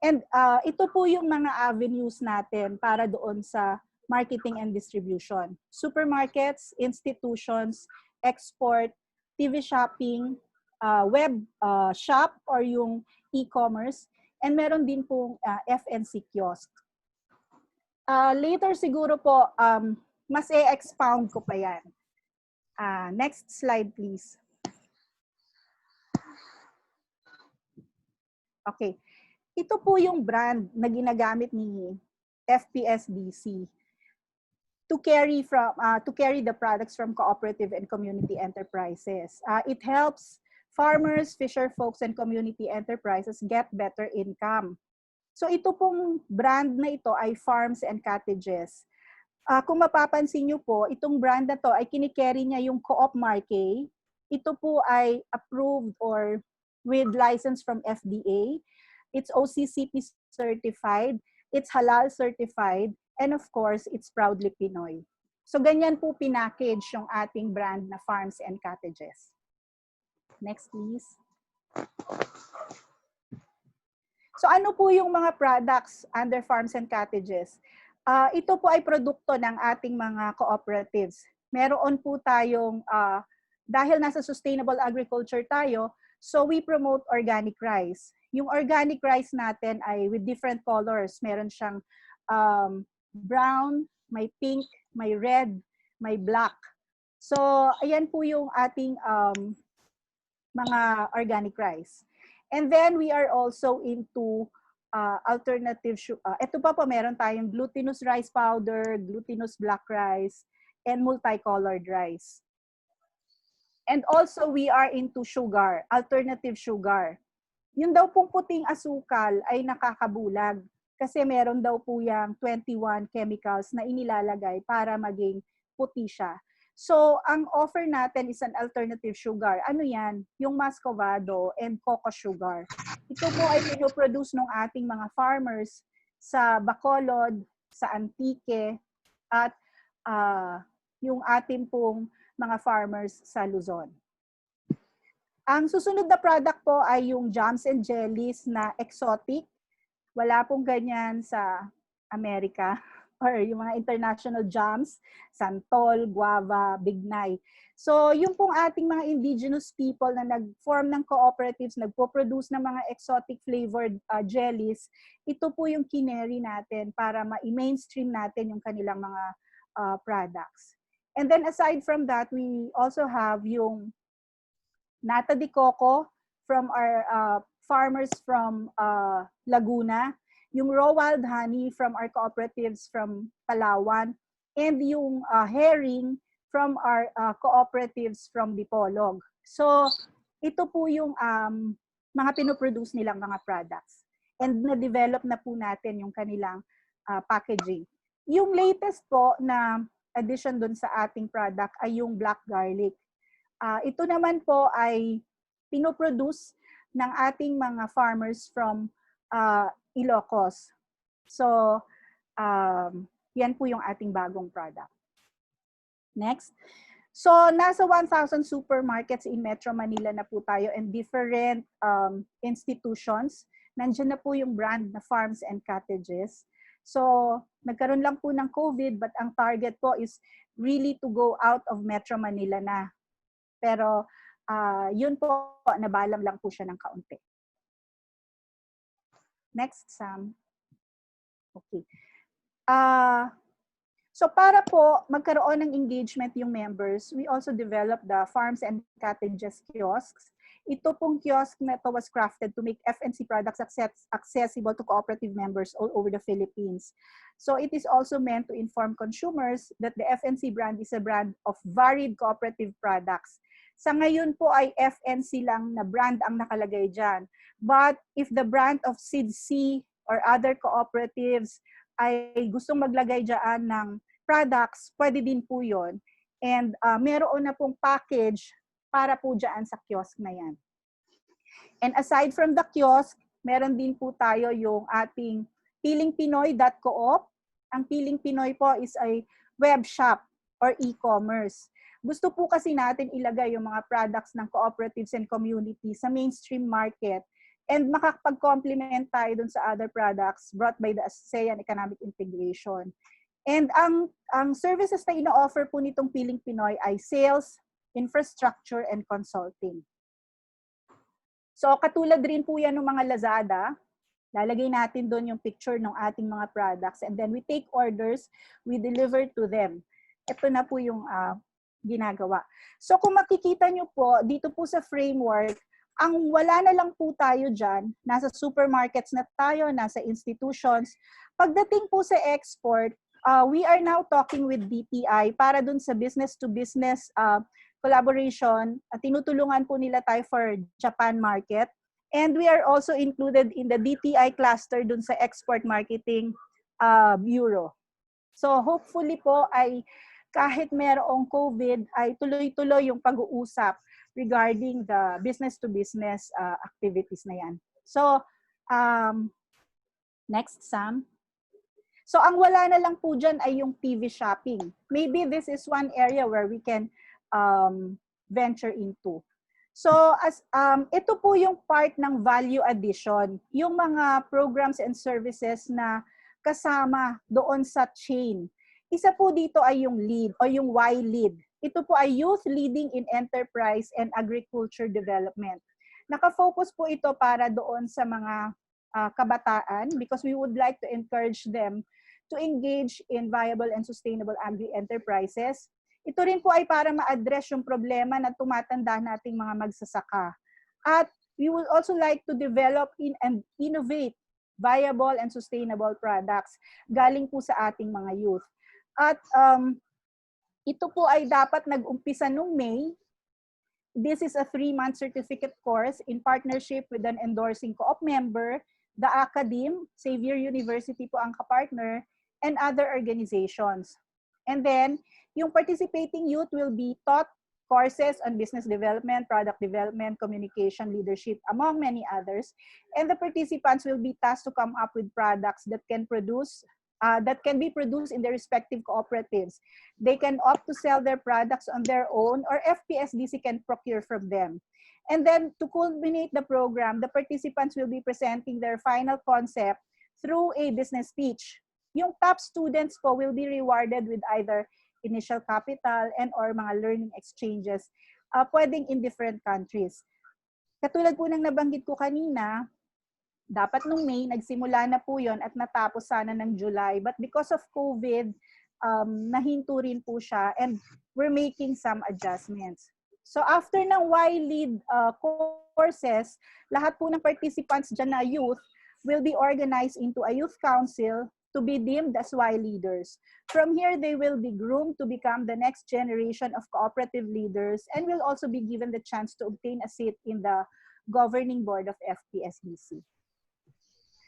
And ito po yung mga avenues natin para doon sa marketing and distribution. Supermarkets, institutions, export, TV shopping, web shop or yung e-commerce, and meron din pong FNC kiosk. Later siguro po, mas i-expound ko pa yan. Next slide, please. Okay. Ito po yung brand na ginagamit ni FPSDC to carry the products from cooperative and community enterprises. It helps farmers, fisher folks, and community enterprises get better income. So ito pong brand na ito ay Farms and Cottages. Kung mapapansin nyo po, itong brand na to ay kinikerry niya yung Co-op Marque. Ito po ay approved or with license from FDA. It's OCCP certified, it's halal certified, and of course, it's proudly Pinoy. So ganyan po pinackage yung ating brand na Farms and Cottages. Next, please. So ano po yung mga products under Farms and Cottages? Ito po ay produkto ng ating mga cooperatives. Meron po tayong, dahil nasa sustainable agriculture tayo, so we promote organic rice. Yung organic rice natin ay with different colors. Meron siyang brown, may pink, may red, may black. So ayan po yung ating mga organic rice. And then we are also into alternative sugar. Ito pa po, meron tayong glutinous rice powder, glutinous black rice, and multicolored rice. And also we are into sugar, alternative sugar. Yung daw pong puting asukal ay nakakabulag kasi meron daw po yung 21 chemicals na inilalagay para maging puti siya. So, ang offer natin is an alternative sugar. Ano yan? Yung muscovado and cocoa sugar. Ito po ay pinoproduce ng ating mga farmers sa Bacolod, sa Antique, at yung ating pong mga farmers sa Luzon. Ang susunod na product po ay yung jams and jellies na exotic. Wala pong ganyan sa Amerika. Or yung mga international jams, santol, guava, bignay. So, yung pong ating mga indigenous people na nag-form ng cooperatives, nagpo-produce ng mga exotic flavored jellies, ito po yung kineri natin para ma-mainstream natin yung kanilang mga products. And then aside from that, we also have yung nata de coco from our farmers from Laguna, yung raw wild honey from our cooperatives from Palawan, and yung herring from our cooperatives from Dipolog. So, ito po yung mga pinoproduce nilang mga products. And na-develop na po natin yung kanilang packaging. Yung latest po na addition dun sa ating product ay yung black garlic. Ito naman po ay pinoproduce ng ating mga farmers from Ilocos. So, yan po yung ating bagong product. Next. So, nasa 1,000 supermarkets in Metro Manila na po tayo and different institutions. Nandiyan na po yung brand na Farms and Cottages. So, nagkaroon lang po ng COVID, but ang target po is really to go out of Metro Manila na. Pero, yun po, nabalam lang po siya ng kaunti. Next, Sam. Okay. So para po magkaroon ng engagement yung members, we also developed the farms and cottages kiosks. Ito pong kiosk na ito was crafted to make FNC products accessible to cooperative members all over the Philippines. So it is also meant to inform consumers that the FNC brand is a brand of varied cooperative products. Sa ngayon po ay FNC lang na brand ang nakalagay dyan. But if the brand of SIDC or other cooperatives ay gustong maglagay dyan ng products, pwede din po yun. And meron na pong package para po dyan sa kiosk na yan. And aside from the kiosk, meron din po tayo yung ating pilingpinoy.coop. Ang Piling Pinoy po is a web shop or e-commerce. Gusto po kasi natin ilagay yung mga products ng cooperatives and communities sa mainstream market and makakapag-complement tayo dun sa other products brought by the ASEAN Economic Integration. And ang services na ino-offer po nitong Piling Pinoy ay sales, infrastructure, and consulting. So katulad rin po yan ng mga Lazada. Lalagay natin doon yung picture ng ating mga products and then we take orders, we deliver to them. Ito na po yung ginagawa. So kung makikita nyo po, dito po sa framework, ang wala na lang po tayo dyan, nasa supermarkets na tayo, nasa institutions. Pagdating po sa export, we are now talking with DTI para dun sa business-to-business collaboration. Tinutulungan po nila tayo for Japan market. And we are also included in the DTI cluster dun sa Export Marketing Bureau. So hopefully po ay kahit merong COVID ay tuloy-tuloy yung pag-uusap regarding the business-to-business activities na yan. So, next, Sam. So ang wala na lang po dyan ay yung TV shopping. Maybe this is one area where we can venture into. So ito po yung part ng value addition, yung mga programs and services na kasama doon sa chain. Isa po dito ay yung LEAD o yung Y-LEAD. Ito po ay Youth Leading in Enterprise and Agriculture Development. Naka-focus po ito para doon sa mga kabataan because we would like to encourage them to engage in viable and sustainable agri-enterprises. Ito rin po ay para ma-address yung problema na tumatanda nating mga magsasaka. At we would also like to develop and innovate viable and sustainable products galing po sa ating mga youth. At ito po ay dapat nag-umpisa nung May. This is a 3-month certificate course in partnership with an endorsing co-op member, the Academe, Xavier University po ang kapartner, and other organizations. And then, yung participating youth will be taught courses on business development, product development, communication, leadership, among many others. And the participants will be tasked to come up with products that can be produced in their respective cooperatives. They can opt to sell their products on their own or FPSDC can procure from them. And then to culminate the program, the participants will be presenting their final concept through a business pitch. Yung top students po will be rewarded with either initial capital and or mga learning exchanges, pwedeng in different countries. Katulad po ng nabanggit ko kanina, dapat nung May, nagsimula na po yon at natapos sana ng July. But because of COVID, nahinto rin po siya and we're making some adjustments. So after ng Y-Lead courses, lahat po ng participants dyan na youth will be organized into a youth council to be deemed as Y leaders. From here, they will be groomed to become the next generation of cooperative leaders and will also be given the chance to obtain a seat in the governing board of FPSDC.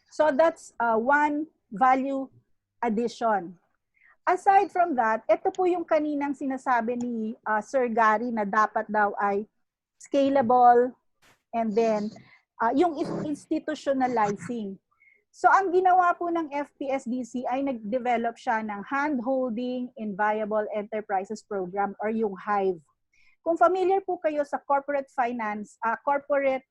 So that's one value addition. Aside from that, ito po yung kaninang sinasabi ni Sir Gary na dapat daw ay scalable and then yung institutionalizing. So ang ginawa po ng FPSDC ay nag-develop siya ng Hand-Holding in Viable Enterprises Program or yung HIVE. Kung familiar po kayo sa corporate finance, corporate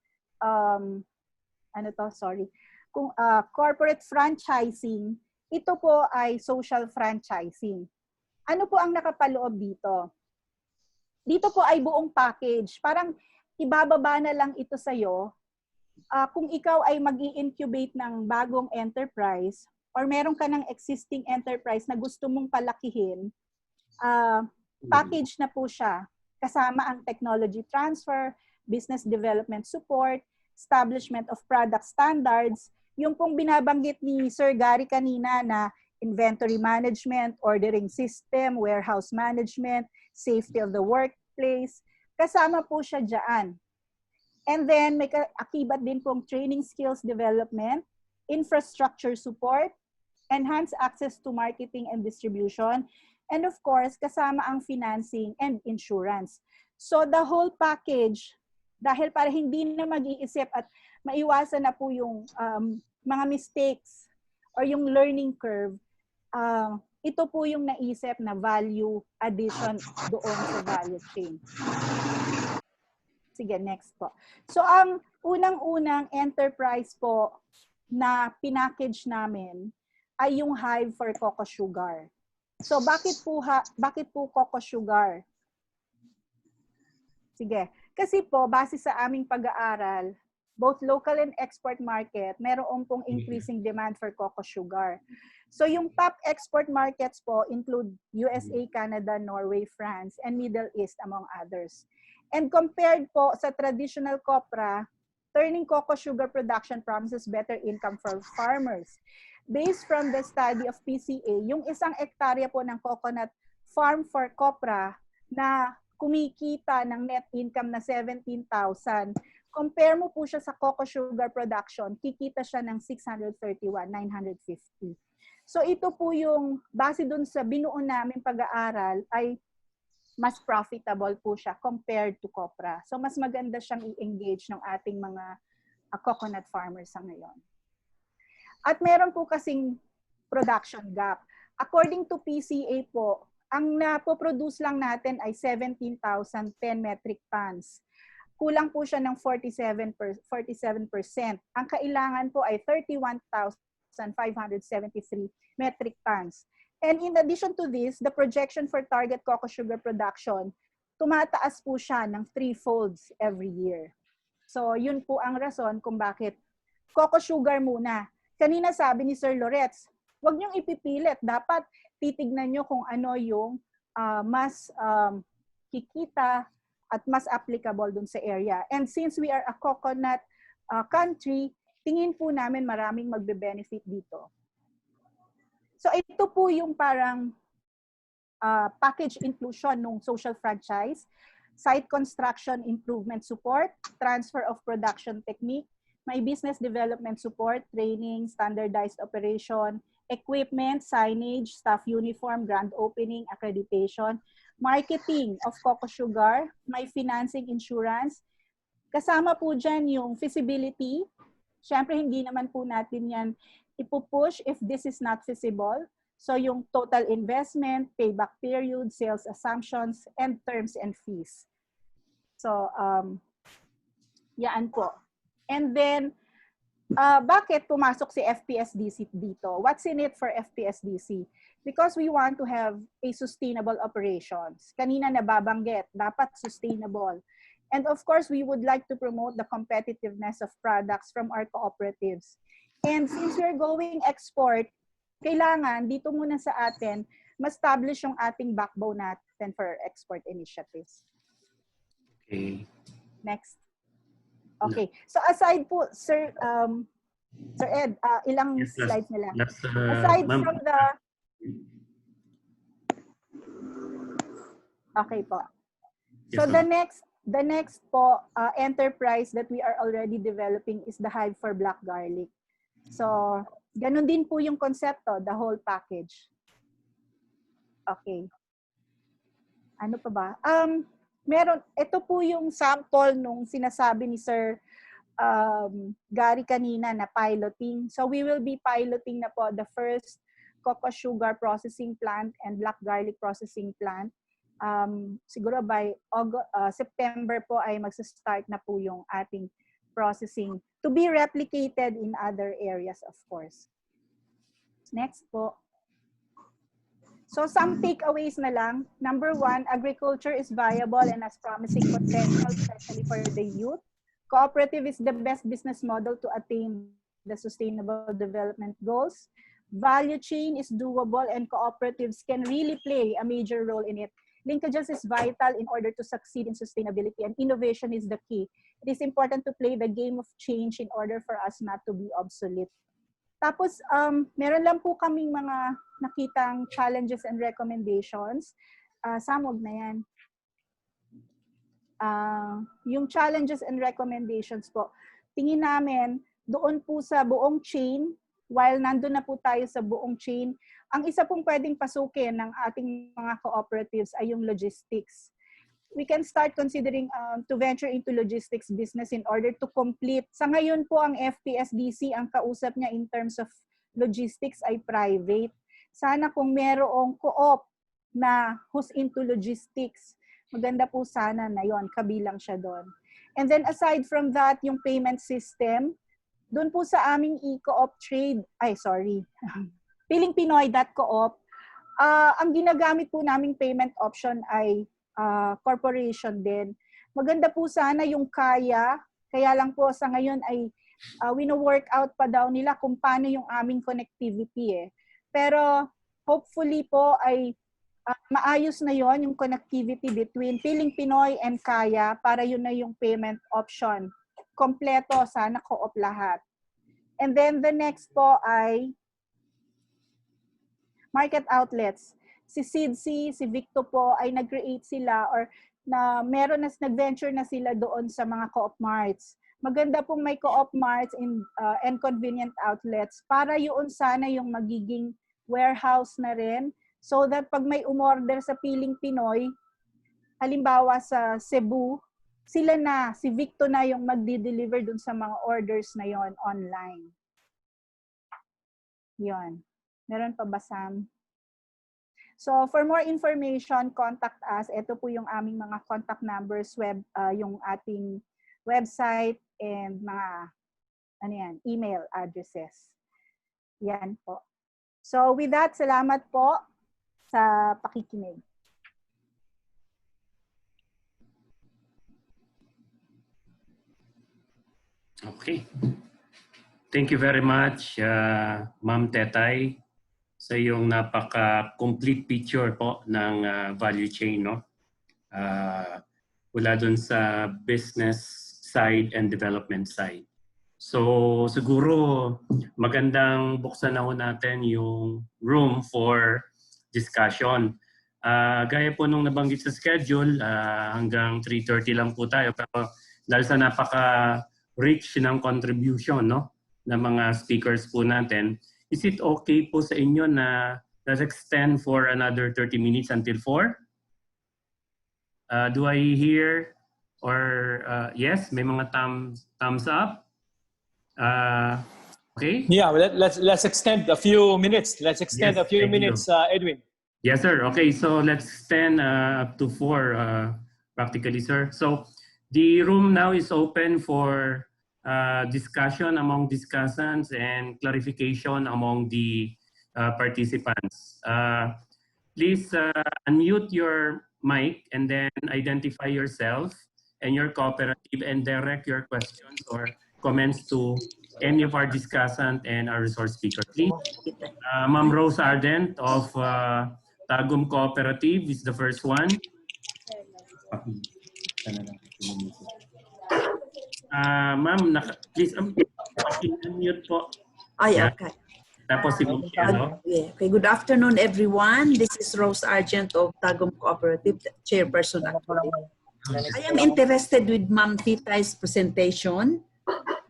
franchising, ito po ay social franchising. Ano po ang nakapaloob dito? Dito po ay buong package. Parang ibababa na lang ito sa'yo. Kung ikaw ay mag-i-incubate ng bagong enterprise or meron ka ng existing enterprise na gusto mong palakihin, package na po siya. Kasama ang technology transfer, business development support, establishment of product standards, yung pong binabanggit ni Sir Gary kanina na inventory management, ordering system, warehouse management, safety of the workplace, kasama po siya dyan. And then may akibat din pong training skills development, infrastructure support, enhanced access to marketing and distribution, and of course, kasama ang financing and insurance. So the whole package, dahil para hindi na mag-iisip at maiwasan na po yung mga mistakes or yung learning curve, ito po yung naisip na value addition doon sa value chain. Sige, next po. So ang unang-unang enterprise po na pinackage namin ay yung hive for cocoa sugar. So bakit po cocoa sugar? Sige. Kasi po, base sa aming pag-aaral, both local and export market, meron pong increasing demand for cocoa sugar. So yung top export markets po include USA, Canada, Norway, France, and Middle East among others. And compared po sa traditional copra, turning cocoa sugar production promises better income for farmers. Based from the study of PCA, yung isang hektarya po ng coconut farm for copra na kumikita ng net income na 17,000, compare mo po siya sa cocoa sugar production, kikita siya ng 631,950. So ito po yung, base dun sa binuo namin pag-aaral, ay mas profitable po siya compared to copra. So mas maganda siyang i-engage ng ating mga coconut farmers sa ngayon. At meron po kasing production gap. According to PCA po, ang napoproduce lang natin ay 17,010 metric tons. Kulang po siya ng 47%. Ang kailangan po ay 31,573 metric tons. And in addition to this, the projection for target cocoa sugar production, tumataas po siya ng 3-folds every year. So yun po ang rason kung bakit cocoa sugar muna. Kanina sabi ni Sir Loretz, huwag niyong ipipilit. Dapat titignan niyo kung ano yung mas kikita at mas applicable dun sa area. And since we are a coconut country, tingin po namin maraming magbe-benefit dito. So ito po yung parang package inclusion ng social franchise, site construction improvement support, transfer of production technique, may business development support, training, standardized operation, equipment, signage, staff uniform, grand opening, accreditation, marketing of cocoa sugar, may financing insurance. Kasama po dyan yung feasibility. Siyempre, hindi naman po natin yan ipupush if this is not feasible. So yung total investment, payback period, sales assumptions, and terms and fees. So, yan po. And then, bakit pumasok si FPSDC dito? What's in it for FPSDC? Because we want to have a sustainable operations. Kanina nababanggit, dapat sustainable. And of course, we would like to promote the competitiveness of products from our cooperatives. And since we're going export, kailangan dito muna sa atin, ma-establish yung ating backbone natin for export initiatives. Okay. Next. Okay. So aside po, Sir Ed, ilang slides nila? Aside from the... Okay po. So the next po enterprise that we are already developing is the hive for black garlic. So, ganun din po yung konsepto, the whole package. Okay. Ano pa ba? Ito po yung sample nung sinasabi ni Sir Gary kanina na piloting. So, we will be piloting na po the first cocoa sugar processing plant and black garlic processing plant. Siguro by September po ay magsa-start na po yung ating processing to be replicated in other areas, of course. Next po. So some takeaways na lang. Number 1, agriculture is viable and has promising potential, especially for the youth. Cooperative is the best business model to attain the sustainable development goals. Value chain is doable and cooperatives can really play a major role in it. Linkages is vital in order to succeed in sustainability, and innovation is the key. It is important to play the game of change in order for us not to be obsolete. Tapos, meron lang po kaming mga nakitang challenges and recommendations. Samog na yan. Yung challenges and recommendations po, tingin namin doon po sa buong chain, while nandun na po tayo sa buong chain, ang isa pong pwedeng pasukin ng ating mga cooperatives ay yung logistics. We can start considering to venture into logistics business in order to complete. Sa ngayon po ang FPSDC, ang kausap niya in terms of logistics ay private. Sana kung merong co-op na who's into logistics, maganda po sana na yon, kabilang siya doon. And then aside from that, yung payment system, doon po sa aming e-co-op trade, pilingpinoy.coop, ang ginagamit po naming payment option ay corporation din. Maganda po sana yung kaya lang po sa ngayon ay wino-work out pa daw nila kung paano yung aming connectivity Pero hopefully po ay maayos na yon yung connectivity between Piling Pinoy and Kaya para yun na yung payment option. Kompleto, sana co-op lahat. And then the next po ay market outlets. Si Sidsi, si Victo po ay nag-create sila or na meron na nag-venture na sila doon sa mga co-op marts. Maganda pong may co-op marts and convenient outlets para yun sana yung magiging warehouse na rin so that pag may umorder sa Piling Pinoy, halimbawa sa Cebu, sila na, si Victo na yung magdi-deliver dun sa mga orders na yon online. Yon. Meron pa ba, Sam? So for more information, contact us. Ito po yung aming mga contact numbers, yung ating website, and mga email addresses. Yan po. So with that, salamat po sa pakikinig. Okay. Thank you very much, Ma'am Tetay, sa iyong napaka-complete picture po ng value chain, no? Mula dun sa business side and development side. So siguro magandang buksan na ho natin yung room for discussion. Gaya po nung nabanggit sa schedule, hanggang 3:30 lang po tayo. Pero dahil sa napaka-rich ng contribution, no, ng mga speakers po natin, is it okay po sa inyo na let's extend for another 30 minutes until 4? Do I hear or yes, may mga thumbs up? Okay? Yeah, let's extend a few minutes. Let's extend a few minutes, Edwin. Yes, sir. Okay, so let's extend up to 4 practically, sir. So the room now is open for discussion among discussants and clarification among the participants. Please unmute your mic and then identify yourself and your cooperative and direct your questions or comments to any of our discussant and our resource speaker. Please, Ma'am Rose Ardent of Tagum Cooperative is the first one. Ma'am, please unmute po. Okay. Tapos si Ma'am Cielo. Okay, good afternoon everyone. This is Rose Argent of Tagum Cooperative, chairperson. I am interested with Ma'am Titay's presentation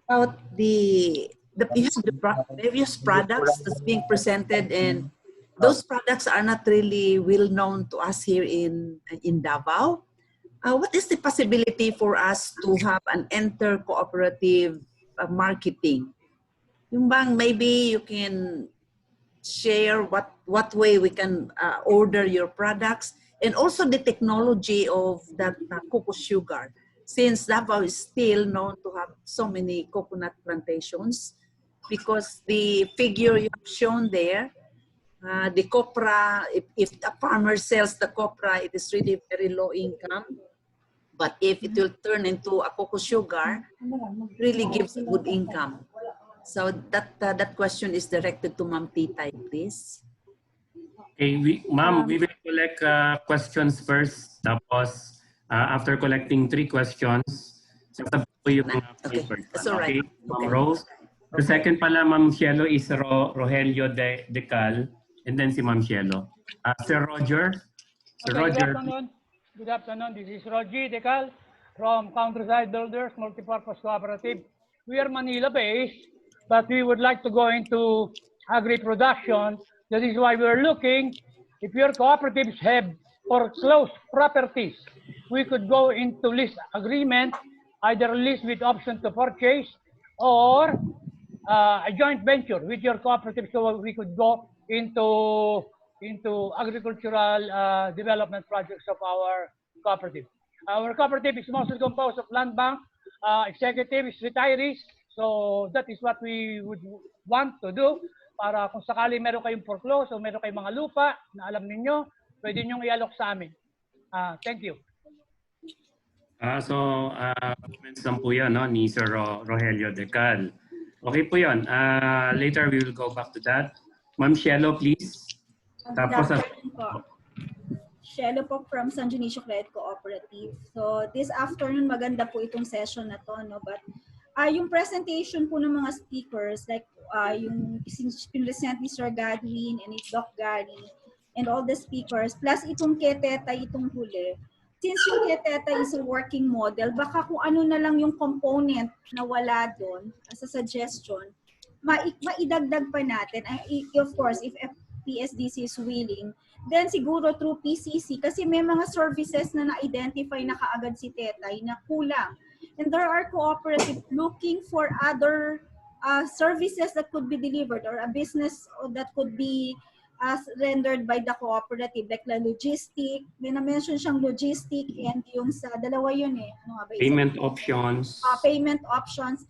about the various products that's being presented, and those products are not really well known to us here in Davao. What is the possibility for us to have an inter-cooperative marketing? Yung bang maybe you can share what way we can order your products, and also the technology of that cocoa sugar, since Davao is still known to have so many coconut plantations. because the figure you have shown there, the copra, if a farmer sells the copra, it is really very low income. But if it will turn into a cocoa sugar, it really gives a good income. So that question is directed to Ma'am Titay, please. Okay, ma'am, we will collect questions first. Tapos, after collecting 3 questions, sasabihin ko yung mga papers. That's all right. Okay, Ma'am Rose. The second pala, Ma'am Cielo, is Rogelio Decal, and then si Ma'am Cielo. Sir Roger. Sir Okay, Roger. Good afternoon. This is Roger Decal from Countryside Builders Multipurpose Cooperative. We are Manila-based, but we would like to go into agri-production. That is why we are looking, if your cooperatives have foreclosed properties, we could go into lease agreement, either lease with option to purchase or a joint venture with your cooperative, so we could go into agricultural development projects of our cooperative. Our cooperative is mostly composed of land bank, executives, retirees, so that is what we would want to do. Para kung sakali meron kayong foreclose o meron kayong mga lupa na alam ninyo, pwede nyo i-alok sa amin. Thank you. Comments lang po yan, no, ni Sir Rogelio Decal. Okay po yun. Later we will go back to that. Ma'am Cielo, please. Tapos, Cielo po from San Dionisio Credit Cooperative. So this afternoon, maganda po itong session na to, no? But yung presentation po ng mga speakers, like yung pinresent ni Sir Godwin and Doc Gary and all the speakers, plus itong Keteta, itong huli. Since yung Keteta is a working model, baka kung ano na lang yung component na wala doon as a suggestion, maidagdag pa natin. Of course, if PSDC is willing, then siguro through PCC, kasi may mga services na na-identify na kaagad si Tetay na kulang. And there are cooperatives looking for other services that could be delivered or a business that could be rendered by the cooperative, like the logistic. May na-mention siyang logistic and yung sa dalawa yun eh. Ano nga ba? Payment options. Payment options.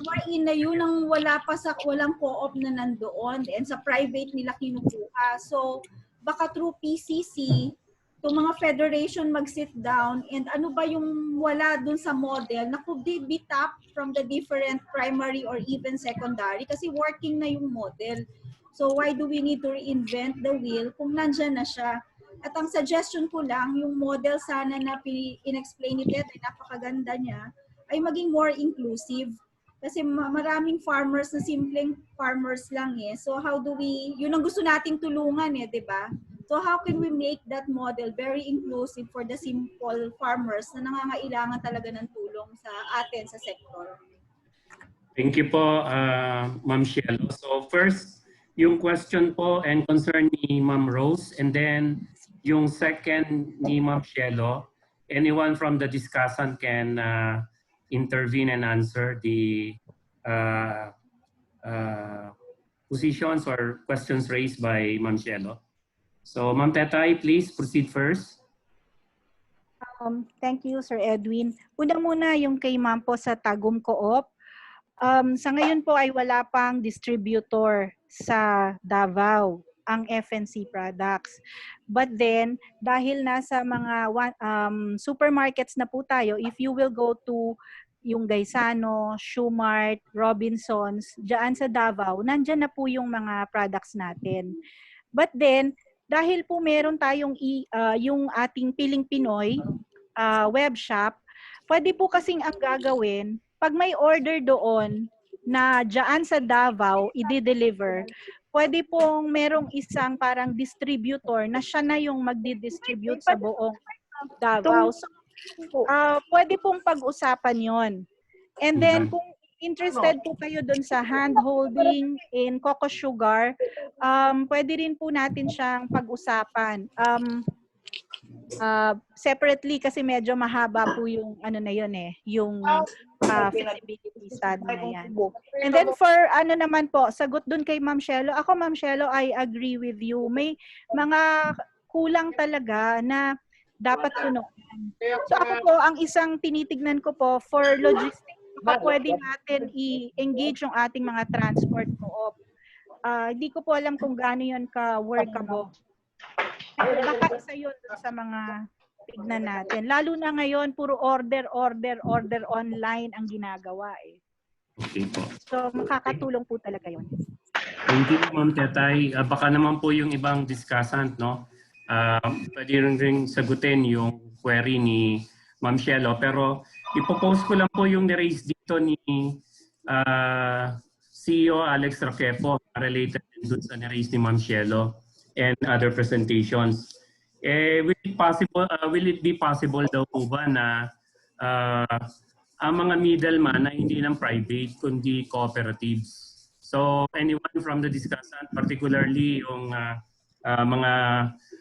Wherein na yun ang walang co-op na nandoon and sa private nila kinukuha. So baka through PCC, itong mga federation mag-sit down and ano ba yung wala dun sa model na could be tapped from the different primary or even secondary kasi working na yung model. So why do we need to reinvent the wheel kung nandyan na siya? At ang suggestion ko lang, yung model sana na in-explain ni Ted, ay napakaganda niya, ay maging more inclusive. Kasi maraming farmers na simpleng farmers lang eh. So how do we, yun ang gusto nating tulungan eh, di ba? So how can we make that model very inclusive for the simple farmers na nangangailangan talaga ng tulong sa atin sa sector? Thank you po, Ma'am Cielo. So first, yung question po and concern ni Ma'am Rose, and then yung second ni Ma'am Cielo. Anyone from the discussant can intervene and answer the positions or questions raised by Ma'am Cielo. So, Ma'am Tetay, please proceed first. Thank you, Sir Edwin. Una muna yung kay Ma'am po sa Tagum Co-op. Sa ngayon po ay wala pang distributor sa Davao ang FNC products. But then, dahil nasa mga supermarkets na po tayo, if you will go to yung Gaisano, Shoemart, Robinsons, dyan sa Davao, nandyan na po yung mga products natin. But then, dahil po meron tayong yung ating Piling Pinoy web shop, pwede po kasing ang gagawin, pag may order doon na dyan sa Davao, i-deliver, pwede pong merong isang parang distributor na siya na yung magdi-distribute sa buong Davao. So, pwede pong pag-usapan yon. And then, kung interested po kayo dun sa hand-holding in cocoa sugar, pwede rin po natin siyang pag-usapan. Separately kasi medyo mahaba po yung ano na yun eh, yung feasibility study na yan. And then for ano naman po, sagot dun kay Ma'am Cielo. Ako Ma'am Cielo, I agree with you. May mga kulang talaga na dapat tununan. So ako po, ang isang tinitignan ko po for logistics baka pwede natin i-engage yung ating mga transport co-op. Hindi ko po alam kung gaano yun ka-workable. Pero baka isa yun dun sa mga tignan natin. Lalo na ngayon, puro order online ang ginagawa eh. Okay po. So, makakatulong po talaga yun. Thank you, Ma'am Tetay. Baka naman po yung ibang discussant, no? Pwede rin sagutin yung query ni Ma'am Shelo. Pero ipopost ko lang po yung ni-raise dito ni CEO Alex Raquepo related dun sa ni-raise ni Ma'am Shelo and other presentations. Will it be possible daw po ba na ang mga middleman na hindi ng private kundi cooperatives? So anyone from the discussant, particularly yung mga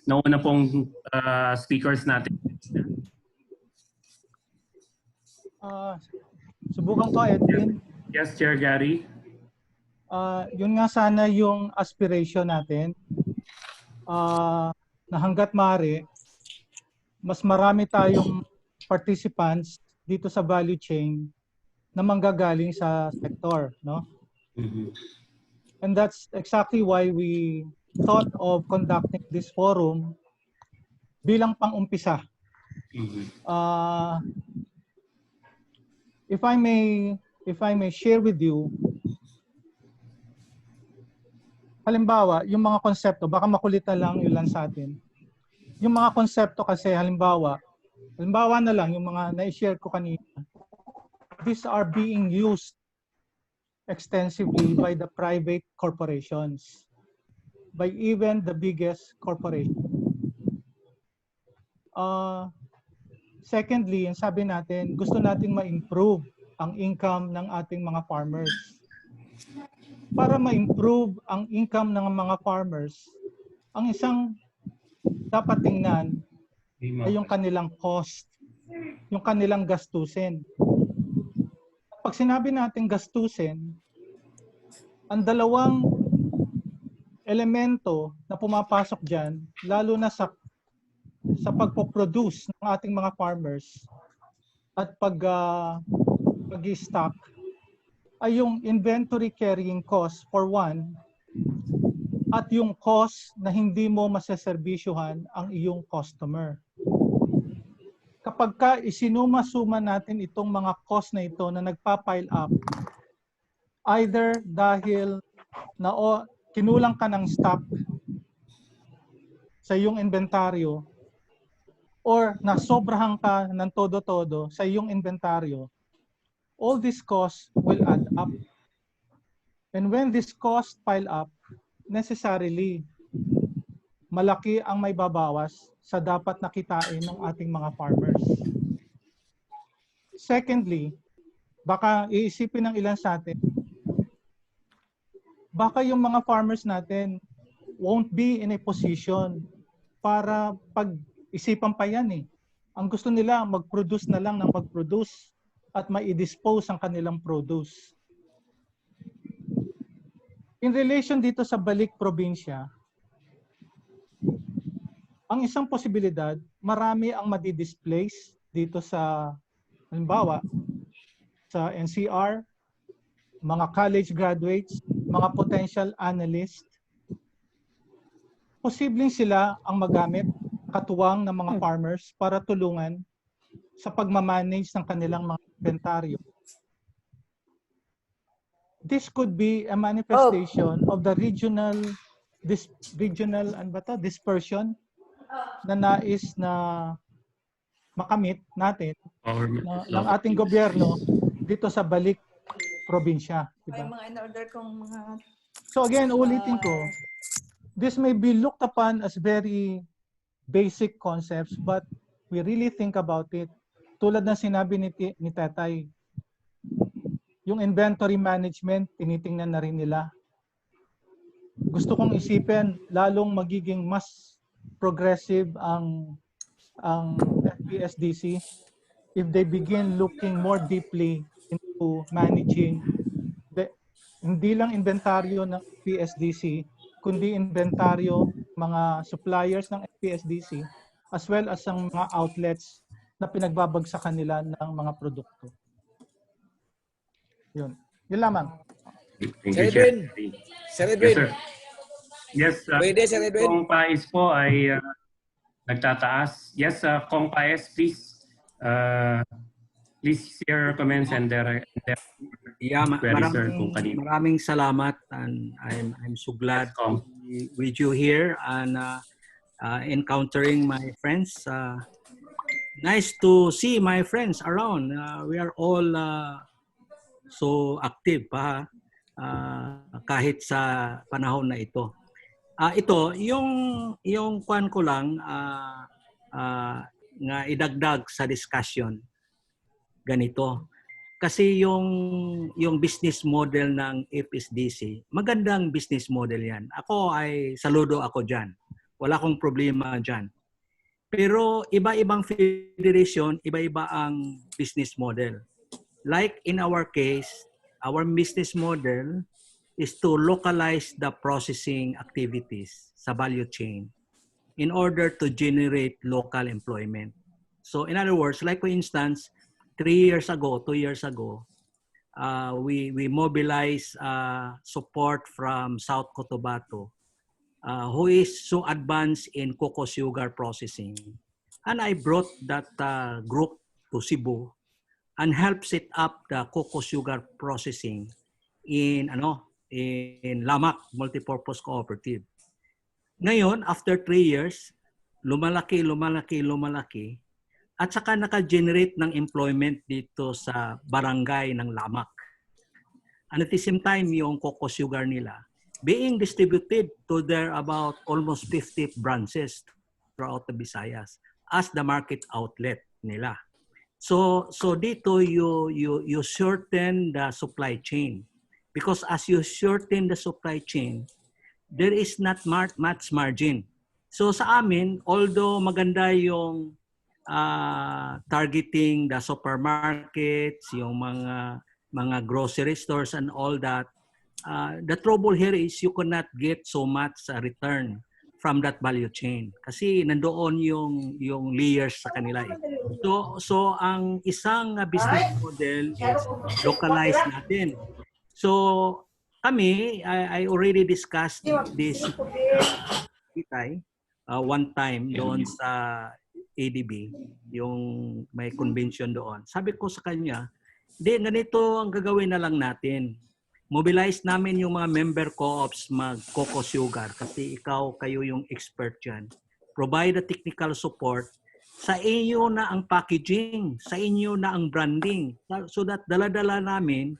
nauna pong speakers natin. Subukan ko, Edwin. Yes, Chair Gary. Yun nga sana yung aspiration natin. Na hanggat maaari, mas marami tayong participants dito sa value chain na manggagaling sa sector, no? And that's exactly why we thought of conducting this forum bilang pang-umpisa. If I may share with you, halimbawa, yung mga konsepto, baka makulitan lang ilan sa atin. Yung mga konsepto kasi, halimbawa na lang, yung mga na-share ko kanina, these are being used extensively by the private corporations, by even the biggest corporation. Secondly, ang sabi natin, gusto nating ma-improve ang income ng ating mga farmers. Para ma-improve ang income ng mga farmers, ang isang dapat tingnan ay yung kanilang cost, yung kanilang gastusin. Pag sinabi natin gastusin, ang dalawang elemento na pumapasok dyan, lalo na sa pagpo-produce ng ating mga farmers at pag-stock, ay yung inventory carrying cost for one, at yung cost na hindi mo masaserbisyuhan ang iyong customer. Kapag ka isinuma-suma natin itong mga cost na ito na nagpa-pile up, either dahil na kinulang ka ng stock sa iyong inventaryo or nasobrahan ka ng todo-todo sa iyong inventaryo, all these costs will add up. And when this cost pile up, necessarily, malaki ang may babawas sa dapat nakitain ng ating mga farmers. Secondly, baka iisipin ng ilan sa atin, baka yung mga farmers natin won't be in a position para pag-isipan pa yan eh. Ang gusto nila, mag-produce na lang ng mag-produce at mai-dispose ang kanilang produce. In relation dito sa balik probinsya, ang isang posibilidad, marami ang madi-displace dito sa, halimbawa, sa NCR, mga college graduates, mga potential analysts. Posibleng sila ang magamit katuwang ng mga farmers para tulungan sa pagmamanage ng kanilang mga inventaryo. This could be a manifestation of the regional dispersion na nais na makamit natin ng ating gobyerno dito sa balik probinsya. Diba? May mga in-order kong mga... So again, ulitin ko, this may be looked upon as very basic concepts, but we really think about it. Tulad ng sinabi ni Tetay, yung inventory management, tinitingnan na rin nila. Gusto kong isipin, lalong magiging mas progressive ang FPSDC if they begin looking more deeply into managing hindi lang inventaryo ng FPSDC, kundi inventaryo mga suppliers ng FPSDC as well as ang mga outlets na pinagbabagsakan nila ng mga produkto. Yun. Yun lamang. Thank Sir you, Chair. Edwin. Sir Yes, Edwin. sir. Yes, Pwede, Sir Edwin. Kong Pais po ay nagtataas. Yes, Kong Pais, please. Please share your comments and their Yeah, query, sir, kung kanina. maraming salamat, and I'm so glad to be with you here and encountering my friends. Nice to see my friends around. We are all so active pa kahit sa panahon na ito. Ito yung kwan ko lang nga idagdag sa discussion ganito. Kasi yung business model ng FSDC, magandang business model yan. Ako ay saludo ako dyan. Wala akong problema dyan. Pero iba-ibang federation, iba-iba ang business model. Like in our case, our business model is to localize the processing activities sa value chain in order to generate local employment. So in other words, like for instance, 2 years ago, we mobilized support from South Cotabato, who is so advanced in cocoa sugar processing. And I brought that group to Cebu and helped set up the cocoa sugar processing in Lamak Multipurpose Cooperative. Ngayon, after 3 years, lumalaki, at saka naka-generate ng employment dito sa barangay ng Lamak. And at the same time, yung cocoa sugar nila being distributed to their about almost 50 branches throughout the Visayas as the market outlet nila. So dito you shorten the supply chain, because as you shorten the supply chain, there is not much margin. So sa amin, although maganda yung targeting the supermarkets, yung mga grocery stores and all that, the trouble here is you cannot get so much return from that value chain kasi nandoon yung layers sa kanila eh. So ang isang business model is localize natin. So kami, I already discussed this one time doon sa ADB, yung may convention doon. Sabi ko sa kanya, ganito ang gagawin na lang natin. Mobilize namin yung mga member co-ops mag-cocoa sugar kasi kayo yung expert dyan. Provide the technical support. Sa inyo na ang packaging, sa inyo na ang branding. So that dala-dala namin,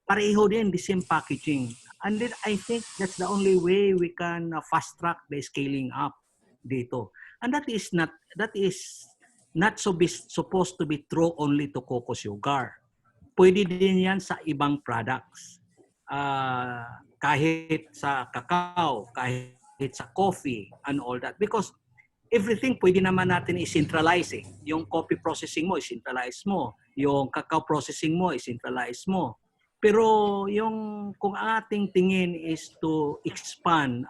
pareho din the same packaging. And then I think that's the only way we can fast track the scaling up dito. And that is not supposed to be true only to cocoa sugar. Pwede din yan sa ibang products. Kahit sa cacao, kahit sa coffee and all that. Because everything pwede naman natin i-centralize eh. Yung coffee processing mo, i-centralize mo. Yung cacao processing mo, i-centralize mo. Pero kung ang ating tingin is to expand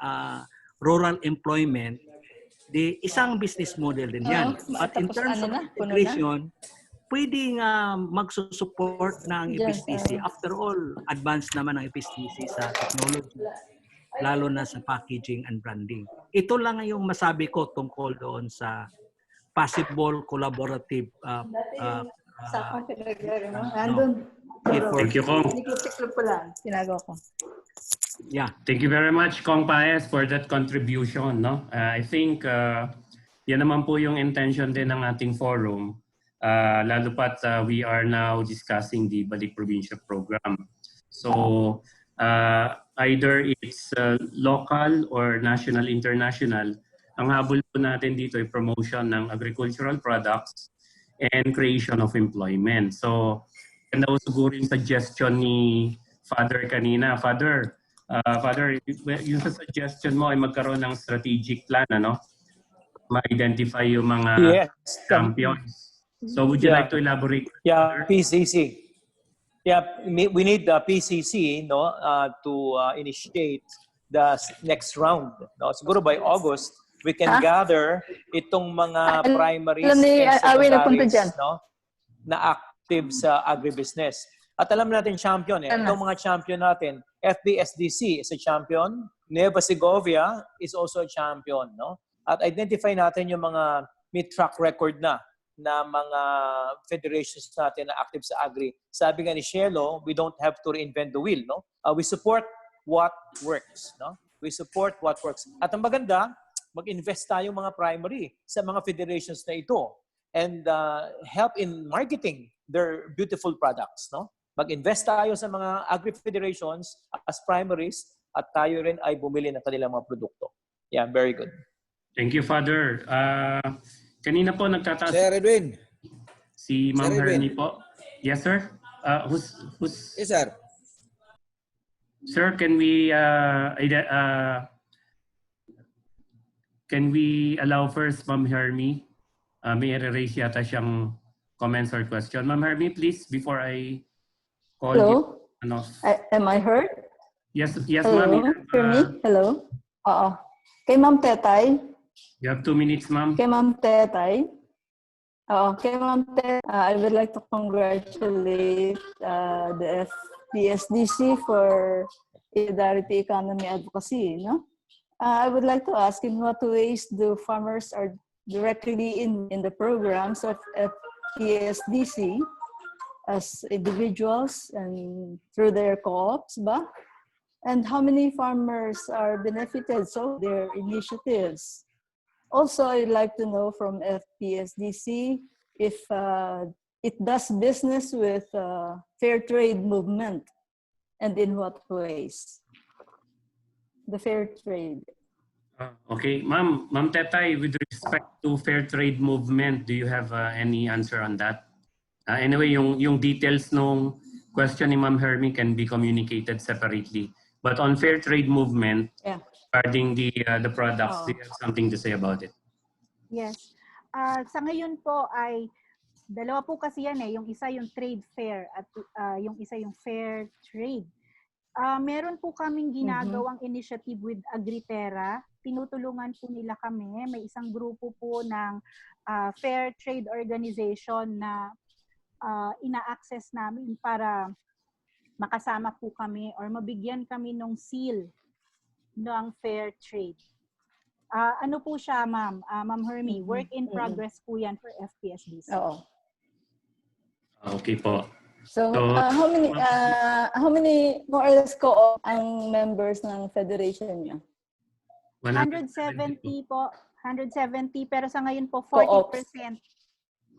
rural employment, isang business model din yan. But in terms of integration, pwede nga magsusupport ng FSTC. After all, advanced naman ang FSTC sa technology, lalo na sa packaging and branding. Ito lang yung masabi ko tungkol doon sa possible collaborative Thank you, Kong. Yeah. Thank you very much, Kong Paes, for that contribution. No? I think yan naman po yung intention din ng ating forum. Lalo pat we are now discussing the Balik Provincia program. So either it's local or national, international, ang habol po natin dito ay promotion ng agricultural products and creation of employment. So ganda po siguro yung suggestion ni Father kanina. Father, yung sa suggestion mo ay magkaroon ng strategic plan, ano? Ma-identify yung mga champions. So would you like to elaborate? Yeah, PCC. Yeah, we need the PCC to initiate the next round. No? Siguro by August, we can gather itong mga primaries and secondaries na active sa agribusiness. At alam natin champion eh. Itong mga champion natin, FBSDC is a champion, Nueva Segovia is also a champion, no? At identify natin yung mga may track record na mga federations natin na active sa agri. Sabi nga ni Shelo, we don't have to reinvent the wheel, no? We support what works, no? We support what works. At ang maganda, mag-invest tayo mga primary sa mga federations na ito and help in marketing their beautiful products, no? Mag-invest tayo sa mga agri-federations as primaries at tayo rin ay bumili ng kanilang mga produkto. Yeah, very good. Thank you, Father. Kanina po nagtataas. Sir Edwin. Si Ma'am Sir Edwin. Hernie po. Yes, sir? Who's... Yes, sir. Sir, can we allow first Ma'am Hermie? May raise yata siyang comments or question. Ma'am Hermie, please, before I call you. Hello? Am I heard? Yes, Hello? ma'am. Hear me? Hello? Oo. Kay Ma'am Tetay. You have 2 minutes, ma'am. Kay Ma'am Tetay. Oo. Kay Ma'am Tetay, I would like to congratulate the FPSDC for Solidarity Economy Advocacy, no? I would like to ask, in what ways do farmers are directly in the programs of FPSDC as individuals and through their co-ops, ba? And how many farmers are benefited so their initiatives? Also, I'd like to know from FPSDC if it does business with fair trade movement and in what ways? The fair trade. Okay, Ma'am Tetay, with respect to fair trade movement, do you have any answer on that? Anyway, yung details nung question ni Ma'am Hermie can be communicated separately. But on fair trade movement, regarding the products, do you have something to say about it? Yes. Sa ngayon po ay dalawa po kasi yan eh. Yung isa yung trade fair at yung isa yung fair trade. Meron po kaming ginagawang initiative with Agritera. Tinutulungan po nila kami. May isang grupo po ng fair trade organization na ina-access namin para makasama po kami or mabigyan kami ng seal ng fair trade. Ano po siya, ma'am? Ma'am Hermie, work in progress po yan for FPSDC. Oo. Okay po. So how many more or less co-op ang members ng federation niyo? 170 po. 170 pero sa ngayon po 40%.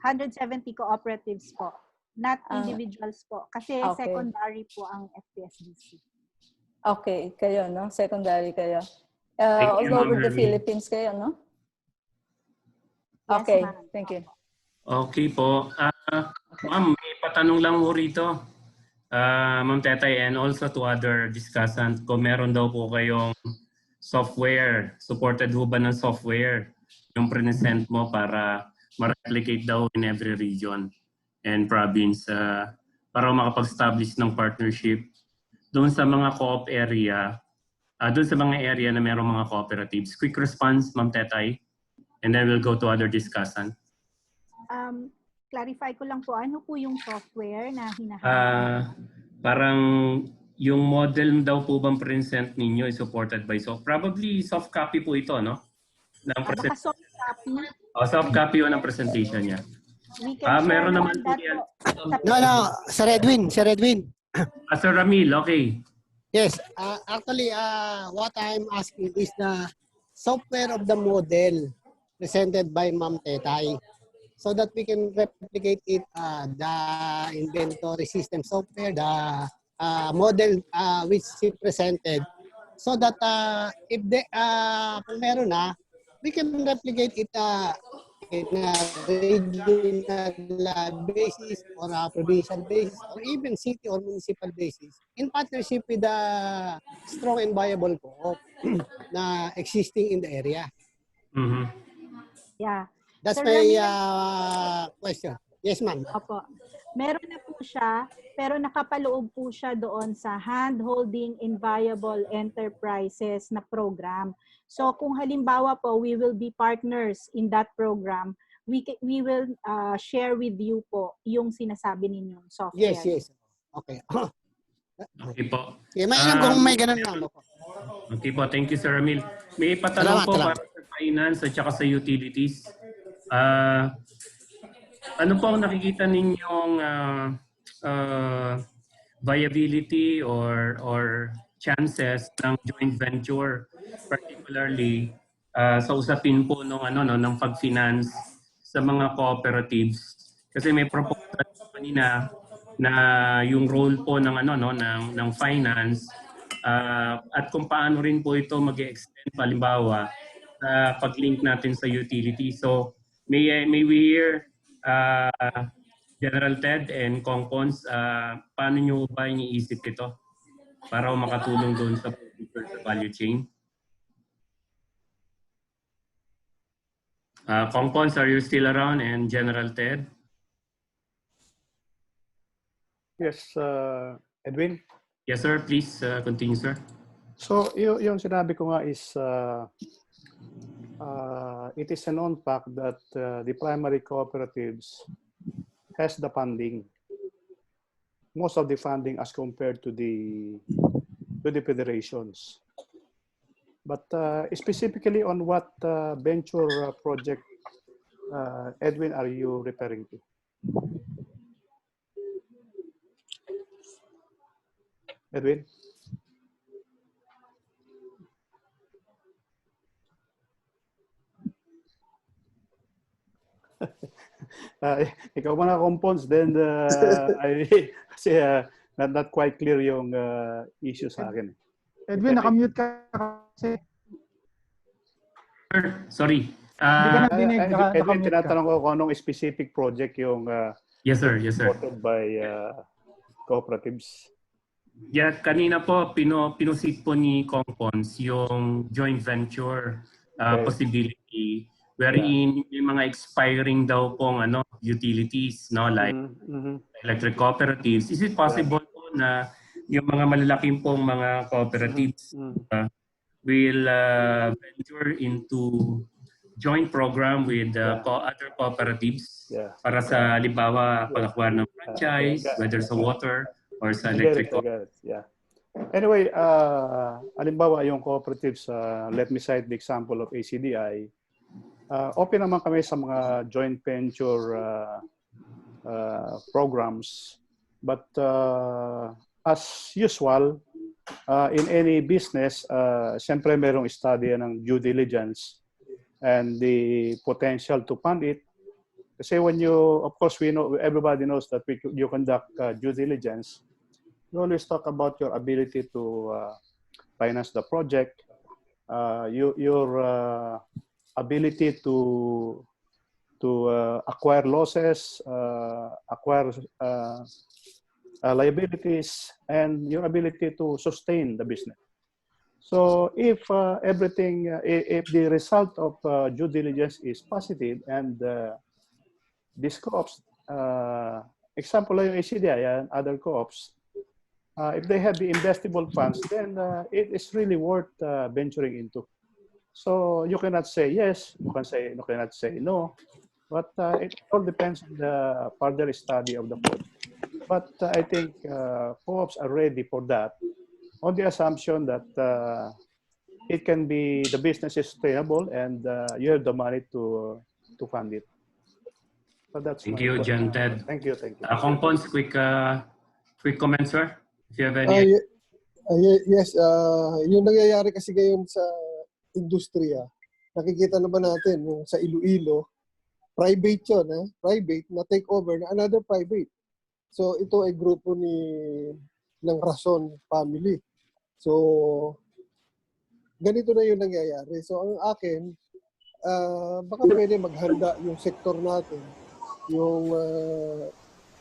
170 cooperatives po. Not individuals po. Kasi secondary po ang FPSDC. Okay, kayo, no? Secondary kayo. All over the Philippines kayo, no? Yes, okay, thank you. Okay po. Ma'am, may patanong lang mo rito. Ma'am Tetay, and also to other discussants, kung meron daw po kayong software, supported ho ba ng software yung present mo para ma-replicate daw in every region and province para makapag-establish ng partnership doon sa mga co-op area, doon sa mga area na mayroong mga cooperatives. Quick response, Ma'am Tetay, and then we'll go to other discussant. Clarify ko lang po, ano po yung software na hinahanap? Parang yung model daw po bang present ninyo is supported by probably soft copy po ito, no? Baka soft copy. Soft copy yun ang presentation niya. Meron naman po yan. No, Sir Edwin. Sir Ramil, okay. Yes, actually, what I'm asking is the software of the model presented by Ma'am Tetay so that we can replicate it, the inventory system software, the model which she presented, so that if kung meron na, we can replicate it in a regional basis or a provincial basis or even city or municipal basis in partnership with the strong and viable co-op na existing in the area. Mm-hmm. Yeah. That's Sir my question. Yes, ma'am. Opo. Meron na po siya, pero nakapaloob po siya doon sa hand-holding in viable enterprises na program. So kung halimbawa po, we will be partners in that program, we will share with you po yung sinasabi ninyong software. Yes. Okay. Okay po. Okay, mainam kung may ganun na. Okay po, thank you Sir Ramil. May patanong po Salamat. para sa finance at saka sa utilities. Ano po ang nakikita ninyong viability or chances ng joint venture, particularly sa usapin po ng pag-finance sa mga cooperatives? Kasi may proposal kanina na yung role po ng ng finance at kung paano rin po ito mag-extend halimbawa sa pag-link natin sa utility. So may we hear General Ted and Kongkons, paano nyo ba iniisip ito para makatulong doon sa value chain? Kongkons, are you still around? And General Ted? Yes, Edwin? Yes, sir. Please continue, sir. So, yung sinabi ko nga is it is a known fact that the primary cooperatives has the funding. Most of the funding as compared to the federations. But specifically on what venture project, Edwin, are you referring to? Edwin? Ikaw ba na-compons, then kasi not quite clear yung issue sa akin. Edwin, nakamute ka kasi. Sorry. Hindi ka nagdinig, Edwin, tinatanong ko kung anong specific project yung yes, sir. Yes, sir. supported by cooperatives. Yeah, kanina po pinusit po ni Kongkons yung joint venture possibility wherein may mga expiring daw pong utilities, no, like electric cooperatives. Is it possible po na yung mga malalaking pong mga cooperatives will venture into joint program with other cooperatives para sa halimbawa pag-acquire ng franchise, whether sa water or sa electric? Yeah. Anyway, halimbawa yung cooperatives, let me cite the example of ACDI. Open naman kami sa mga joint venture programs. But as usual, in any business, siyempre merong study ng due diligence and the potential to fund it. Kasi when you, of course, we know, everybody knows that you conduct due diligence. You always talk about your ability to finance the project, your ability to acquire losses, acquire liabilities, and your ability to sustain the business. So if everything, if the result of due diligence is positive and these co-ops, example like ACDI and other co-ops, if they have the investable funds, then it is really worth venturing into. So you cannot say yes, you cannot say no, but it all depends on the further study of the project. But I think co-ops are ready for that, on the assumption that it can be, the business is sustainable and you have the money to fund it. So that's Thank you, John Ted. Thank you. Kongkons, quick comment, sir. If you have any. Yes, yung nangyayari kasi ngayon sa industriya, nakikita naman natin yung sa Iloilo, private yun, private na take over na another private. So ito ay grupo ng Rason family. So ganito na yung nangyayari. So ang akin, baka pwede maghanda yung sektor natin, yung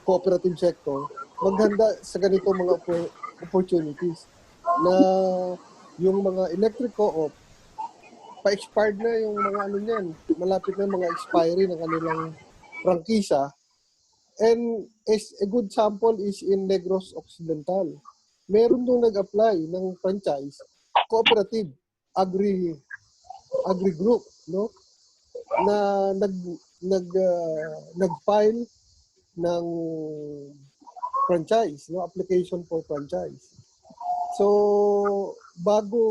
cooperative sector, maghanda sa ganitong mga opportunities na yung mga electric co-op, pa-expired na yung mga niyan, malapit na mga expiry ng kanilang prangkisa. And a good sample is in Negros Occidental. Meron doon nag-apply ng franchise, cooperative, agri group, no? Na nag-file ng franchise, no? Application for franchise. So, bago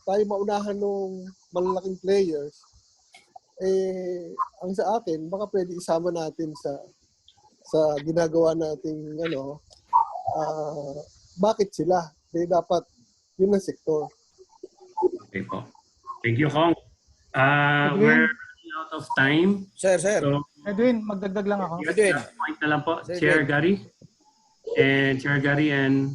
tayo maunahan ng malalaking players, ang sa akin, baka pwede isama natin sa ginagawa nating bakit sila? Dapat yun ang sektor. Okay po. Thank you, Kong. We're running out of time. Sir. So, Edwin, magdagdag lang ako. last point na lang po. Chair Gary. And Chair Gary and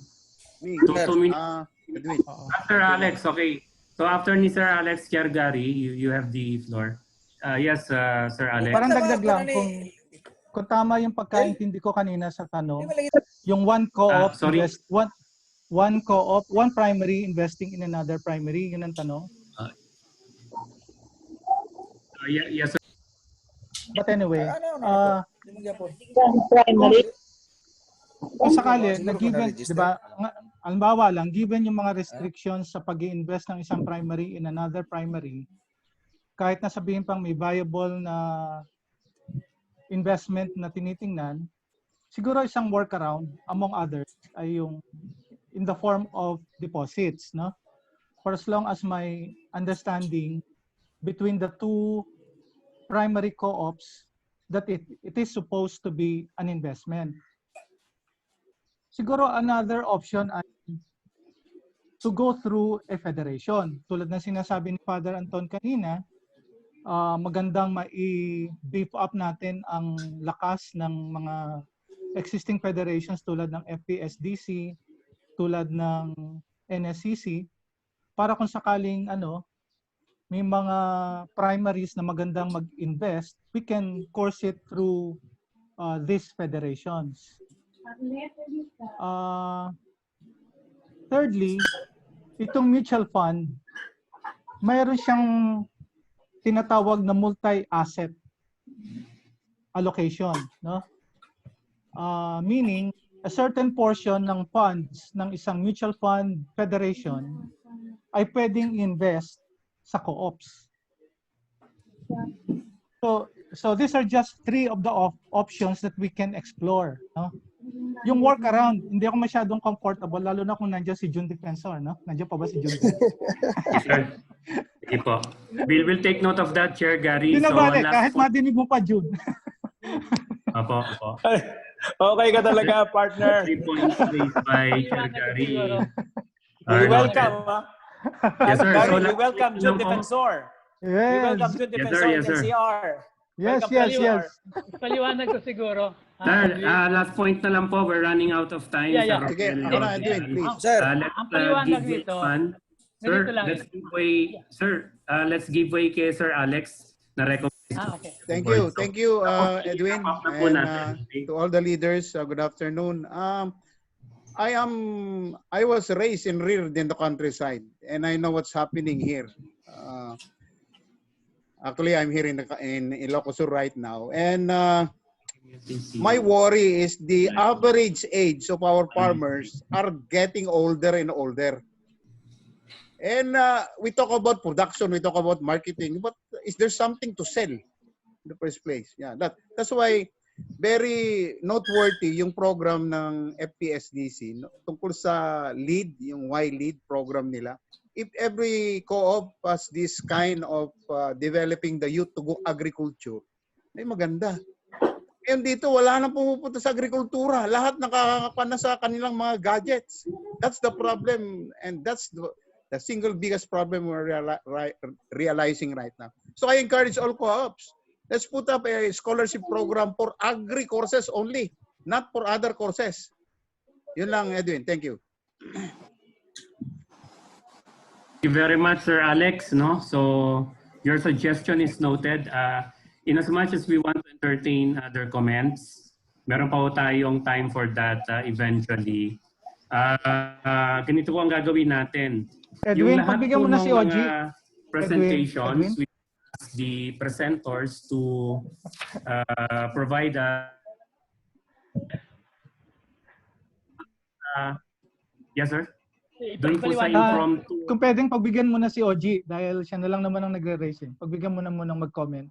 Me, 2 minutes. Edwin. After Alex, okay. So after ni Sir Alex, Chair Gary, you have the floor. Yes, Sir Alex. Parang dagdag lang kung tama yung pagkaintindi ko kanina sa tanong, yung one co-op one primary investing in another primary, yun ang tanong. Yes, sir. But anyway, primary. kung sakali, na-given, di ba, halimbawa lang, given yung mga restrictions sa pag-i-invest ng isang primary in another primary, kahit na sabihin pang may viable na investment na tinitingnan, siguro isang workaround, among others, ay yung in the form of deposits, no? For as long as my understanding between the two primary co-ops that it is supposed to be an investment. Siguro another option ay to go through a federation. Tulad ng sinasabi ni Father Anton kanina, magandang mai-beef up natin ang lakas ng mga existing federations tulad ng FPSDC, tulad ng NSCC, para kung sakaling may mga primaries na magandang mag-invest, we can course it through these federations. Thirdly, itong mutual fund, mayroon siyang tinatawag na multi-asset allocation, no? Meaning, a certain portion ng funds ng isang mutual fund federation ay pwedeng invest sa co-ops. So these are just 3 of the options that we can explore, no? Yung workaround, hindi ako masyadong comfortable, lalo na kung nandiyan si June Defensor, no? Nandiyan pa ba si June Defensor? Sige po. We'll take note of that, Chair Gary. Dinabalik, kahit madinig mo pa, June. Opo. Okay ka talaga, partner. 3 points raised by Chair Gary. We welcome, Yes, sir. Gary, So, we welcome June Defensor. Yes. We welcome June Defensor in NCR. Yes. Paliwanag ko siguro. Sir, last point na lang po. We're running out of time. Yeah. Sige, Sir, ako na, Edwin, please. Sir. Ang paliwanag give way dito, fund. Sir, let's give way. Sir, let's give way kay Sir Alex na recommend. Okay. Thank you, Edwin, and to all the leaders. Good afternoon. I was raised and reared in the countryside, and I know what's happening here. Actually, I'm here in Ilocos Sur right now, and my worry is the average age of our farmers are getting older and older. And we talk about production, we talk about marketing, but is there something to sell in the first place? Yeah, that's why very noteworthy yung program ng FPSDC tungkol sa LEAD, yung Y-LEAD program nila. If every co-op has this kind of developing the youth to go agriculture, ay maganda. Ngayon dito, wala nang pumupunta sa agrikultura. Lahat nakakakuha na sa kanilang mga gadgets. That's the problem, and that's the single biggest problem we're realizing right now. So I encourage all co-ops, let's put up a scholarship program for agri courses only, not for other courses. Yun lang, Edwin. Thank you. Thank you very much, Sir Alex. No, so your suggestion is noted. In as much as we want to entertain other comments, meron pa po tayong time for that eventually. Ganito po ang gagawin natin. Edwin, pagbigyan mo na si OG. Presentations, we ask the presenters to provide yes, sir? Doon po sa impromptu. Kung pwedeng pagbigyan mo na si OG dahil siya na lang naman ang nagre-raise. Pagbigyan mo na munang mag-comment.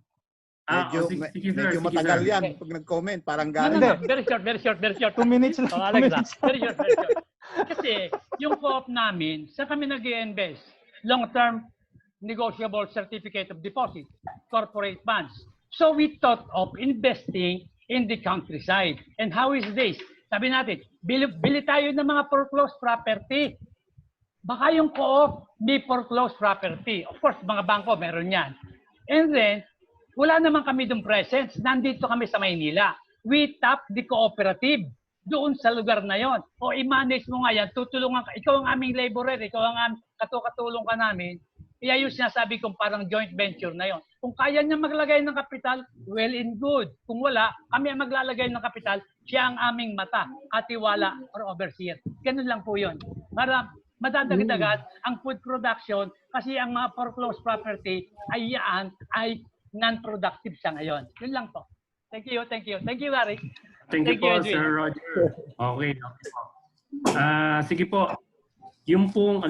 Medyo matagal yan pag nag-comment. Parang galing. No. Very short. 2 minutes lang. Alex, very short. Kasi yung co-op namin, saan kami nag-i-invest? Long-term negotiable certificate of deposit, corporate bonds. So we thought of investing in the countryside. And how is this? Sabi natin, bili tayo ng mga foreclosed property. Baka yung co-op may foreclosed property. Of course, mga bangko meron yan. And then, wala naman kami doon presence. Nandito kami sa Maynila. We tap the cooperative doon sa lugar na yon. O i-manage mo nga yan, tutulungan ka. Ikaw ang aming laborer, ikaw ang katulong ka namin. Kaya yung sinasabi kong parang joint venture na yon. Kung kaya niya maglagay ng kapital, well and good. Kung wala, kami ang maglalagay ng kapital, siya ang aming mata, katiwala, or overseer. Ganun lang po yun. Para madadagdagan ang food production kasi ang mga foreclosed property ay non-productive sa ngayon. Yun lang po. Thank you, Gary. Thank you po, Edwin. Sir Roger. Okay po. Sige po. Yung pong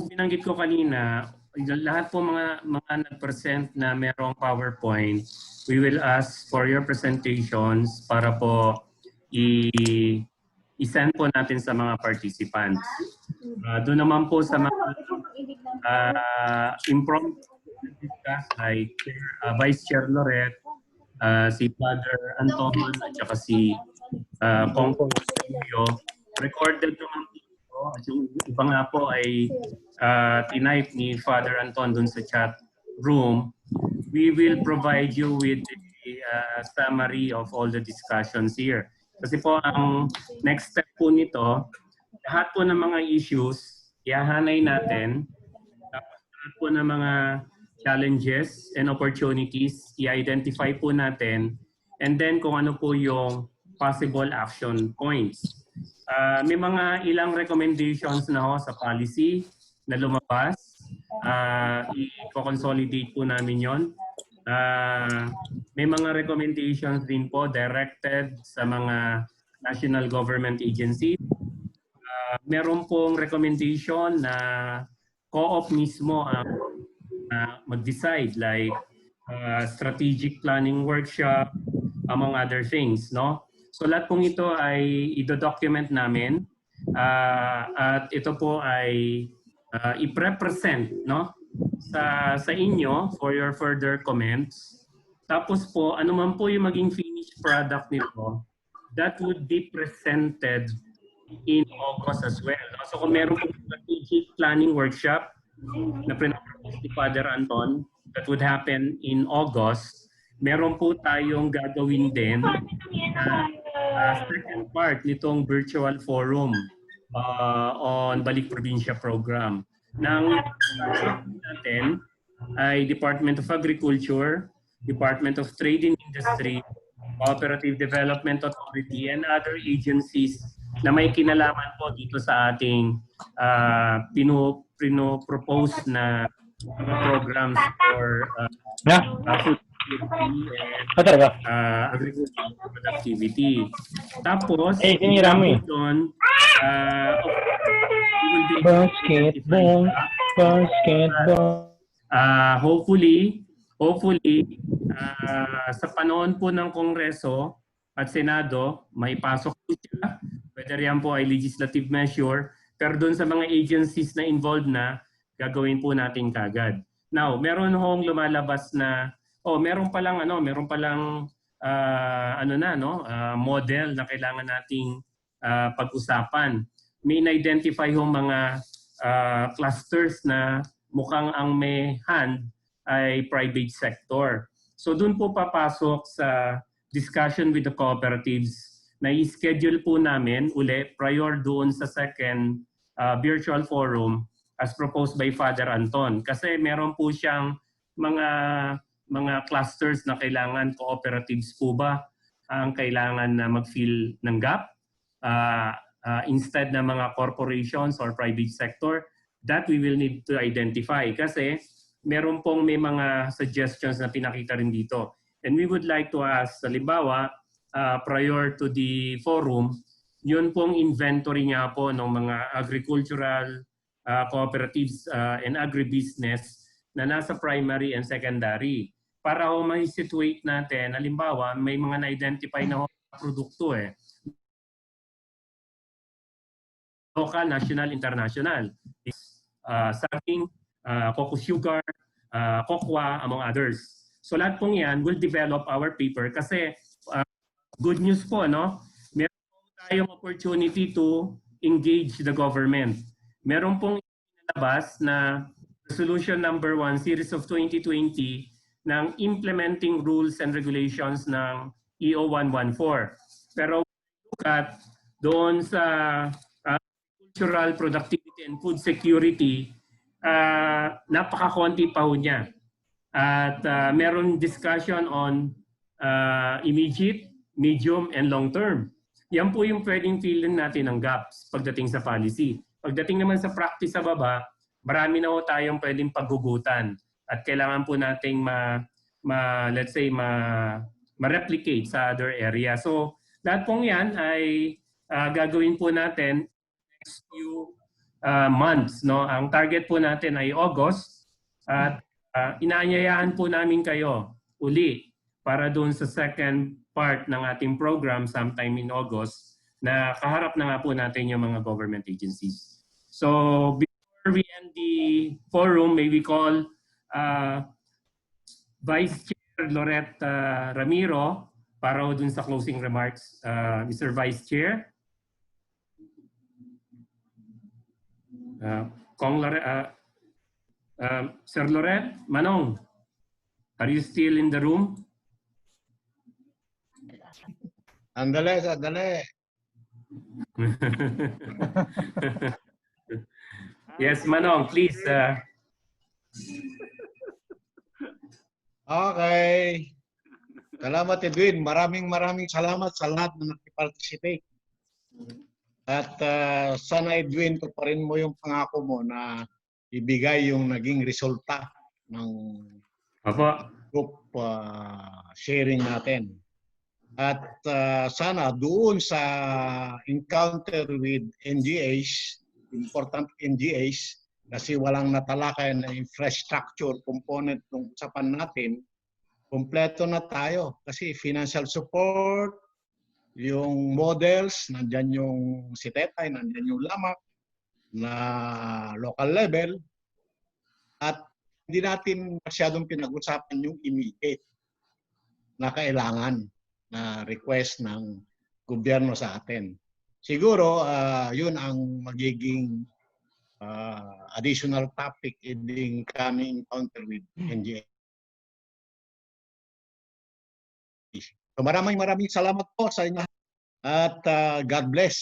binanggit ko kanina, lahat po mga nag-present na merong PowerPoint, we will ask for your presentations para po i-send po natin sa mga participants. Doon naman po sa mga impromptu discuss like Vice Chair Loret, si Father Anton at saka si Kongkong Studio. Recorded naman po. At yung iba nga po ay tinipe ni Father Anton dun sa chat room. We will provide you with a summary of all the discussions here. Kasi po ang next step po nito, lahat po ng mga issues, iahanay natin. Tapos lahat po ng mga challenges and opportunities, i-identify po natin. And then kung ano po yung possible action points. May mga ilang recommendations na ho sa policy na lumabas. I-consolidate po namin yon. May mga recommendations din po directed sa mga national government agencies. Meron pong recommendation na co-op mismo ang mag-decide like strategic planning workshop, among other things, no? So lahat pong ito ay i-document namin at ito po ay i-represent, no, sa inyo for your further comments. Tapos po ano man po yung maging finished product nito, that would be presented in August as well. No? So kung meron po strategic planning workshop na pinapropose ni Father Anton that would happen in August, meron po tayong gagawin din second part nitong virtual forum on Balik Probinsya program. Nang natin ay Department of Agriculture, Department of Trade and Industry, Cooperative Development Authority, and other agencies na may kinalaman po dito sa ating pinopropose na programs for food agricultural productivity. Tapos, doon, basketball. Hopefully, sa panahon po ng Kongreso at Senado, may pasok po siya, whether yan po ay legislative measure, pero doon sa mga agencies na involved na, gagawin po natin kagad. Now, meron hong lumalabas na meron palang model na kailangan nating pag-usapan. May na-identify hong mga clusters na mukhang ang may hand ay private sector. So doon po papasok sa discussion with the cooperatives na i-schedule po namin uli prior doon sa second virtual forum as proposed by Father Anton. Kasi meron po siyang mga clusters na kailangan cooperatives po ba ang kailangan na mag-fill ng gap instead ng mga corporations or private sector. That we will need to identify kasi meron pong may mga suggestions na pinakita rin dito. And we would like to ask, halimbawa, prior to the forum, yun pong inventory nga po ng mga agricultural cooperatives and agribusiness na nasa primary and secondary para ma-situate natin, halimbawa, may mga na-identify na produkto local, national, international. Saging, cocoa sugar, cocoa, among others. So lahat pong yan will develop our paper kasi good news po, no? Meron po tayong opportunity to engage the government. Meron pong inilabas na Resolution number 1, Series of 2020 ng implementing rules and regulations ng EO 114. Pero look at doon sa cultural productivity and food security, napakakonti pa ho niya. At meron discussion on immediate, medium, and long term. Yan po yung pwedeng fill natin ng gaps pagdating sa policy. Pagdating naman sa practice sa baba, marami na ho tayong pwedeng paggugutan. At kailangan po nating let's say, ma-replicate sa other area. So, lahat pong yan ay gagawin po natin next few months. No? Ang target po natin ay August. At inaanyayaan po namin kayo uli para doon sa second part ng ating program sometime in August na kaharap na nga po natin yung mga government agencies. So, before we end the forum, may we call Vice Chair Loretta Ramiro para dun sa closing remarks. Mr. Vice Chair. Sir Loret, Manong, are you still in the room? Andale, andale. Yes, Manong, please. Okay. Salamat, Edwin. Maraming salamat sa lahat na nakiparticipate. At sana, Edwin, tuparin mo yung pangako mo na ibigay yung naging resulta ng group sharing natin. At sana doon sa encounter with NGAs, important NGAs, kasi walang natalakay na infrastructure component ng usapan natin, kompleto na tayo. Kasi financial support, yung models, nandyan yung sitetay, nandyan yung lamak na local level, at hindi natin masyadong pinag-usapan yung immediate na kailangan na request ng gobyerno sa atin. Siguro, yun ang magiging additional topic in the coming encounter with NGA. So maraming salamat po sa inyo at God bless.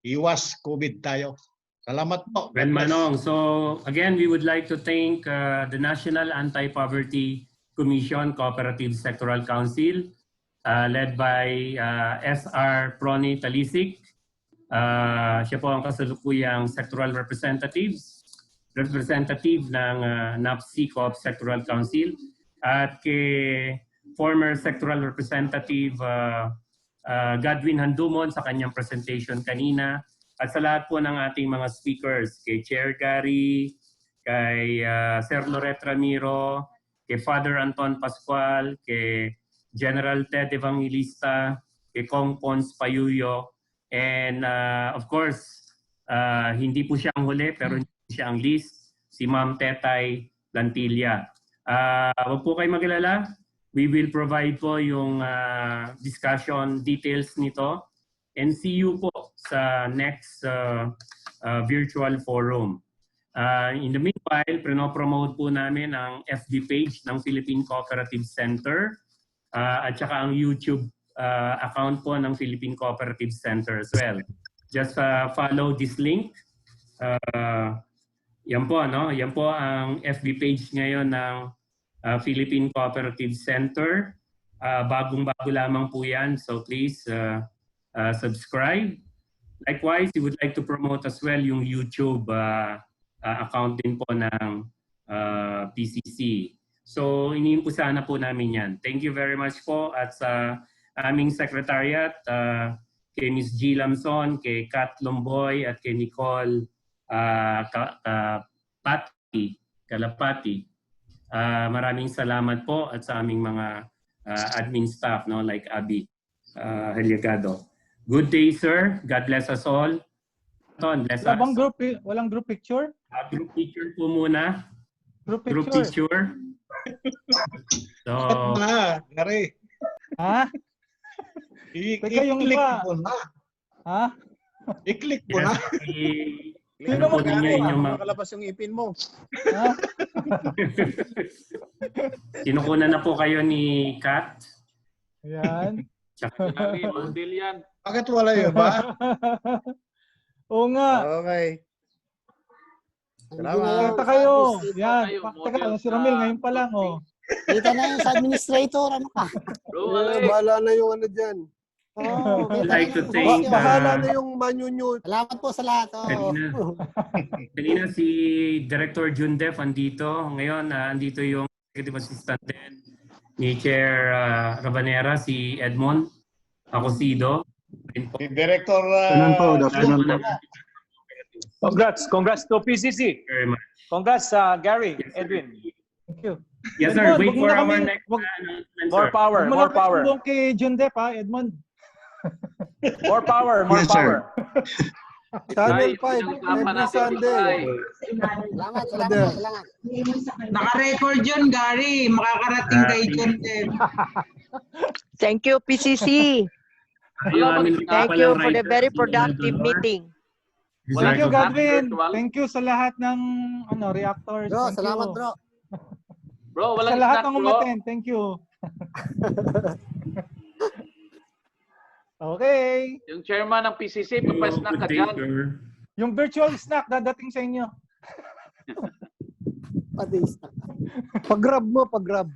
Iwas COVID tayo. Salamat po. Well, Manong, so again, we would like to thank the National Anti-Poverty Commission Cooperative Sectoral Council led by SR Prony Talisik. Siya po ang kasalukuyang sectoral representative ng NAPC Coop Sectoral Council at kay former sectoral representative Godwin Handumon sa kanyang presentation kanina at sa lahat po ng ating mga speakers, kay Chair Gary, kay Sir Loret Ramiro, kay Father Anton Pascual, kay General Ted Evangelista, kay Kong Pons Payuyo, and of course, hindi po siya ang huli pero hindi siya ang least, si Ma'am Tetay Lantilla. Huwag po kayo mag-alala. We will provide po yung discussion details nito and see you po sa next virtual forum. In the meanwhile, prino-promote po namin ang FB page ng Philippine Cooperative Center at saka ang YouTube account po ng Philippine Cooperative Center as well. Just follow this link. Yan po, no? Yan po ang FB page ngayon ng Philippine Cooperative Center. Bagong-bago lamang po yan. So please subscribe. Likewise, we would like to promote as well yung YouTube account din po ng PCC. So iniimpusahan na po namin yan. Thank you very much po at sa aming secretariat, kay Ms. G. Lamson, kay Kat Lomboy at kay Nicole Kalapati. Maraming salamat po at sa aming mga admin staff, no, like Abby Heliagado. Good day, sir. God bless us all. Ton, bless us. Walang group picture? Group picture po muna. Group picture. So, Gary. Ha? Teka, yung I-click iba. mo na. Ha? I-click mo na. Sino po ninyo inyong mga... Makalabas yung ipin mo. Kinukunan na po kayo ni Kat. Yan. Model yan. Bakit wala yun ba? Oo nga. Okay. Salamat. Pakita kayo. Yan. Kayo, Teka, si Ramil ngayon pa lang. Oh. Dito na yung sa administrator. Ano ka? Bahala na yung ano dyan. Oh, I'd like to thank... Bahala na yung manyunyo. Salamat po sa lahat. Oh. Kanina si Director Jundef andito. Ngayon, andito yung Executive Assistant din ni Chair Rabanera, si Edmond Acosido. Si Director... Congrats to PCC. Very much. Congrats, Gary, Edwin. Thank you. Yes, sir. Wait for our next announcement, More sir. power, more power. Huwag kay Jundep, ha, Edmond. More power, more power. Channel 5, every Sunday. Salamat. Naka-record yun, Gary. Makakarating kay John Dev. Thank you, PCC. Thank you for the very productive meeting. Thank you, Godwin. Thank you sa lahat ng reactors. Bro, Thank salamat, you. bro. Bro, Sa walang lahat snack, ng bro. umaten. Thank you. Okay. Yung chairman ng PCC, papasnak ka dyan. Yung virtual snack dadating sa inyo. Pag-grab mo, pag-grab.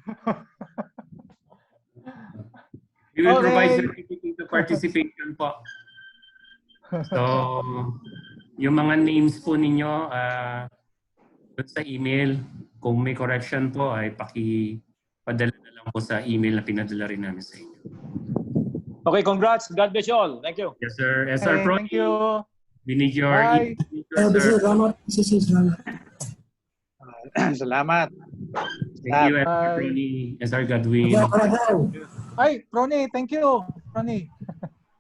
We will provide certificate of participation po. So, yung mga names po ninyo sa email, kung may correction po ay pakipadala na lang po sa email na pinadala rin namin sa inyo. Okay, congrats. God bless you all. Thank you. Yes, sir. Yes, sir. Thank you. We need your Bye. Salamat. Thank you, Ronnie. SR Godwin. Ay, Ronnie, thank you. Ronnie.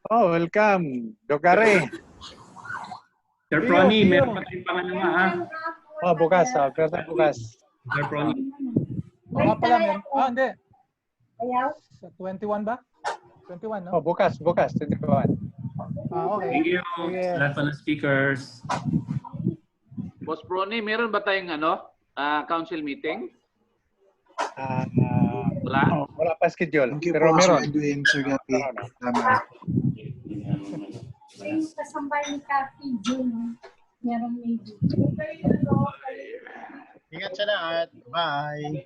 Oh, welcome. Dogare. Sir Ronnie, meron pa tayong pangalawa, ha? Oh, bukas. Bukas. Sir Ronnie. Mga pala, meron. Hindi. Sa 21 ba? 21, no? Oh, bukas. 21. Okay. Thank you. Lahat pa ng speakers. Boss Brony, meron ba tayong council meeting? Wala? Wala pa schedule. Pero meron. Sir Gapi. Tama. Yung kasambay ni Cathy June, meron maybe. Ingat sa lahat. Bye.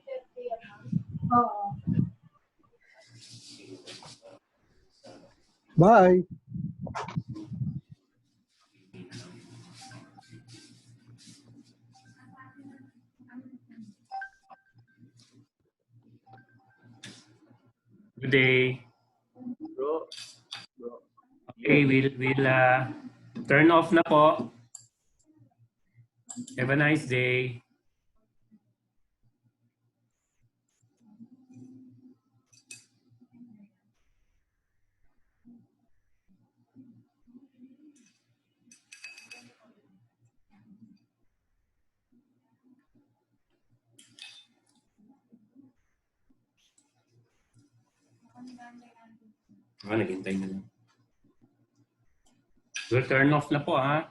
Oo. Bye. Good day. Bro. Okay, we'll turn off na po. Have a nice day. Naghintay na lang. We'll turn off na po, ha?